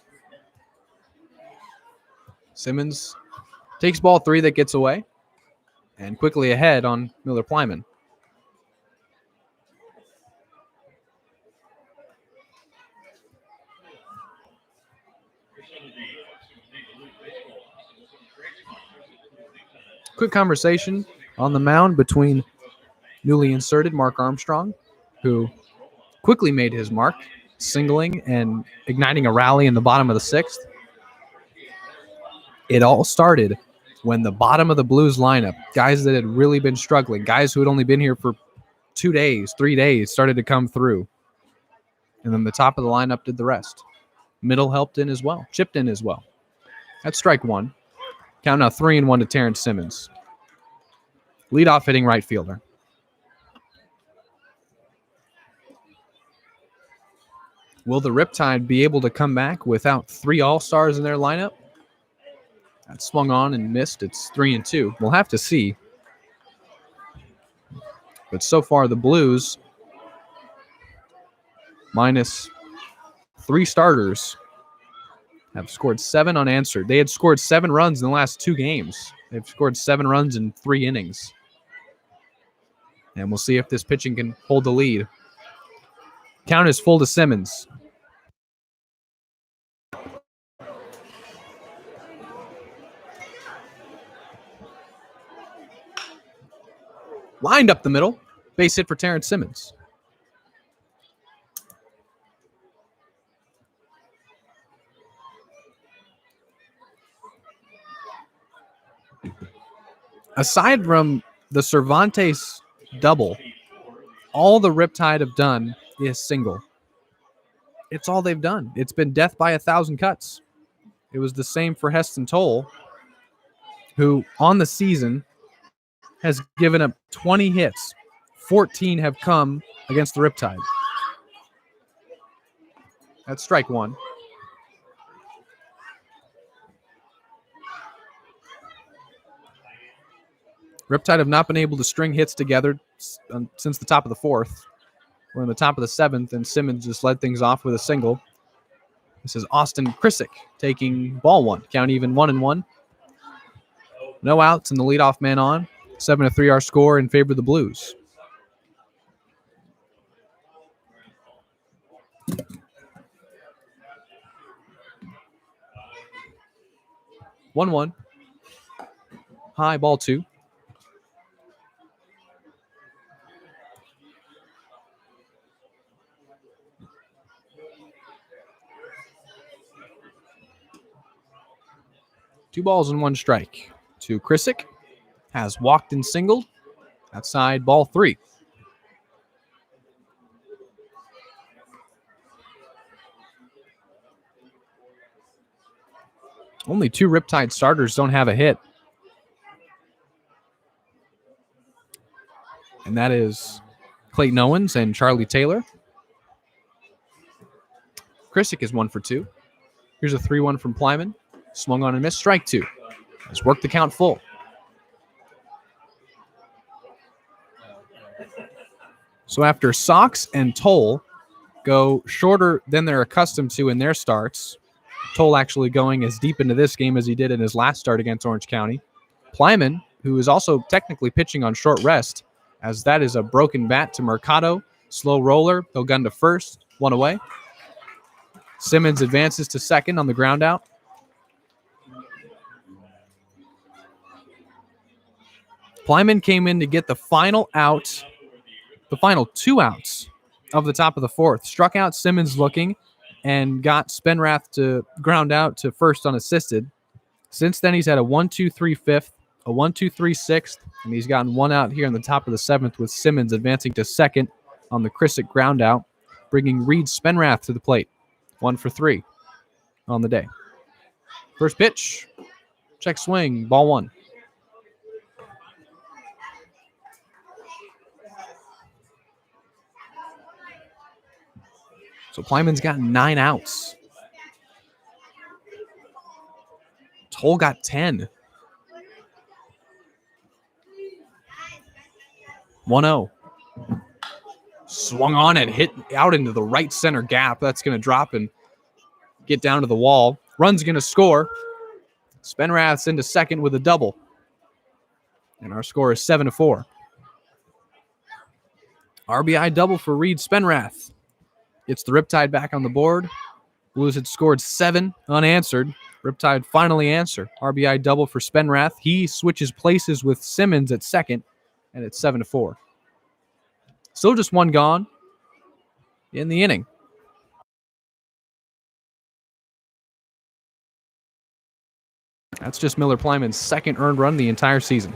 Simmons takes ball 3 that gets away, and quickly ahead on Miller Plyman. Quick conversation on the mound between newly inserted Mark Armstrong, who quickly made his mark, singling and igniting a rally in the bottom of the 6th. It all started when the bottom of the Blues lineup, guys that had really been struggling, guys who had only been here for 2 days, 3 days, started to come through. And then the top of the lineup did the rest. Middle helped in as well, chipped in as well. That's strike 1. Count now 3-1 to Terrence Simmons. Leadoff hitting right fielder. Will the Riptide be able to come back without 3 all-stars in their lineup? That swung on and missed. It's 3-2. We'll have to see. But so far, the Blues, minus 3 starters, have scored 7 unanswered. They had scored 7 runs in the last 2 games. They've scored 7 runs in 3 innings. And we'll see if this pitching can hold the lead. Count is full to Simmons. Lined up the middle. Base hit for Terrence Simmons. Aside from the Cervantes double, all the Riptide have done is single. It's all they've done. It's been death by 1,000 cuts. It was the same for Heston Toll, who on the season has given up 20 hits. 14 have come against the Riptide. That's strike 1. Riptide have not been able to string hits together since the top of the 4th. We're in the top of the 7th, and Simmons just led things off with a single. This is Austin Krisick taking ball 1. Count even 1-1. No outs and the leadoff man on. 7-3 our score in favor of the Blues. One. High, ball 2. Two balls and 1 strike to Krisick. Has walked and singled. Outside, ball 3. Only 2 Riptide starters don't have a hit. And that is Clayton Owens and Charlie Taylor. Krisick is 1 for 2. Here's a 3-1 from Plyman. Swung on and missed. Strike 2. Has worked the count full. So after Sox and Toll go shorter than they're accustomed to in their starts, Toll actually going as deep into this game as he did in his last start against Orange County. Plyman, who is also technically pitching on short rest, as that is a broken bat to Mercado. Slow roller. They'll gun to first. 1 away. Simmons advances to second on the ground out. Plyman came in to get the final out, the final 2 outs of the top of the 4th. Struck out Simmons looking and got Spenrath to ground out to first unassisted. Since then, he's had a 1-2-3 5th, a 1-2-3 sixth, and he's gotten one out here in the top of the seventh with Simmons advancing to second on the Chrisick ground out, bringing Reed Spenrath to the plate. 1 for 3 on the day. First pitch, check swing, ball one. So Plyman's got 9 outs. Toll got 10. 1-0. Swung on and hit out into the right center gap. That's going to drop and get down to the wall. Run's going to score. Spenrath's into second with a double. And our score is 7-4. RBI double for Reed Spenrath. Gets the Riptide back on the board. Blues had scored 7 unanswered. Riptide finally answer. RBI double for Spenrath. He switches places with Simmons at second, and it's 7-4. Still just one gone in the inning. That's just Miller Plyman's second earned run the entire season.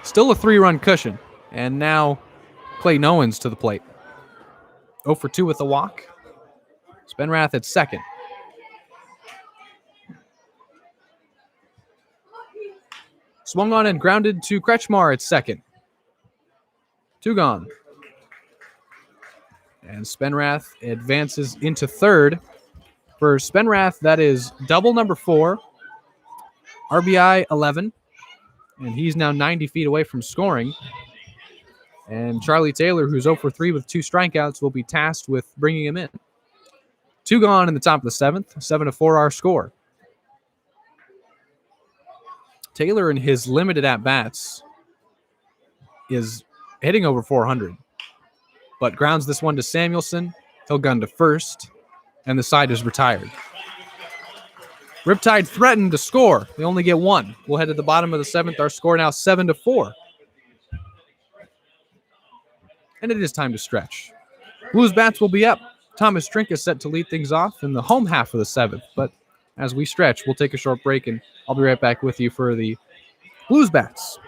Still a 3-run cushion, and now Clayton Owens to the plate. 0 for 2 with a walk. Spenrath at second. Swung on and grounded to Kretschmar at second. 2 gone. And Spenrath advances into third. For Spenrath, that is double number 4, RBI 11, and he's now 90 feet away from scoring. And Charlie Taylor, who's 0 for 3 with 2 strikeouts, will be tasked with bringing him in. 2 gone in the top of the seventh, 7-4 our score. Taylor, in his limited at-bats, is hitting over 400, but grounds this one to Samuelson. He'll gun to first, and the side is retired. Riptide threatened to score. They only get 1. We'll head to the bottom of the seventh. Our score now 7-4. And it is time to stretch. Blues bats will be up. Thomas Trink is set to lead things off in the home half of the seventh. But as we stretch, we'll take a short break, and I'll be right back with you for the Blues bats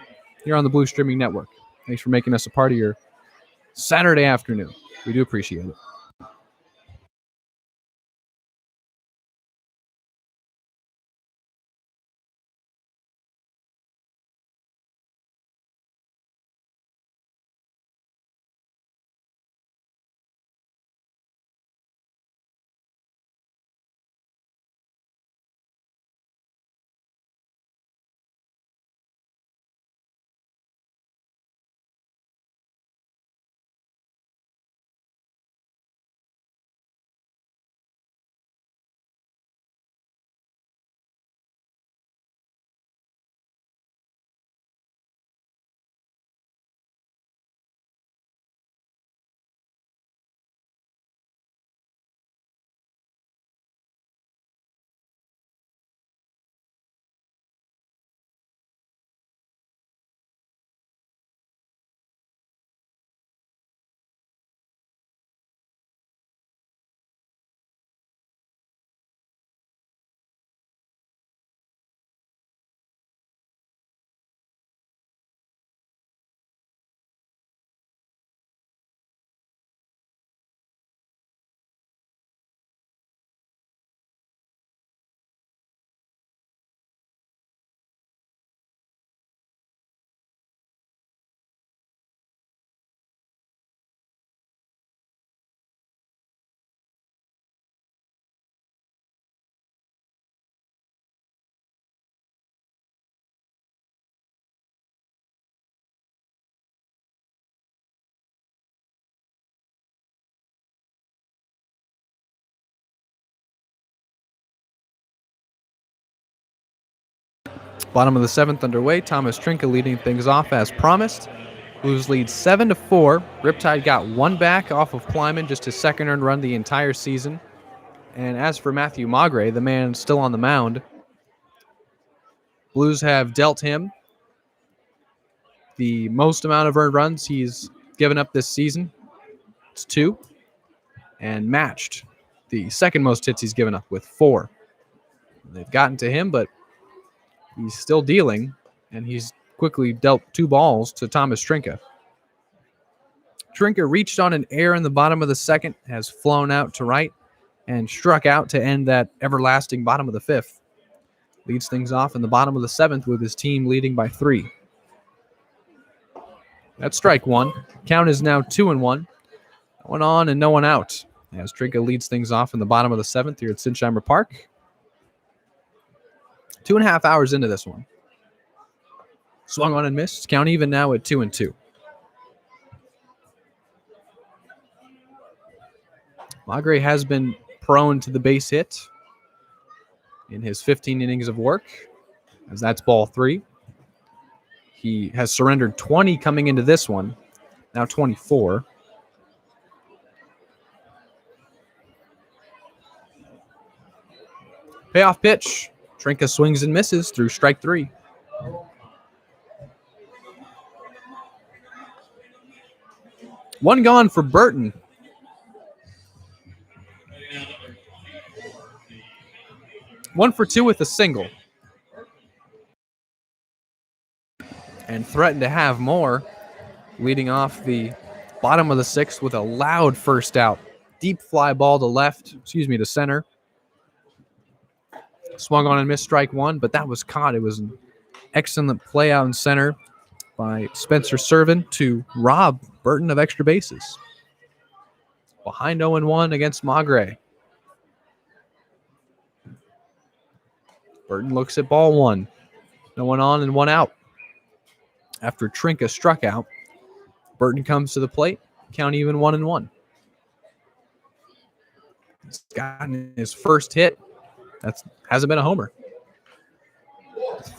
here on the Blue Streaming Network. Thanks for making us a part of your Saturday afternoon. We do appreciate it. Bottom of the seventh underway. Thomas Trinka leading things off as promised. Blues lead 7-4. Riptide got 1 back off of Plyman, just his second earned run the entire season. And as for Matthew Magre, the man still on the mound, Blues have dealt him the most amount of earned runs he's given up this season. It's 2. And matched the second most hits he's given up with 4. They've gotten to him, but He's still dealing, and he's quickly dealt 2 balls to Thomas Trinka. Trinka reached on an error in the bottom of the 2nd, has flown out to right, and struck out to end that everlasting bottom of the 5th. Leads things off in the bottom of the 7th with his team leading by 3. That's strike 1. Count is now 2-1. No one on and no one out, as Trinka leads things off in the bottom of the 7th here at Sinsheimer Park. 2.5 hours into this one. Swung on and missed. Count even now at 2-2. Magre has been prone to the base hit in his 15 innings of work, as that's ball 3. He has surrendered 20 coming into this one, now 24. Payoff pitch. Trinka swings and misses through strike 3. One gone for Burton. One for 2 with a single. And threatened to have more, leading off the bottom of the 6th with a loud first out. Deep fly ball to center. Swung on and missed strike 1, but that was caught. It was an excellent play out in center by Spencer Servin to rob Burton of extra bases. Behind 0-1 against Magre. Burton looks at ball 1. No one on and 1 out. After Trinka struck out, Burton comes to the plate. Count even 1-1. He's gotten his first hit. That hasn't been a homer.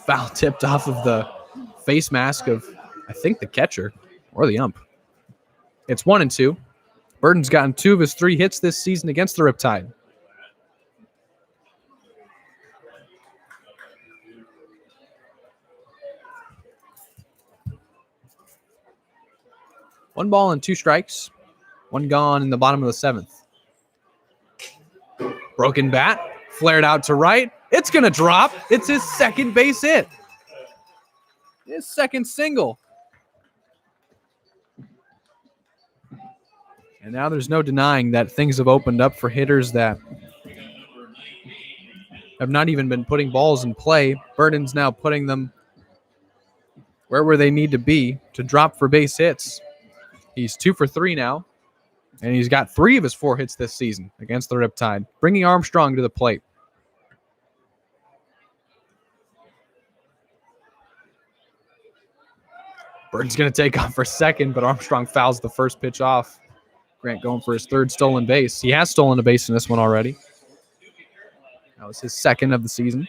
Foul tipped off of the face mask of, I think, the catcher or the ump. It's 1-2. Burton's gotten 2 of his 3 hits this season against the Riptide. One ball and 2 strikes. One gone in the bottom of the 7th. Broken bat. Flared out to right. It's going to drop. It's his second base hit. His second single. And now there's no denying that things have opened up for hitters that have not even been putting balls in play. Burton's now putting them where they need to be to drop for base hits. He's 2 for 3 now, and he's got 3 of his 4 hits this season against the Riptide, bringing Armstrong to the plate. Burton's going to take off for second, but Armstrong fouls the first pitch off. Grant going for his 3rd stolen base. He has stolen a base in this one already. That was his 2nd of the season.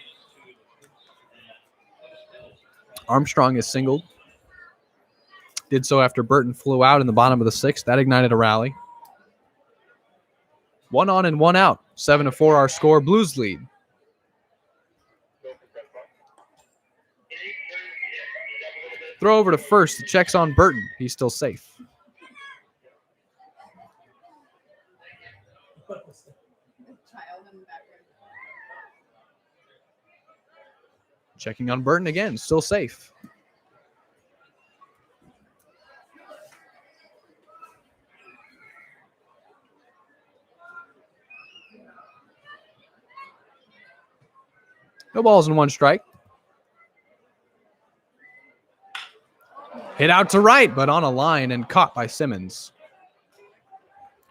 Armstrong is singled. Did so after Burton flew out in the bottom of the 6th. That ignited a rally. 1 on and 1 out. 7-4 our score. Blues lead. Throw over to first. The check's on Burton. He's still safe. Checking on Burton again. Still safe. No balls and 1 strike. Hit out to right, but on a line and caught by Simmons.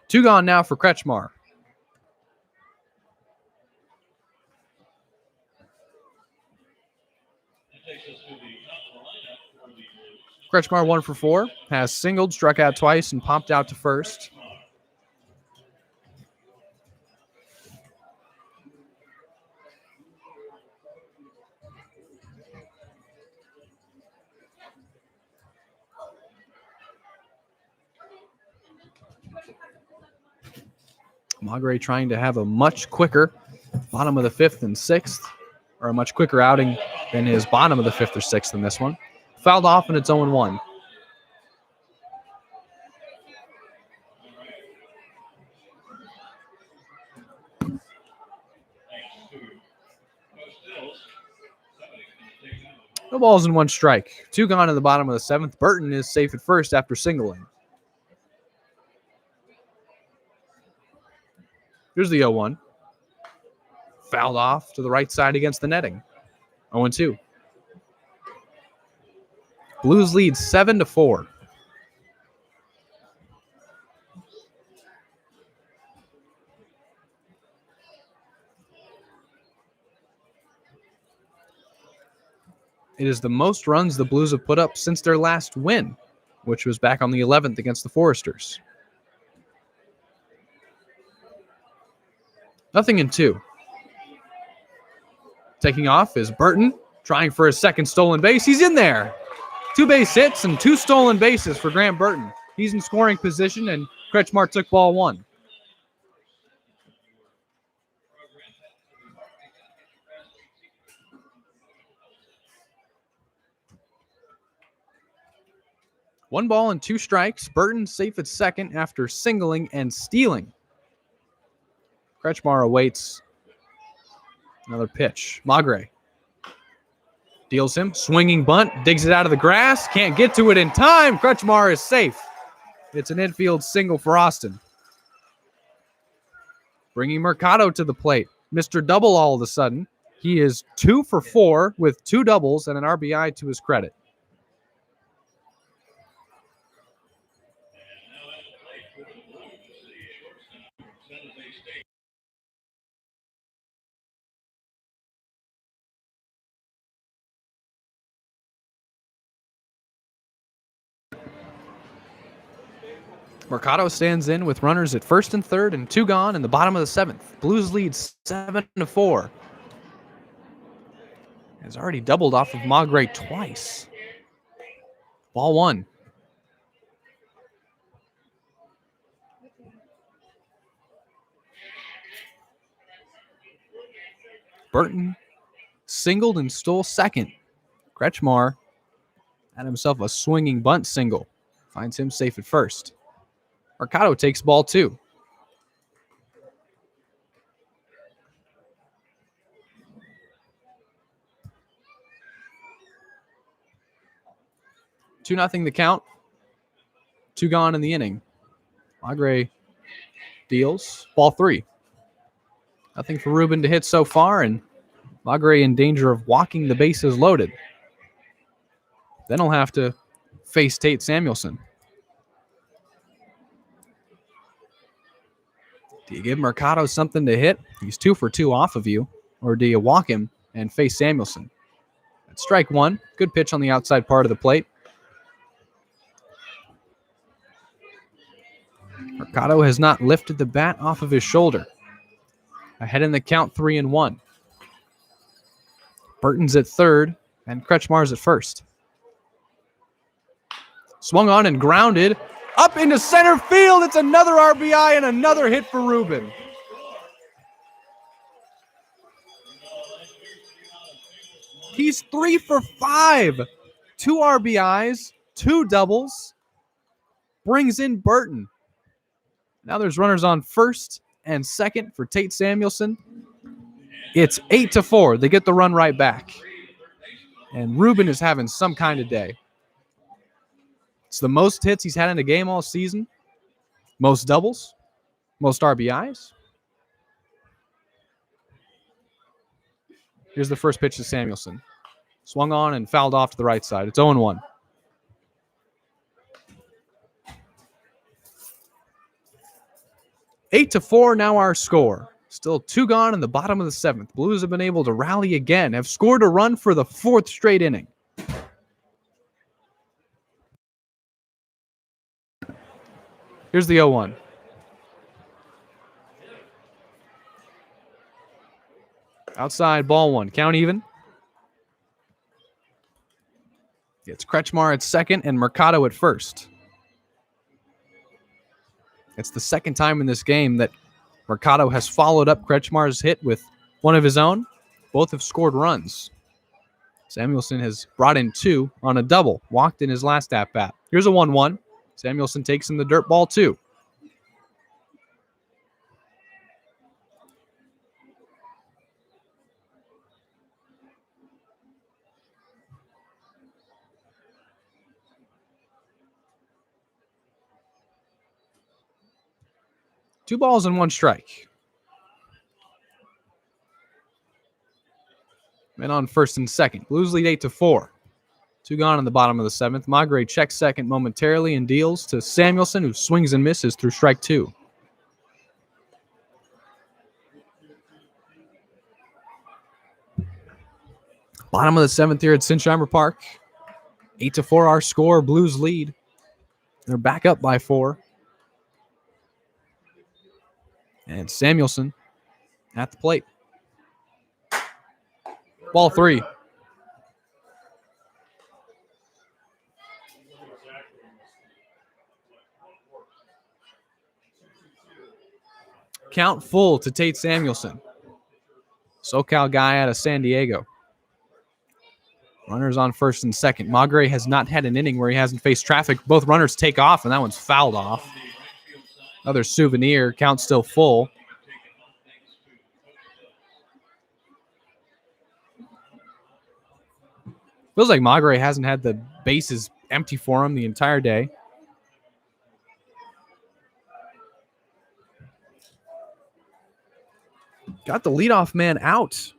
2 gone now for Kretschmar. Kretschmar 1 for 4, has singled, struck out twice, and popped out to first. Magre trying to have a much quicker bottom of the 5th and 6th, or a much quicker outing than his bottom of the 5th or 6th in this one. Fouled off, and it's 0-1. No balls and one strike. 2 gone in the bottom of the 7th. Burton is safe at first after singling. Here's the 0-1. Fouled off to the right side against the netting. 0-2. Blues lead 7-4. It is the most runs the Blues have put up since their last win, which was back on the 11th against the Foresters. 0-2. Taking off is Burton, trying for his second stolen base. He's in there. 2 base hits and 2 stolen bases for Grant Burton. He's in scoring position, and Kretschmar took ball 1. One ball and 2 strikes. Burton safe at second after singling and stealing. Kretschmar awaits another pitch. Magre deals him. Swinging bunt. Digs it out of the grass. Can't get to it in time. Kretschmar is safe. It's an infield single for Austin. Bringing Mercado to the plate. Mr. Double all of a sudden. He is 2 for 4 with 2 doubles and an RBI to his credit. Mercado stands in with runners at first and third and 2 gone in the bottom of the 7th. Blues lead 7-4. Has already doubled off of Magre twice. Ball 1. Burton singled and stole second. Kretschmar had himself a swinging bunt single. Finds him safe at first. Mercado takes ball 2. Two nothing the count. 2 gone in the inning. Magre deals. Ball 3. Nothing for Ruben to hit so far, and Magre in danger of walking the bases loaded. Then he'll have to face Tate Samuelson. Do you give Mercado something to hit? He's 2 for 2 off of you. Or do you walk him and face Samuelson? That's strike 1. Good pitch on the outside part of the plate. Mercado has not lifted the bat off of his shoulder. Ahead in the count, 3-1. Burton's at third, and Kretschmar's at first. Swung on and grounded. Up into center field. It's another RBI and another hit for Ruben. He's 3 for 5. 2 RBIs, 2 doubles. Brings in Burton. Now there's runners on first and second for Tate Samuelson. It's 8-4. They get the run right back. And Ruben is having some kind of day. It's the most hits he's had in a game all season. Most doubles. Most RBIs. Here's the first pitch to Samuelson. Swung on and fouled off to the right side. It's 0-1. Eight to 4 now our score. Still 2 gone in the bottom of the 7th. Blues have been able to rally again, have scored a run for the 4th straight inning. Here's the 0-1. Outside, ball 1. Count even. It's Kretschmar at second and Mercado at first. It's the second time in this game that Mercado has followed up Kretschmar's hit with one of his own. Both have scored runs. Samuelson has brought in 2 on a double, walked in his last at-bat. Here's a 1-1. Samuelson takes in the dirt ball 2. 2 balls and 1 strike. Men on first and second. Blues lead 8-4. 2 gone in the bottom of the 7th. Magre checks second momentarily and deals to Samuelson, who swings and misses through strike 2. Bottom of the 7th here at Sinsheimer Park. 8-4 our score. Blues lead. They're back up by 4. And Samuelson at the plate. Ball 3. Count full to Tate Samuelson. SoCal guy out of San Diego. Runners on first and second. Magre has not had an inning where he hasn't faced traffic. Both runners take off, and that one's fouled off. Another souvenir. Count still full. Feels like Magre hasn't had the bases empty for him the entire day. Got the leadoff man out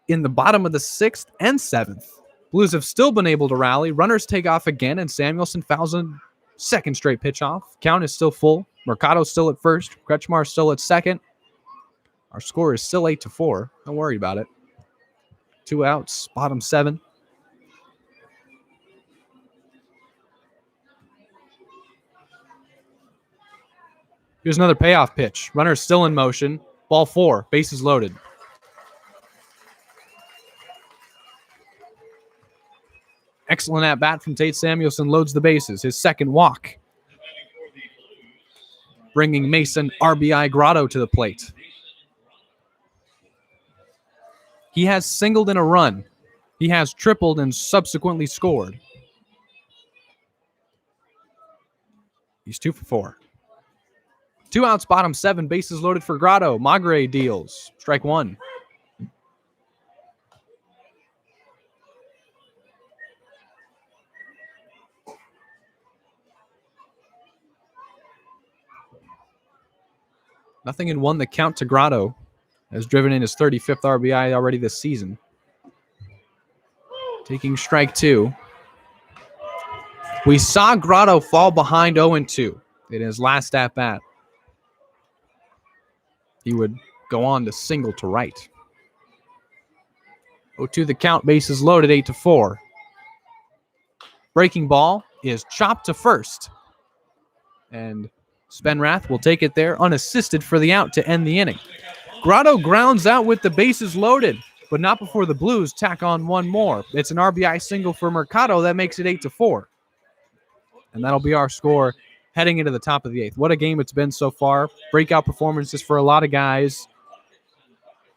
in the bottom of the 6th and 7th. Blues have still been able to rally. Runners take off again, and Samuelson fouls a second straight pitch off. Count is still full. Mercado's still at first. Kretschmar's still at second. Our score is still 8-4. Don't worry about it. 2 outs, bottom 7. Here's another payoff pitch. Runner still in motion. Ball 4. Bases loaded. Excellent at bat from Tate Samuelson. Loads the bases. His second walk. Bringing Mason RBI Grotto to the plate. He has singled in a run. He has tripled and subsequently scored. He's 2 for 4. 2 outs, bottom 7. Bases loaded for Grotto. Magre deals. Strike 1. Nothing in 1. The count to Grotto has driven in his 35th RBI already this season. Taking strike 2. We saw Grotto fall behind 0-2 in his last at-bat. He would go on to single to right. 0-2 the count, bases loaded, 8-4. Breaking ball is chopped to first. And Spenrath will take it there, unassisted for the out to end the inning. Grotto grounds out with the bases loaded, but not before the Blues tack on one more. It's an RBI single for Mercado that makes it 8-4. And that'll be our score heading into the top of the 8th. What a game it's been so far. Breakout performances for a lot of guys.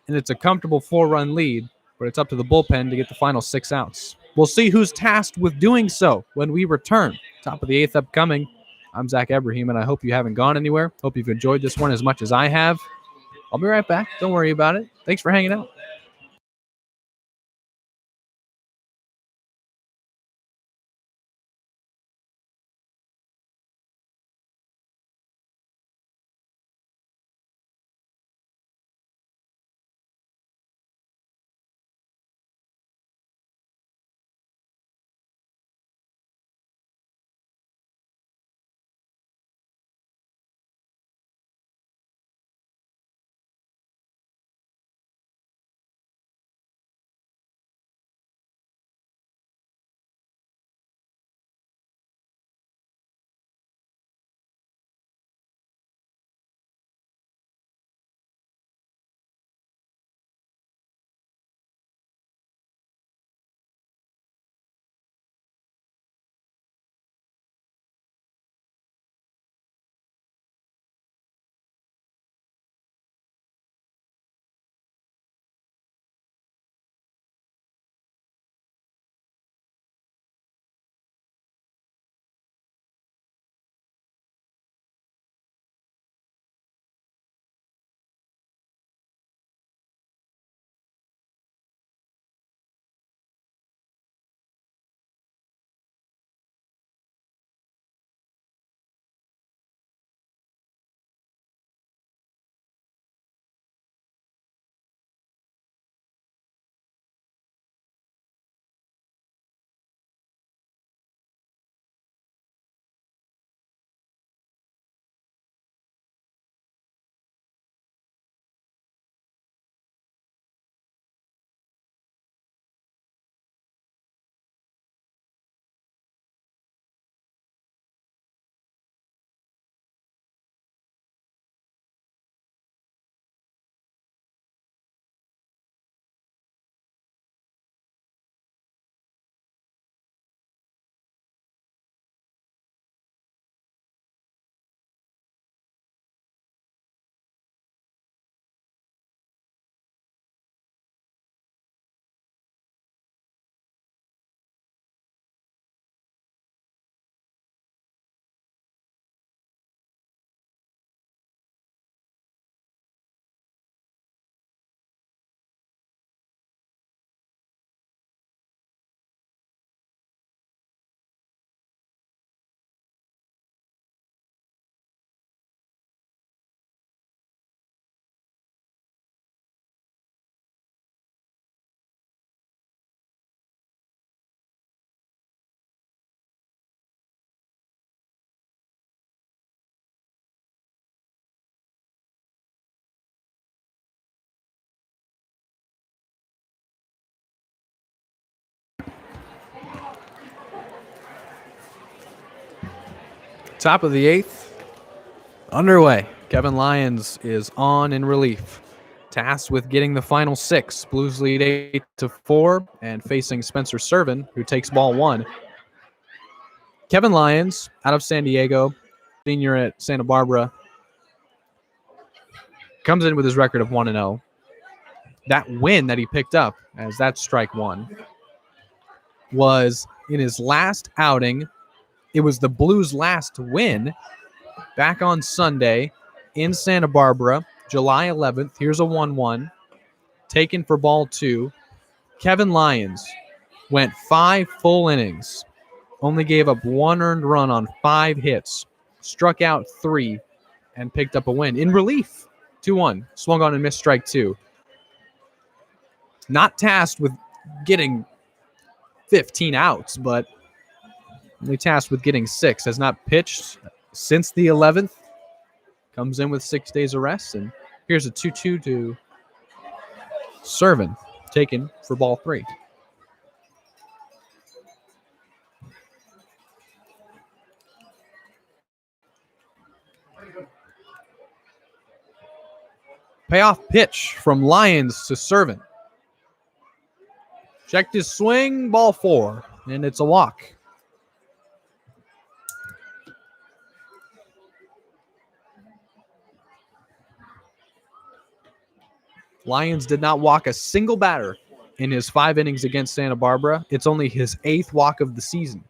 And it's a comfortable 4-run lead, but it's up to the bullpen to get the final 6 outs. We'll see who's tasked with doing so when we return. Top of the 8th upcoming. I'm Zach Ebrahim, and I hope you haven't gone anywhere. Hope you've enjoyed this one as much as I have. I'll be right back. Don't worry about it. Thanks for hanging out. Top of the 8th. Underway. Kevin Lyons is on in relief. Tasked with getting the final 6. Blues lead 8-4 and facing Spencer Servin, who takes ball 1. Kevin Lyons, out of San Diego, senior at Santa Barbara, comes in with his record of 1-0. That win that he picked up, as that's strike 1, was in his last outing. It was the Blues' last win back on Sunday in Santa Barbara, July 11th. Here's a 1-1 taken for ball 2. Kevin Lyons went 5 full innings, only gave up 1 earned run on 5 hits, struck out 3, and picked up a win in relief. 2-1, swung on and missed strike 2. Not tasked with getting 15 outs, but only tasked with getting 6. Has not pitched since the 11th. Comes in with 6 days of rest, and here's a 2-2 to Servin, taken for ball 3. Payoff pitch from Lyons to Servin. Checked his swing, ball 4, and it's a walk. Lyons did not walk a single batter in his 5 innings against Santa Barbara. It's only his 8th walk of the season.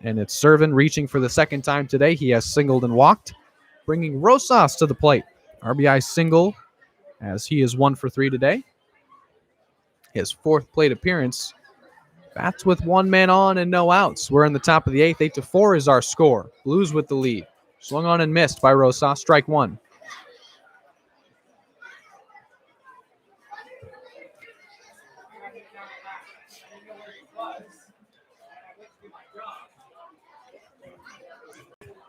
And it's Servin reaching for the 2nd time today. He has singled and walked, bringing Rosas to the plate. RBI single, as he is 1 for 3 today. His 4th plate appearance. Bats with 1 man on and no outs. We're in the top of the 8th. 8-4 is our score. Blues with the lead. Swung on and missed by Rosas. Strike 1.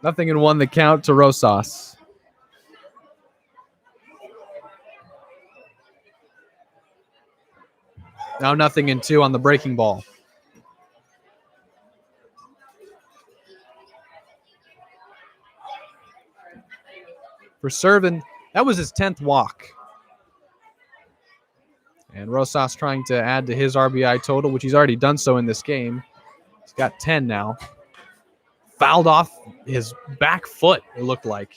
Nothing in 1 the count to Rosas. Now 0-2 on the breaking ball. For Servin, that was his 10th walk. And Rosas trying to add to his RBI total, which he's already done so in this game. He's got 10 now. Fouled off his back foot, it looked like.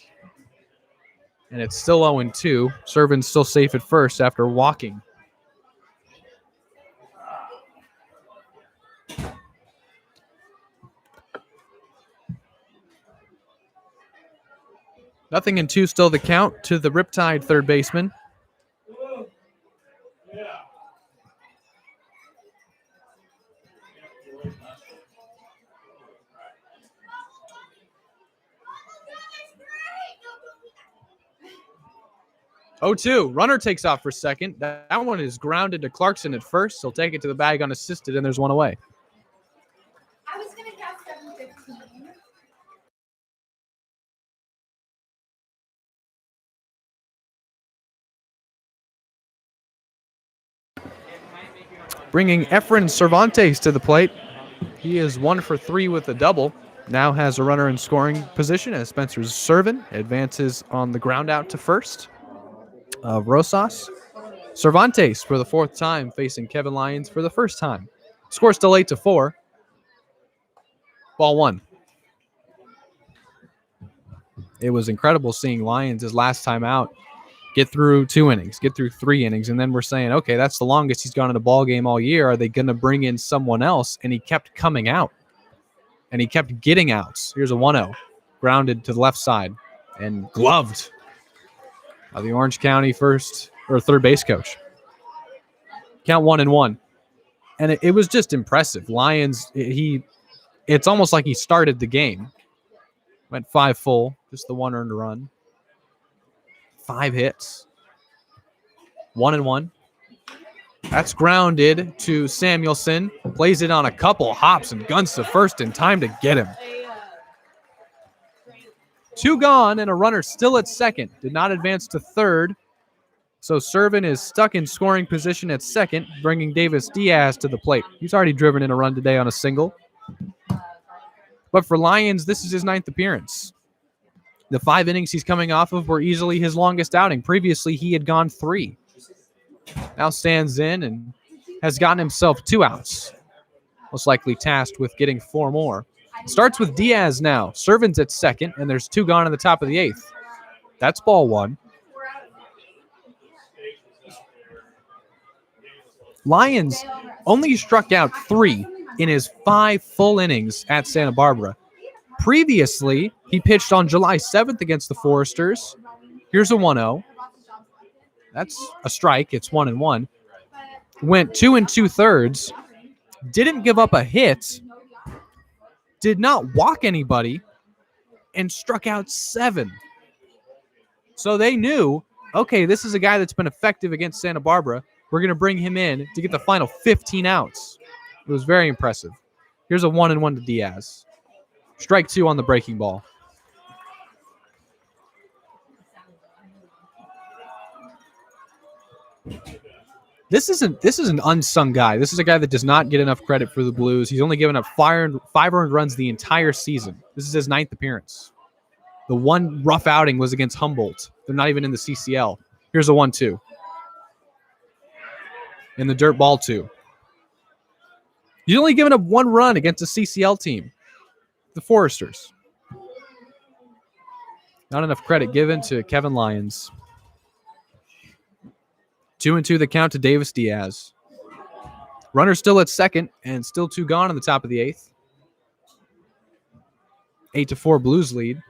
And it's still 0-2. Servin's still safe at first after walking. Nothing in 2 still the count to the Riptide third baseman. Oh, 2. Runner takes off for second. That one is grounded to Clarkson at first. He'll take it to the bag unassisted, and there's 1 away. I was going to count 7:15. Bringing Efren Cervantes to the plate. He is 1 for 3 with a double. Now has a runner in scoring position as Spencer Servin advances on the ground out to first of Rosas. Cervantes for the 4th time facing Kevin Lyons for the 1st time. Score still 8-4. Ball 1. It was incredible seeing Lyons his last time out get through 2 innings, get through 3 innings, and then we're saying, okay, that's the longest he's gone in a ball game all year. Are they going to bring in someone else? And he kept coming out, and he kept getting outs. Here's a 1-0, grounded to the left side, and gloved by the Orange County third base coach. Count 1-1, and it was just impressive. Lyons, it's almost like he started the game. Went 5 full, just the 1 earned run. 5 hits. 1-1. That's grounded to Samuelson. Plays it on a couple hops and guns to first in time to get him. 2 gone and a runner still at second. Did not advance to third. So Servin is stuck in scoring position at second, bringing Davis Diaz to the plate. He's already driven in a run today on a single. But for Lyons, this is his 9th appearance. The 5 innings he's coming off of were easily his longest outing. Previously, he had gone 3. Now stands in and has gotten himself 2 outs. Most likely tasked with getting 4 more. Starts with Diaz now. Servin's at second, and there's 2 gone in the top of the 8th. That's ball 1. Lyons only struck out 3 in his 5 full innings at Santa Barbara. Previously, he pitched on July 7th against the Foresters. Here's a 1-0. That's a strike. It's 1-1. Went 2 2/3. Didn't give up a hit. Did not walk anybody. And struck out 7. So they knew, okay, this is a guy that's been effective against Santa Barbara. We're going to bring him in to get the final 15 outs. It was very impressive. Here's a 1-1 to Diaz. Strike 2 on the breaking ball. This is an unsung guy. This is a guy that does not get enough credit for the Blues. He's only given up 5 earned runs the entire season. This is his 9th appearance. The one rough outing was against Humboldt. They're not even in the CCL. Here's a 1-2. In the dirt ball 2. He's only given up 1 run against a CCL team. The Foresters. Not enough credit given to Kevin Lyons. 2-2 the count to Davis Diaz. Runner still at second and still 2 gone in the top of the 8th. 8-4 Blues lead.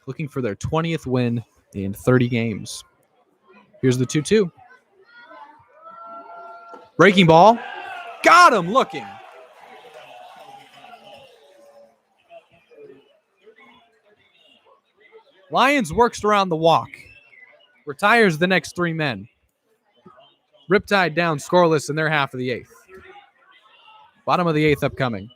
Looking for their 20th win in 30 games. Here's the 2-2. Breaking ball. Got him looking. Lyons works around the walk. Retires the next 3 men. Riptide down scoreless in their half of the 8th. Bottom of the 8th upcoming.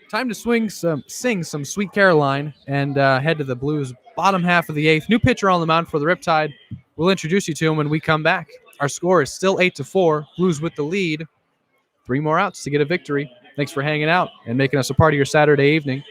Time to sing some Sweet Caroline and head to the Blues bottom half of the 8th. New pitcher on the mound for the Riptide. We'll introduce you to him when we come back. Our score is still 8-4. Blues with the lead. 3 more outs to get a victory. Thanks for hanging out and making us a part of your Saturday evening.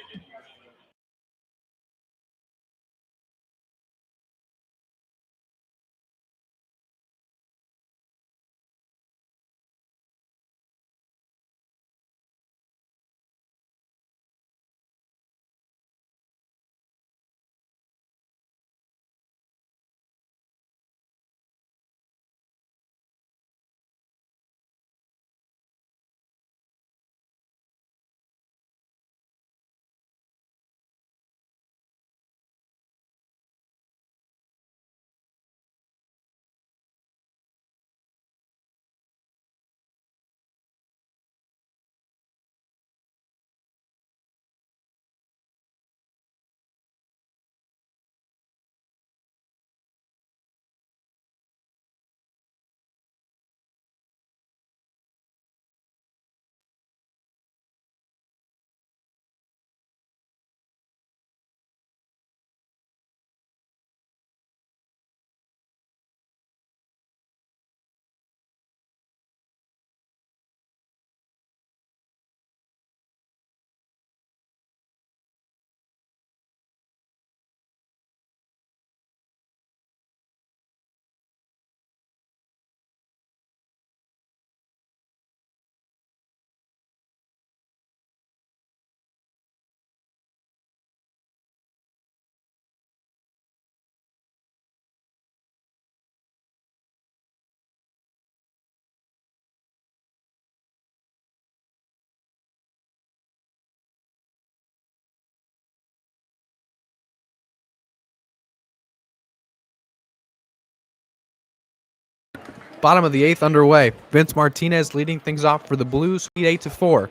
Bottom of the 8th underway. Vince Martinez leading things off for the Blues, 8-4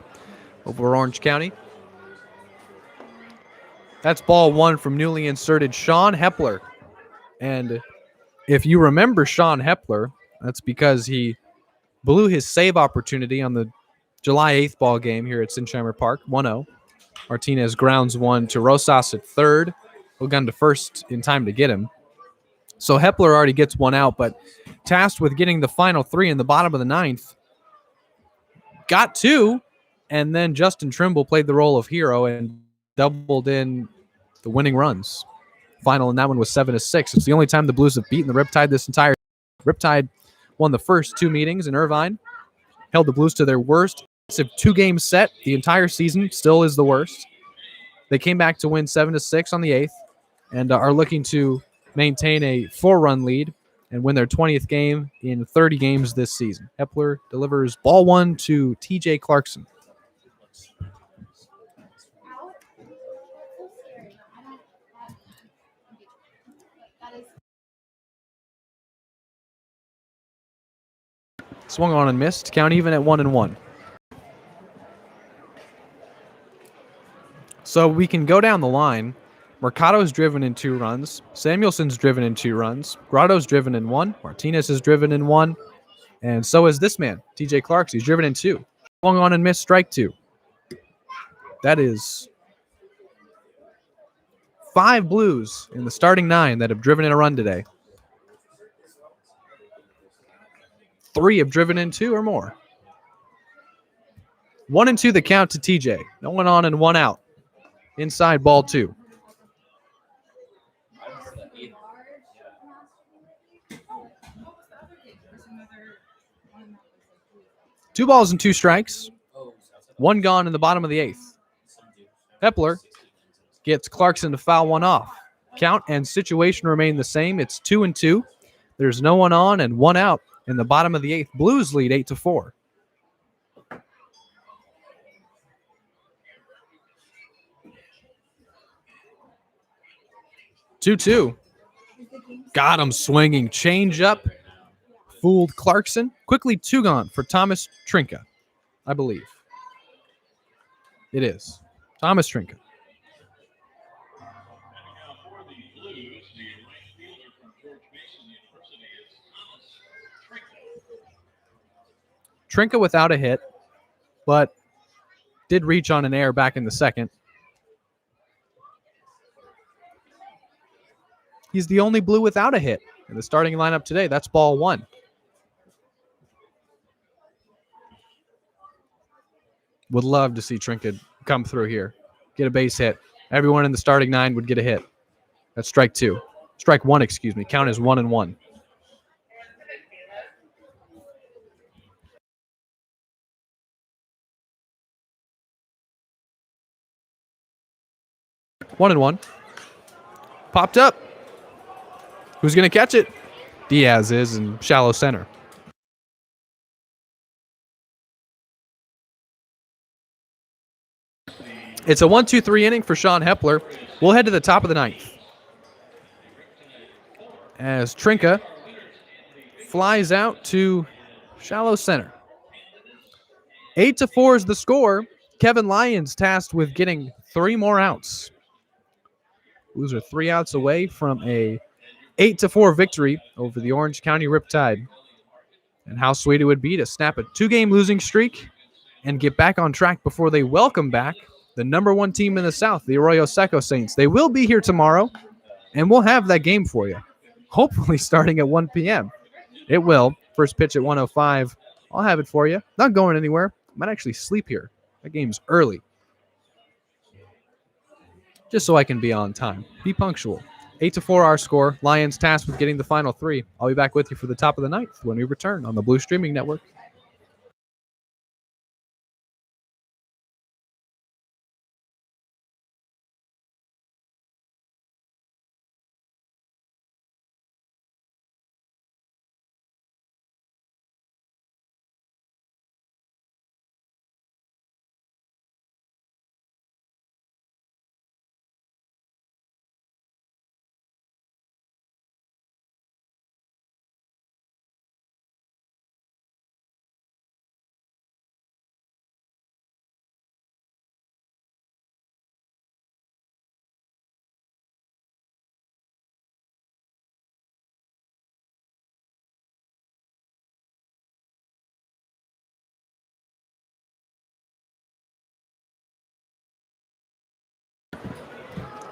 over Orange County. That's ball 1 from newly inserted Sean Hepler. And if you remember Sean Hepler, that's because he blew his save opportunity on the July 8th ball game here at Sinsheimer Park, 1-0. Martinez grounds one to Rosas at third. He'll gun to first in time to get him. So Hepler already gets one out, but tasked with getting the final 3 in the bottom of the 9th. Got 2, and then Justin Trimble played the role of hero and doubled in the winning runs. Final in that one was 7-6. It's the only time the Blues have beaten the Riptide this entire season. Riptide won the first 2 meetings in Irvine, held the Blues to their worst 2-game set the entire season, still is the worst. They came back to win 7-6 on the 8th and are looking to maintain a 4-run lead and win their 20th game in 30 games this season. Hepler delivers ball 1 to TJ Clarkson. Swung on and missed. Count even at 1-1. So we can go down the line. Mercado's driven in 2 runs. Samuelson's driven in 2 runs. Grotto's driven in 1. Martinez is driven in 1. And so is this man, TJ Clarkson. He's driven in 2. Swung on and missed, strike 2. That is 5 Blues in the starting 9 that have driven in a run today. 3 have driven in 2 or more. 1-2 the count to TJ. No one on and 1 out. Inside ball 2. Two balls and 2 strikes. 1 gone in the bottom of the 8th. Hepler gets Clarkson to foul 1 off. Count and situation remain the same. It's 2-2. There's no one on and 1 out in the bottom of the 8th. Blues lead 8-4. Two. Got him swinging. Change up. Fooled Clarkson. Quickly 2 gone for Thomas Trinka, I believe. It is. Thomas Trinka. Trinka without a hit, but did reach on an error back in the 2nd. He's the only Blue without a hit in the starting lineup today. That's ball 1. Would love to see Trinket come through here, get a base hit. Everyone in the starting 9 would get a hit. That's strike 2. Strike 1, excuse me. Count is 1-1. One and 1. Popped up. Who's going to catch it? Diaz is in shallow center. It's a 1-2-3 inning for Sean Hepler. We'll head to the top of the 9th. As Trinka flies out to shallow center. 8-4 is the score. Kevin Lyons tasked with getting 3 more outs. Blues are 3 outs away from a 8-4 victory over the Orange County Riptide. And how sweet it would be to snap a 2-game losing streak and get back on track before they welcome back the number 1 team in the South, the Arroyo Seco Saints. They will be here tomorrow, and we'll have that game for you, hopefully starting at 1 p.m. It will. First pitch at 1:05. I'll have it for you. Not going anywhere. I might actually sleep here. That game's early. Just so I can be on time. Be punctual. 8-4 our score. Lions tasked with getting the final 3. I'll be back with you for the top of the 9th when we return on the Blue Streaming Network.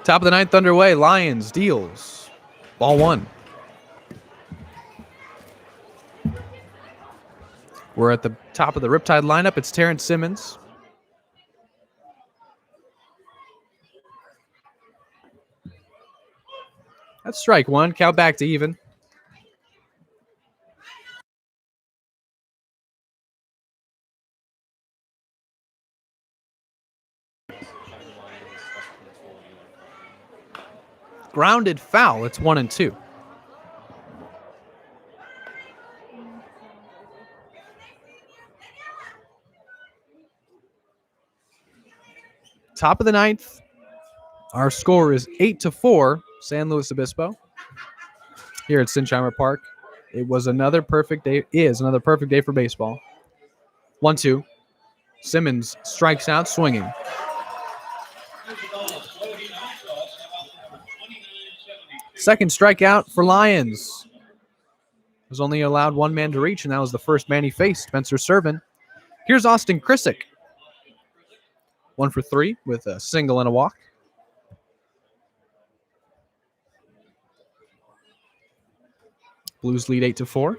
Top of the 9th underway. Lions deals. Ball 1. We're at the top of the Riptide lineup. It's Terrence Simmons. That's strike one. Count back to even. Grounded foul. It's 1-2. Top of the ninth. Our score is 8-4, San Luis Obispo. Here at Sinsheimer Park. It was another perfect day. Is another perfect day for baseball. 1-2. Simmons strikes out swinging. Second strikeout for Lions. Was only allowed one man to reach, and that was the first man he faced, Spencer Servin. Here's Austin Krisick. 1 for 3 with a single and a walk. Blues lead 8-4.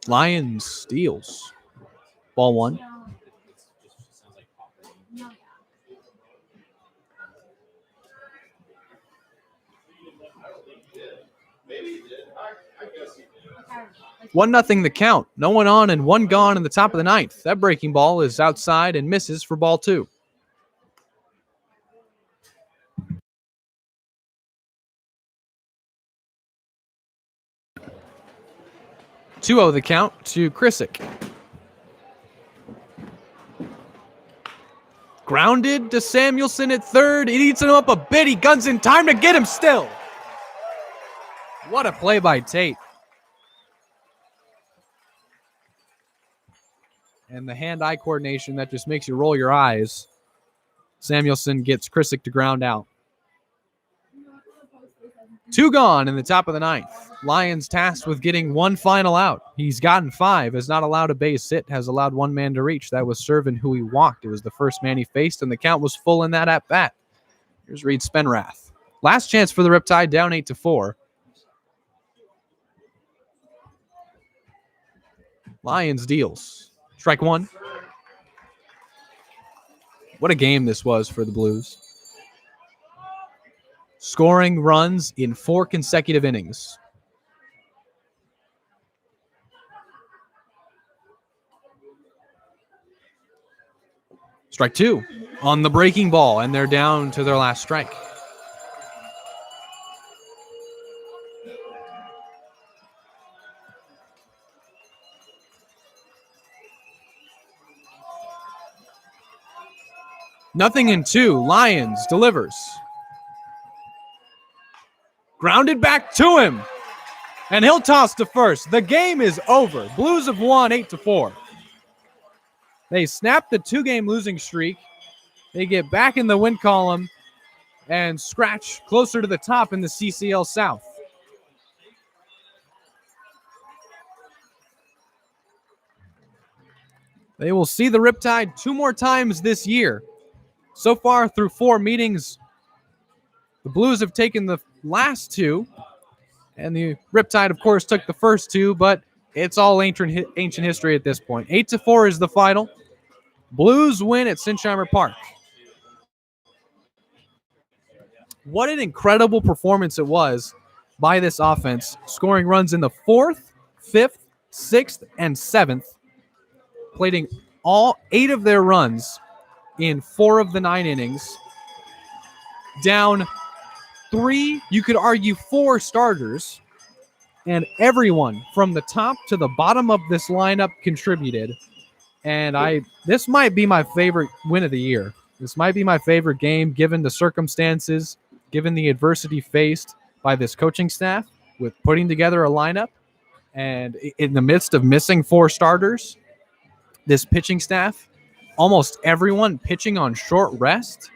Lions steals. Ball one. One nothing the count. No one on and one gone in the top of the ninth. That breaking ball is outside and misses for ball two. Two-0 the count to Krisick. Grounded to Samuelson at third. It eats him up a bit. He guns in time to get him still. What a play by Tate. And the hand-eye coordination that just makes you roll your eyes. Samuelson gets Krisick to ground out. Two gone in the top of the ninth. Lions tasked with getting one final out. He's gotten 5, has not allowed a base hit, has allowed one man to reach. That was Servin who he walked. It was the first man he faced, and the count was full in that at-bat. Here's Reed Spenrath. Last chance for the Riptide, down 8-4. Lions deals. Strike one. What a game this was for the Blues. Scoring runs in 4 consecutive innings. Strike two on the breaking ball, and they're down to their last strike. Nothing in 2. Lions delivers. Grounded back to him. And he'll toss to first. The game is over. Blues have won 8-4. They snap the 2-game losing streak. They get back in the win column and scratch closer to the top in the CCL South. They will see the Riptide 2 more times this year. So far, through 4 meetings, the Blues have taken the last 2, and the Riptide, of course, took the first 2, but it's all ancient history at this point. 8-4 is the final. Blues win at Sinsheimer Park. What an incredible performance it was by this offense, scoring runs in the 4th, 5th, 6th, and 7th, plating all 8 of their runs in 4 of the 9 innings. Down 3, you could argue 4 starters, and everyone from the top to the bottom of this lineup contributed. And this might be my favorite win of the year. This might be my favorite game given the circumstances, given the adversity faced by this coaching staff with putting together a lineup. And in the midst of missing 4 starters, this pitching staff, almost everyone pitching on short rest.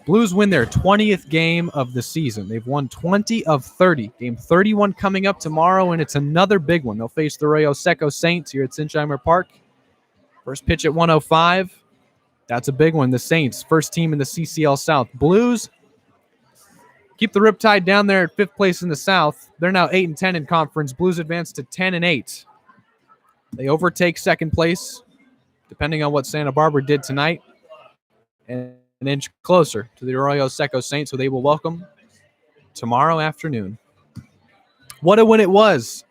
Blues win their 20th game of the season. They've won 20 of 30. Game 31 coming up tomorrow, and it's another big one. They'll face the Rayo Seco Saints here at Sinsheimer Park. First pitch at 1:05. That's a big one. The Saints, first team in the CCL South. Blues keep the Riptide down there at 5th place in the South. They're now 8-10 in conference. Blues advance to 10-8. They overtake 2nd place, depending on what Santa Barbara did tonight, and an inch closer to the Arroyo Seco Saints, who they will welcome tomorrow afternoon. What a win it was.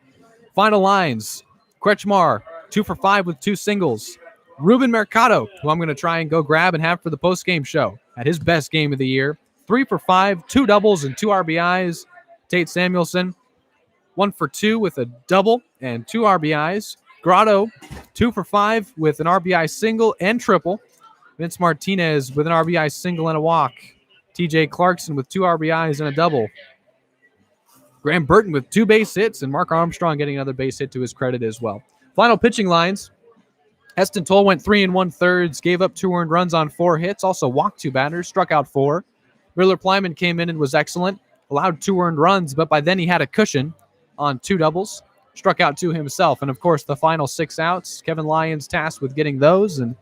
Final lines. Kretschmar, 2 for 5 with 2 singles. Ruben Mercado, who I'm going to try and go grab and have for the post-game show, had his best game of the year. 3 for 5, 2 doubles and 2 RBIs. Tate Samuelson, 1 for 2 with a double and 2 RBIs. Grotto, 2 for 5 with an RBI single and triple. Vince Martinez with an RBI single and a walk. TJ Clarkson with 2 RBIs and a double. Graham Burton with 2 base hits, and Mark Armstrong getting another base hit to his credit as well. Final pitching lines. Heston Toll went 3 1/3, gave up 2 earned runs on 4 hits, also walked 2 batters, struck out 4. Miller Plyman came in and was excellent, allowed 2 earned runs, but by then he had a cushion on 2 doubles, struck out 2 himself. And of course, the final 6 outs, Kevin Lyons tasked with getting those and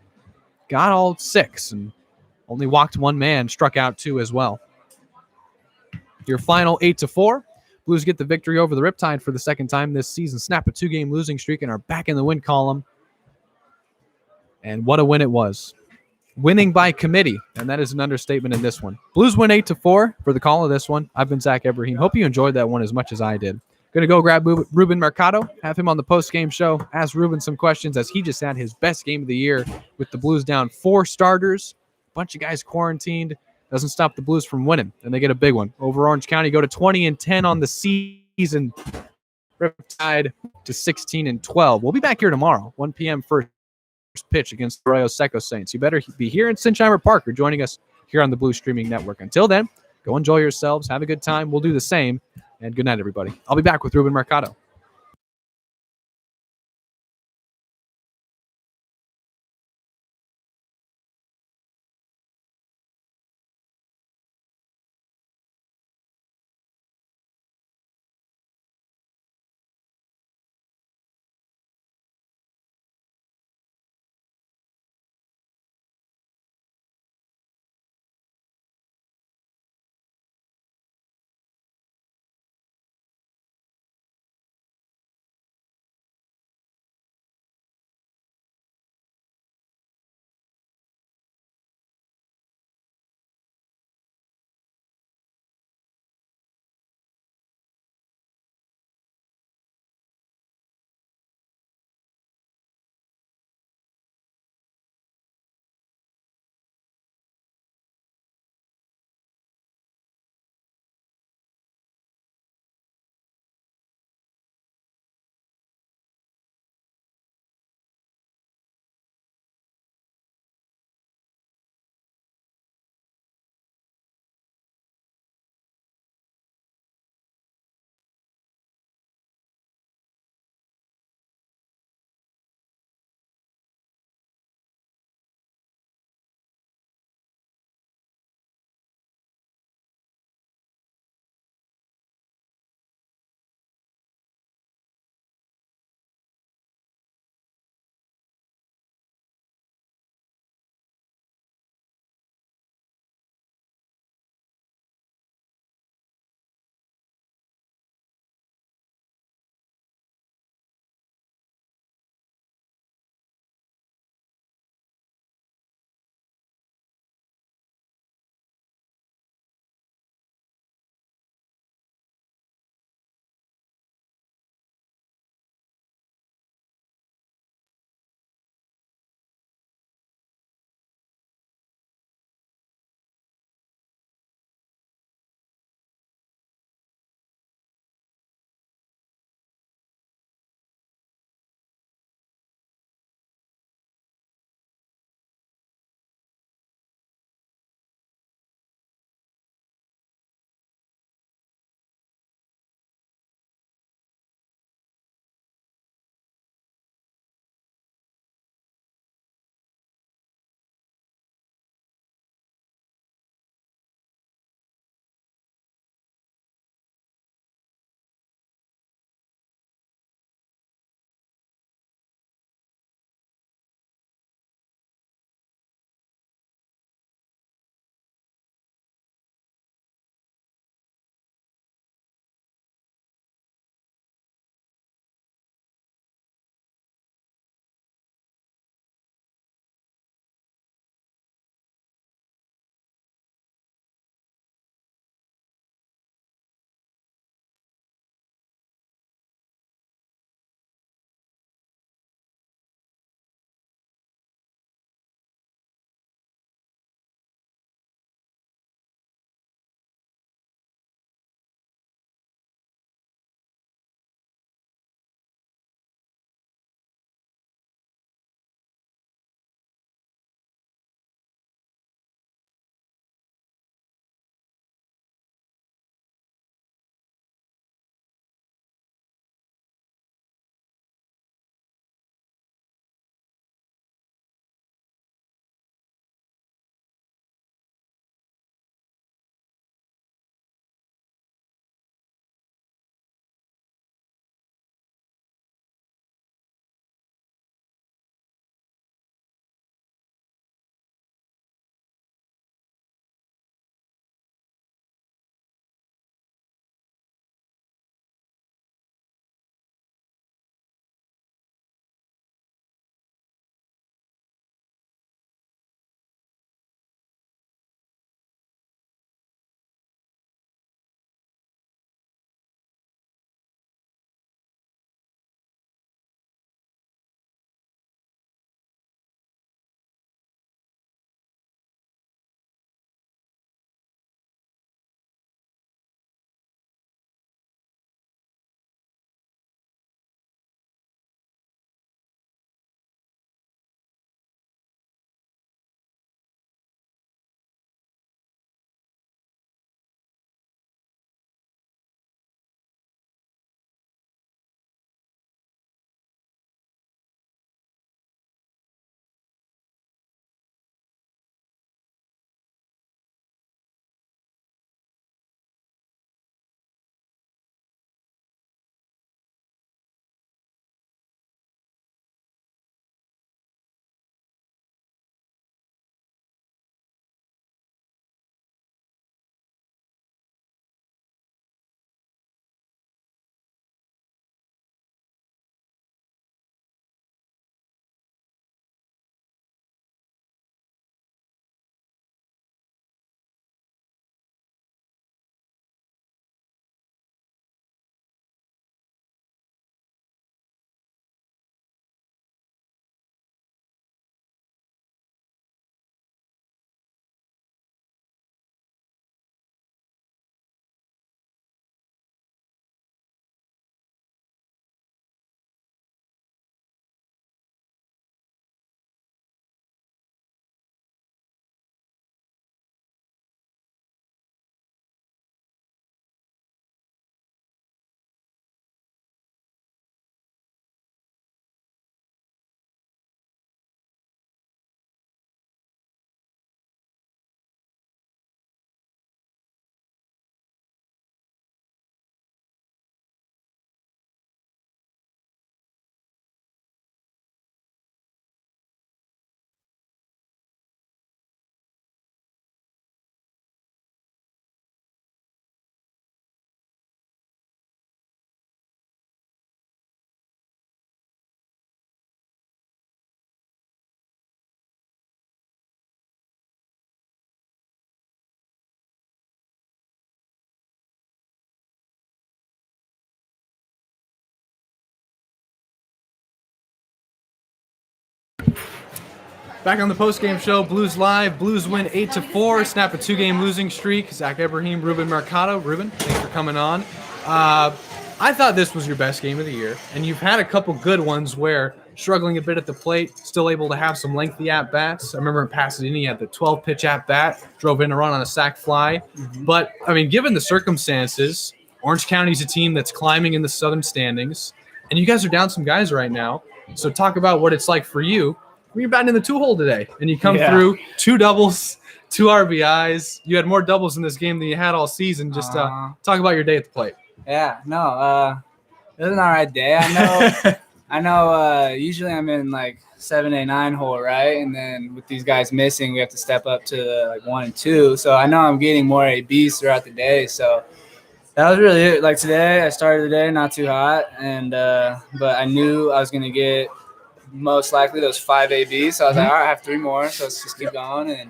got all 6 and only walked 1 man, struck out 2 as well. Your final 8-4. Blues get the victory over the Riptide for the 2nd time this season, snap a 2-game losing streak, and are back in the win column. And what a win it was. Winning by committee, and that is an understatement in this one. Blues win 8-4 for the call of this one. I've been Zach Ebrahim. Hope you enjoyed that one as much as I did. Going to go grab Ruben Mercado, have him on the post-game show, ask Ruben some questions as he just had his best game of the year with the Blues down 4 starters. A bunch of guys quarantined. Doesn't stop the Blues from winning, and they get a big one. Over Orange County, go to 20-10 on the season. Riptide to 16-12. We'll be back here tomorrow, 1 p.m. first pitch against the Arroyo Seco Saints. You better be here in Sinsheimer Park or joining us here on the Blue Streaming Network. Until then, go enjoy yourselves. Have a good time. We'll do the same. And good night, everybody. I'll be back with Ruben Mercado. Back on the post-game show, Blues Live. Blues win 8-4, snap a 2-game losing streak. Zach Ibrahim, Ruben Mercado. Ruben, thanks for coming on. I thought this was your best game of the year, and you've had a couple good ones where struggling a bit at the plate, still able to have some lengthy at-bats. I remember in Pasadena, you had the 12-pitch at-bat, drove in a run on a sac fly. But, I mean, given the circumstances, Orange County's a team that's climbing in the southern standings, and you guys are down some guys right now. So talk about what it's like for you when you're batting in the two-hole today, and you come through 2 doubles, 2 RBIs. You had more doubles in this game than you had all season. Just talk about your day at the plate. Yeah, no, it was an all right day. I know. Usually I'm in like 7, 8, 9 hole, right? And then with these guys missing, we have to step up to like 1 and 2. So I know I'm getting more ABs throughout the day. So that was really it. Like today, I started the day not too hot, and but I knew I was gonna get most likely those 5 ABs. So I was like, all right, I have 3 more. So let's just keep going, and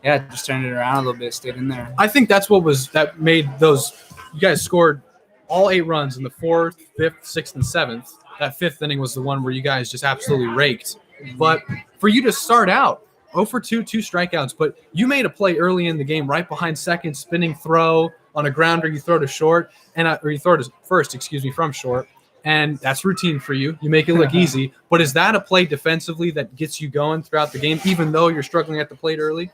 yeah, just turned it around a little bit, stayed in there. I think that's that made those. You guys scored all 8 runs in the 4th, 5th, 6th, and 7th. That 5th inning was the one where you guys just absolutely raked. But for you to start out 0 for 2, 2 strikeouts, but you made a play early in the game right behind second, spinning throw on a grounder. You throw to short, or you throw to first, from short. And that's routine for you. You make it look easy. But is that a play defensively that gets you going throughout the game, even though you're struggling at the plate early?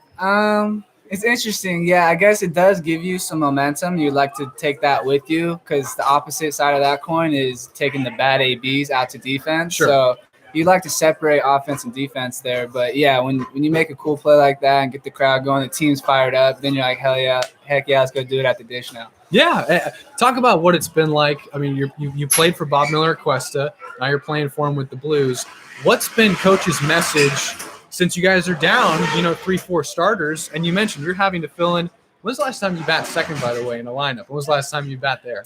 It's interesting. Yeah, I guess it does give you some momentum. You'd like to take that with you because the opposite side of that coin is taking the bad ABs out to defense. Sure. So you'd like to separate offense and defense there. But, yeah, when you make a cool play like that and get the crowd going, the team's fired up, then you're like, heck yeah, let's go do it at the dish now. Yeah, talk about what it's been like. I mean, you played for Bob Miller at Cuesta. Now you're playing for him with the Blues. What's been Coach's message since you guys are down, 3, 4 starters? And you mentioned you're having to fill in. When's the last time you bat second, by the way, in a lineup? When was the last time you bat there?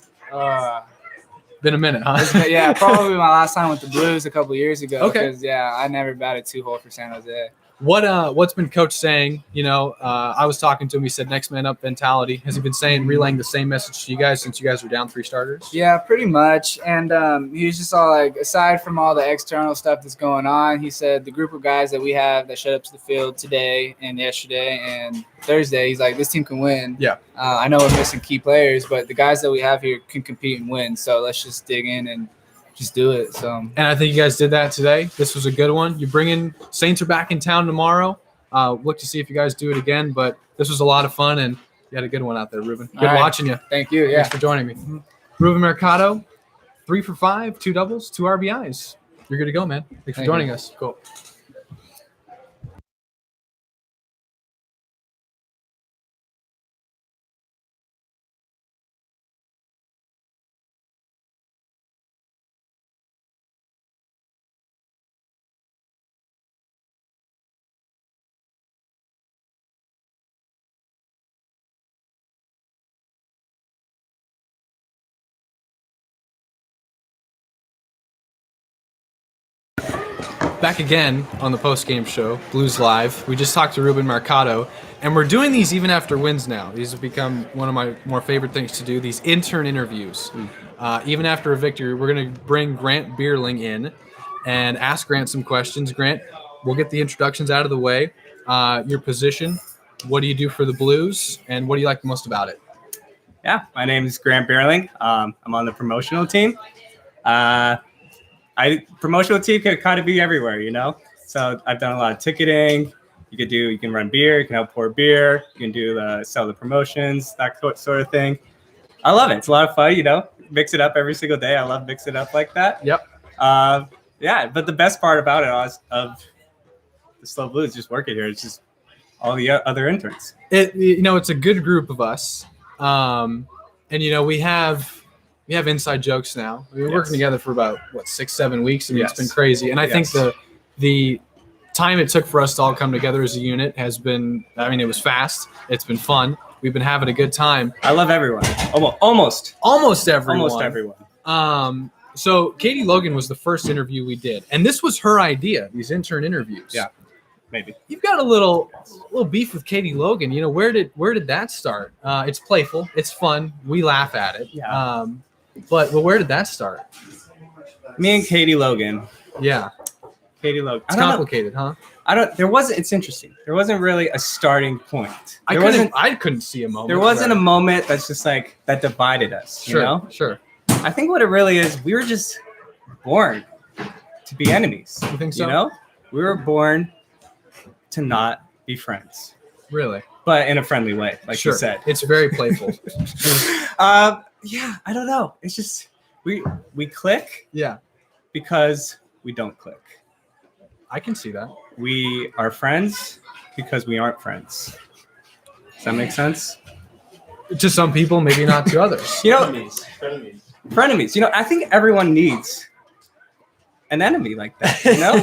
Been a minute, huh? Yeah, probably my last time with the Blues a couple years ago. Okay. Because, yeah, I never batted 2-hole for San Jose. What's been Coach saying? I was talking to him. He said next man up mentality. Has he been relaying the same message to you guys since you guys were down 3 starters? Yeah, pretty much. And he was just all like, aside from all the external stuff that's going on, he said the group of guys that we have that showed up to the field today and yesterday and Thursday, he's like, this team can win. Yeah. I know we're missing key players, but the guys that we have here can compete and win. So let's just dig in and just do it. So, and I think you guys did that today. This was a good one. You bring in Saints are back in town tomorrow. Look to see if you guys do it again. But this was a lot of fun, and you had a good one out there, Ruben. Good watching you. Thank you. Yeah. Thanks for joining me. Ruben Mercado, 3 for 5, 2 doubles, 2 RBIs. You're good to go, man. Thanks for joining us. Cool. Back again on the post-game show, Blues Live. We just talked to Ruben Mercado, and we're doing these even after wins now. These have become one of my more favorite things to do, these intern interviews. Even after a victory, we're going to bring Grant Bierling in and ask Grant some questions. Grant, we'll get the introductions out of the way. Your position, what do you do for the Blues, and what do you like the most about it? Yeah, my name is Grant Bierling. I'm on the promotional team. Promotional team can kind of be everywhere, So I've done a lot of ticketing. You can run beer, you can help pour beer, you can do sell the promotions, that sort of thing. I love it. It's a lot of fun, Mix it up every single day. I love mixing it up like that. Yep. Yeah, but the best part about it of the SLO Blues just working here. It's just all the other interns. It's a good group of us, and we have inside jokes now. We've been working together for about 6-7 weeks. I mean, It's been crazy, and I think the time it took for us to all come together as a unit has been. I mean, it was fast. It's been fun. We've been having a good time. I love everyone. Almost everyone. Almost everyone. So Katie Logan was the first interview we did, and this was her idea. These intern interviews. Yeah. Maybe. You've got a little beef with Katie Logan. Where did that start? It's playful. It's fun. We laugh at it. Yeah. But where did that start? Me and Katie Logan. Yeah. Katie Logan. It's complicated, huh? It's interesting. There wasn't really a starting point. I couldn't see a moment. There wasn't a moment that's just like that divided us. Sure, You know? sure. I think what it really is, we were just born to be enemies. You think so? You know? We were born to not be friends. Really? But in a friendly way, like you said. It's very playful. Yeah, I don't know. It's just we click Yeah, because we don't click. I can see that. We are friends because we aren't friends. Does that make sense? To some people, maybe not to others. You know, frenemies. You know, I think everyone needs an enemy like that. You know,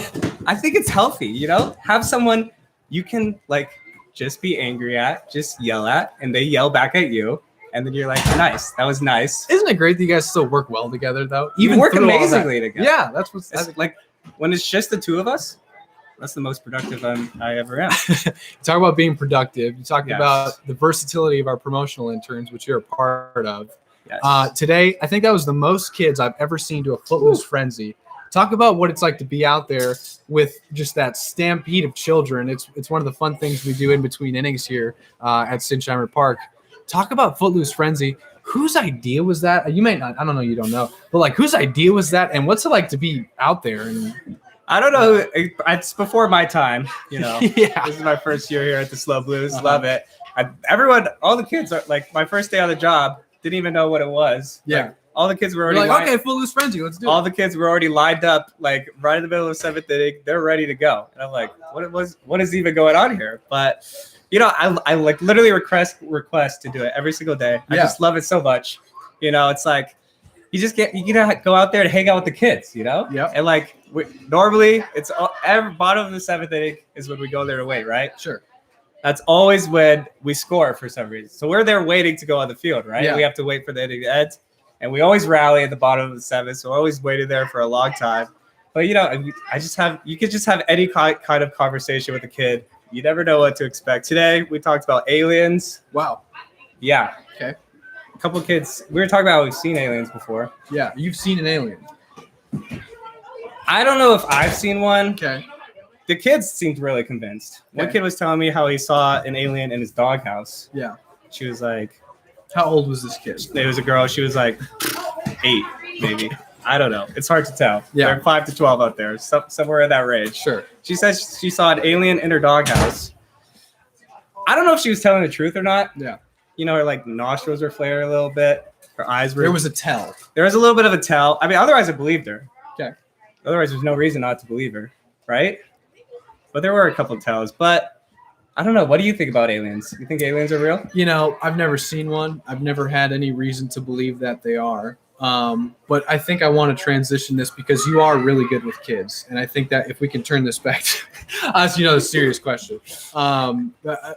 I think it's healthy. You know, have someone you can like just be angry at, just yell at, and they yell back at you, and then you're like, nice, that was nice. Isn't it great that you guys still work well together, though? You work through all that? amazingly together. Yeah, that's what's It's like when it's just the two of us. That's the most productive I ever am. Talk about being productive. You talked Yes. about the versatility of our promotional interns, which you're a part of. Yes. Today, I think that was the most kids I've ever seen to a Footloose frenzy. Talk about what it's like to be out there with just that stampede of children. It's one of the fun things we do in between innings here at Sinsheimer Park. Talk about Footloose frenzy. Whose idea was that? You may not. I don't know. You don't know. But like, whose idea was that? And what's it like to be out there? And I don't know. It's before my time, you know. yeah. This is my first year here at the SLO Blues. Love it. Everyone, all the kids are like, my first day on the job, didn't even know what it was. Yeah. Like, all the kids were You're already like, okay, Footloose frenzy. Let's do all it. the kids were already lined up, like right in the middle of seventh inning. They're ready to go. And I'm like, what is even going on here? But you know, I like literally request to do it every single day. I just love it so much. You know, it's like you go out there to hang out with the kids, you know? Yeah. And like normally it's every bottom of the seventh inning is when we go there to wait, right? Sure. That's always when we score for some reason. So we're there waiting to go on the field, right? Yeah. We have to wait for the inning to end. And we always rally at the bottom of the seventh. So we're always waiting there for a long time. But you know, you could just have any kind of conversation with a kid. You never know what to expect. Today we talked about aliens. Wow. Yeah. Okay. A couple of kids. We were talking about how we've seen aliens before. Yeah. You've seen an alien. I don't know if I've seen one. Okay. The kids seemed really convinced. One Okay. kid was telling me how he saw an alien in his doghouse. Yeah. She was like, How old was this kid? it was a girl. She was like 8, maybe. I don't know. It's hard to tell. Yeah. They're 5 to 12 out there, somewhere in that range. Sure. She says she saw an alien in her doghouse. I don't know if she was telling the truth or not. Yeah. You know, her like nostrils were flaring a little bit. Her eyes were. There was a tell. There was a little bit of a tell. I mean, otherwise I believed her. Okay. Otherwise, there's no reason not to believe her, right? But there were a couple of tells. But I don't know. What do you think about aliens? You think aliens are real? You know, I've never seen one. I've never had any reason to believe that they are. But I think I want to transition this because you are really good with kids. And I think that if we can turn this back to us, you know, the serious question.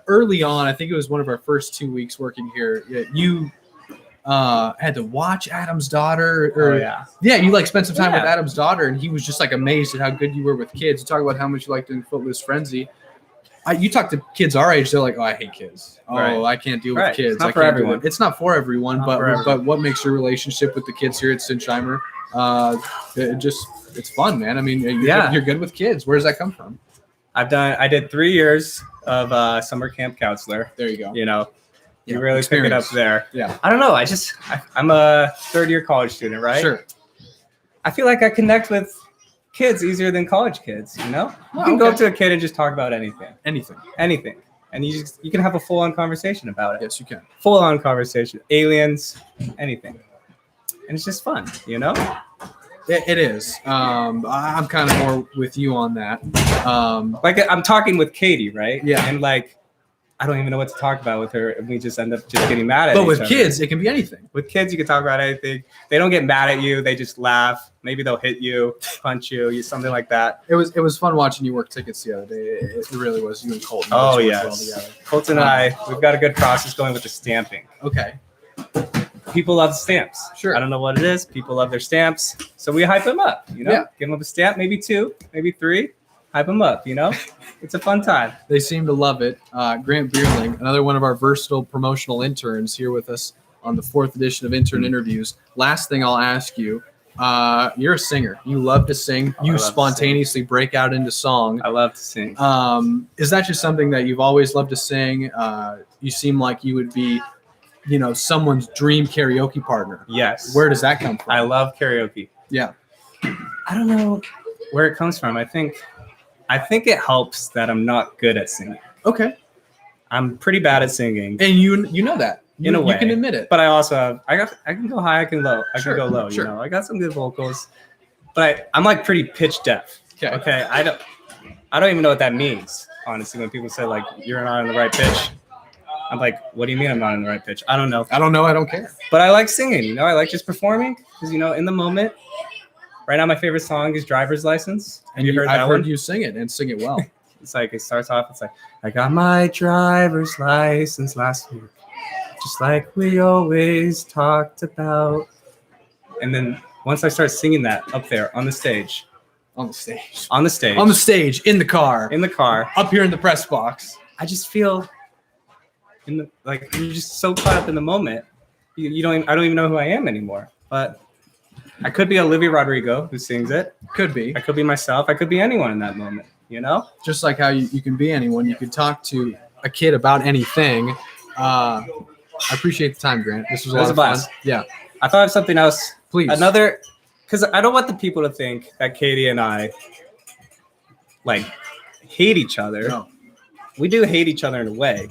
Early on, I think it was one of our first 2 weeks working here, you had to watch Adam's daughter. Or, yeah, you like spent some time with Adam's daughter, and he was just like amazed at how good you were with kids. You talk about how much you liked doing Footloose Frenzy. You talk to kids our age, they're like, "Oh, I hate kids. Oh, Right. I can't deal with Right. kids. It's not I for can't do everyone. it." It's not for everyone, Not but for everyone. but what makes your relationship with the kids here at Sinsheimer? It's fun, man. I mean, you're good with kids. Where does that come from? I did 3 years of summer camp counselor. There you go. You know, you Yeah, really pick it up experience. there. Yeah, I don't know. I'm a third-year college student, right? sure. I feel like I connect with kids easier than college kids. You know, you Oh, can go okay. up to a kid and just talk about anything, Anything. and you can have a full-on conversation about it. Yes, you can. Full-on conversation, aliens, anything, and it's just fun. You know. It is. I'm kind of more with you on that. Like I'm talking with Katie, right? Yeah. And like, I don't even know what to talk about with her, and we just end up just getting mad at But each with other. kids, it can be anything. With kids, you can talk about anything. They don't get mad at you. They just laugh. Maybe they'll hit you, punch you, something like that. It was fun watching you work tickets the other day. It really was. You and Colton. Oh, worked yes. well together. Colton and I, we've got a good process going with the stamping. Okay. People love stamps. Sure. I don't know what it is. People love their stamps. So we hype them up, you know? Yeah. Give them a stamp, maybe 2, maybe 3. Hype them up, you know? It's a fun time. They seem to love it. Grant Beerling, another one of our versatile promotional interns here with us on the 4th edition of Intern Interviews. Last thing I'll ask you, You're a singer. You love to sing. Oh, I You love to spontaneously break out into song. I love to sing. Is that just something that you've always loved to sing? You seem like you would be, someone's dream karaoke partner. Yes. Where does that come from? I love karaoke. Yeah. I don't know where it comes from. I think it helps that I'm not good at singing. Okay. I'm pretty bad at singing. And you know that. In a way. You can admit it. But I also I can go high, I can low. I Sure, can go low, sure. I got some good vocals. But I'm like pretty pitch deaf. Okay. I don't even know what that means, honestly, when people say like you're not in the right pitch. I'm like, what do you mean I'm not in the right pitch? I don't know. I don't know. I don't care. But I like singing, I like just performing because in the moment. Right now my favorite song is Driver's License. And you heard I've that heard one? you sing it and sing it well. It's like it starts off, it's like I got my driver's license last week. Just like we always talked about. And then once I start singing that up there on the stage, On the stage, in the car, up here in the press box, I just feel you're just so caught up in the moment. I don't even know who I am anymore. But I could be Olivia Rodrigo who sings it. Could be. I could be myself. I could be anyone in that moment, Just like how you can be anyone. You can talk to a kid about anything. I appreciate the time, Grant. This was a lot of fun. Yeah. I thought of something else. Please. Because I don't want the people to think that Katie and I hate each other. No. We do hate each other in a way.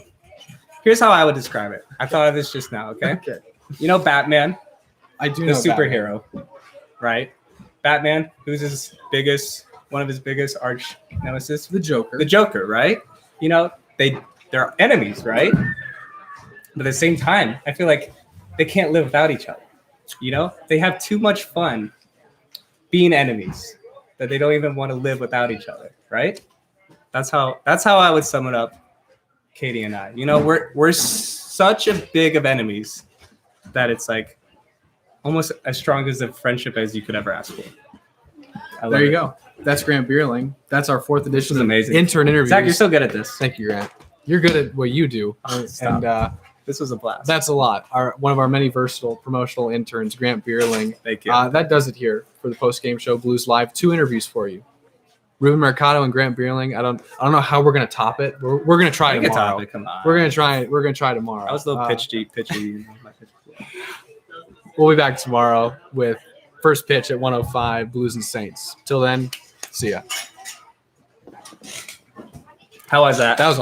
Here's how I would describe it. I thought of this just now, okay? Okay. Batman, I do the know superhero, right? Batman, who's one of his biggest arch nemesis? The Joker. The Joker, right? They're enemies, right? But at the same time, I feel like they can't live without each other. They have too much fun being enemies that they don't even want to live without each other, right? That's how I would sum it up, Katie and I. We're such a big of enemies that it's like almost as strong as a friendship as you could ever ask for. There you go. That's Grant Bierling. That's our 4th edition of amazing. Intern Interviews. Zach, you're so good at this. Thank you, Grant. You're good at what you do. Stop. And This was a blast. that's a lot. One of our many versatile promotional interns, Grant Bierling. Thank you. That does it here for the post-game show Blues Live. 2 interviews for you. Ruben Mercado and Grant Bierling. I don't know how we're gonna top it. We're gonna try tomorrow. Come on. We're gonna try tomorrow. I was a little pitchy. We'll be back tomorrow with first pitch at 1:05, Blues and Saints. Till then, see ya. How was that? That was awesome.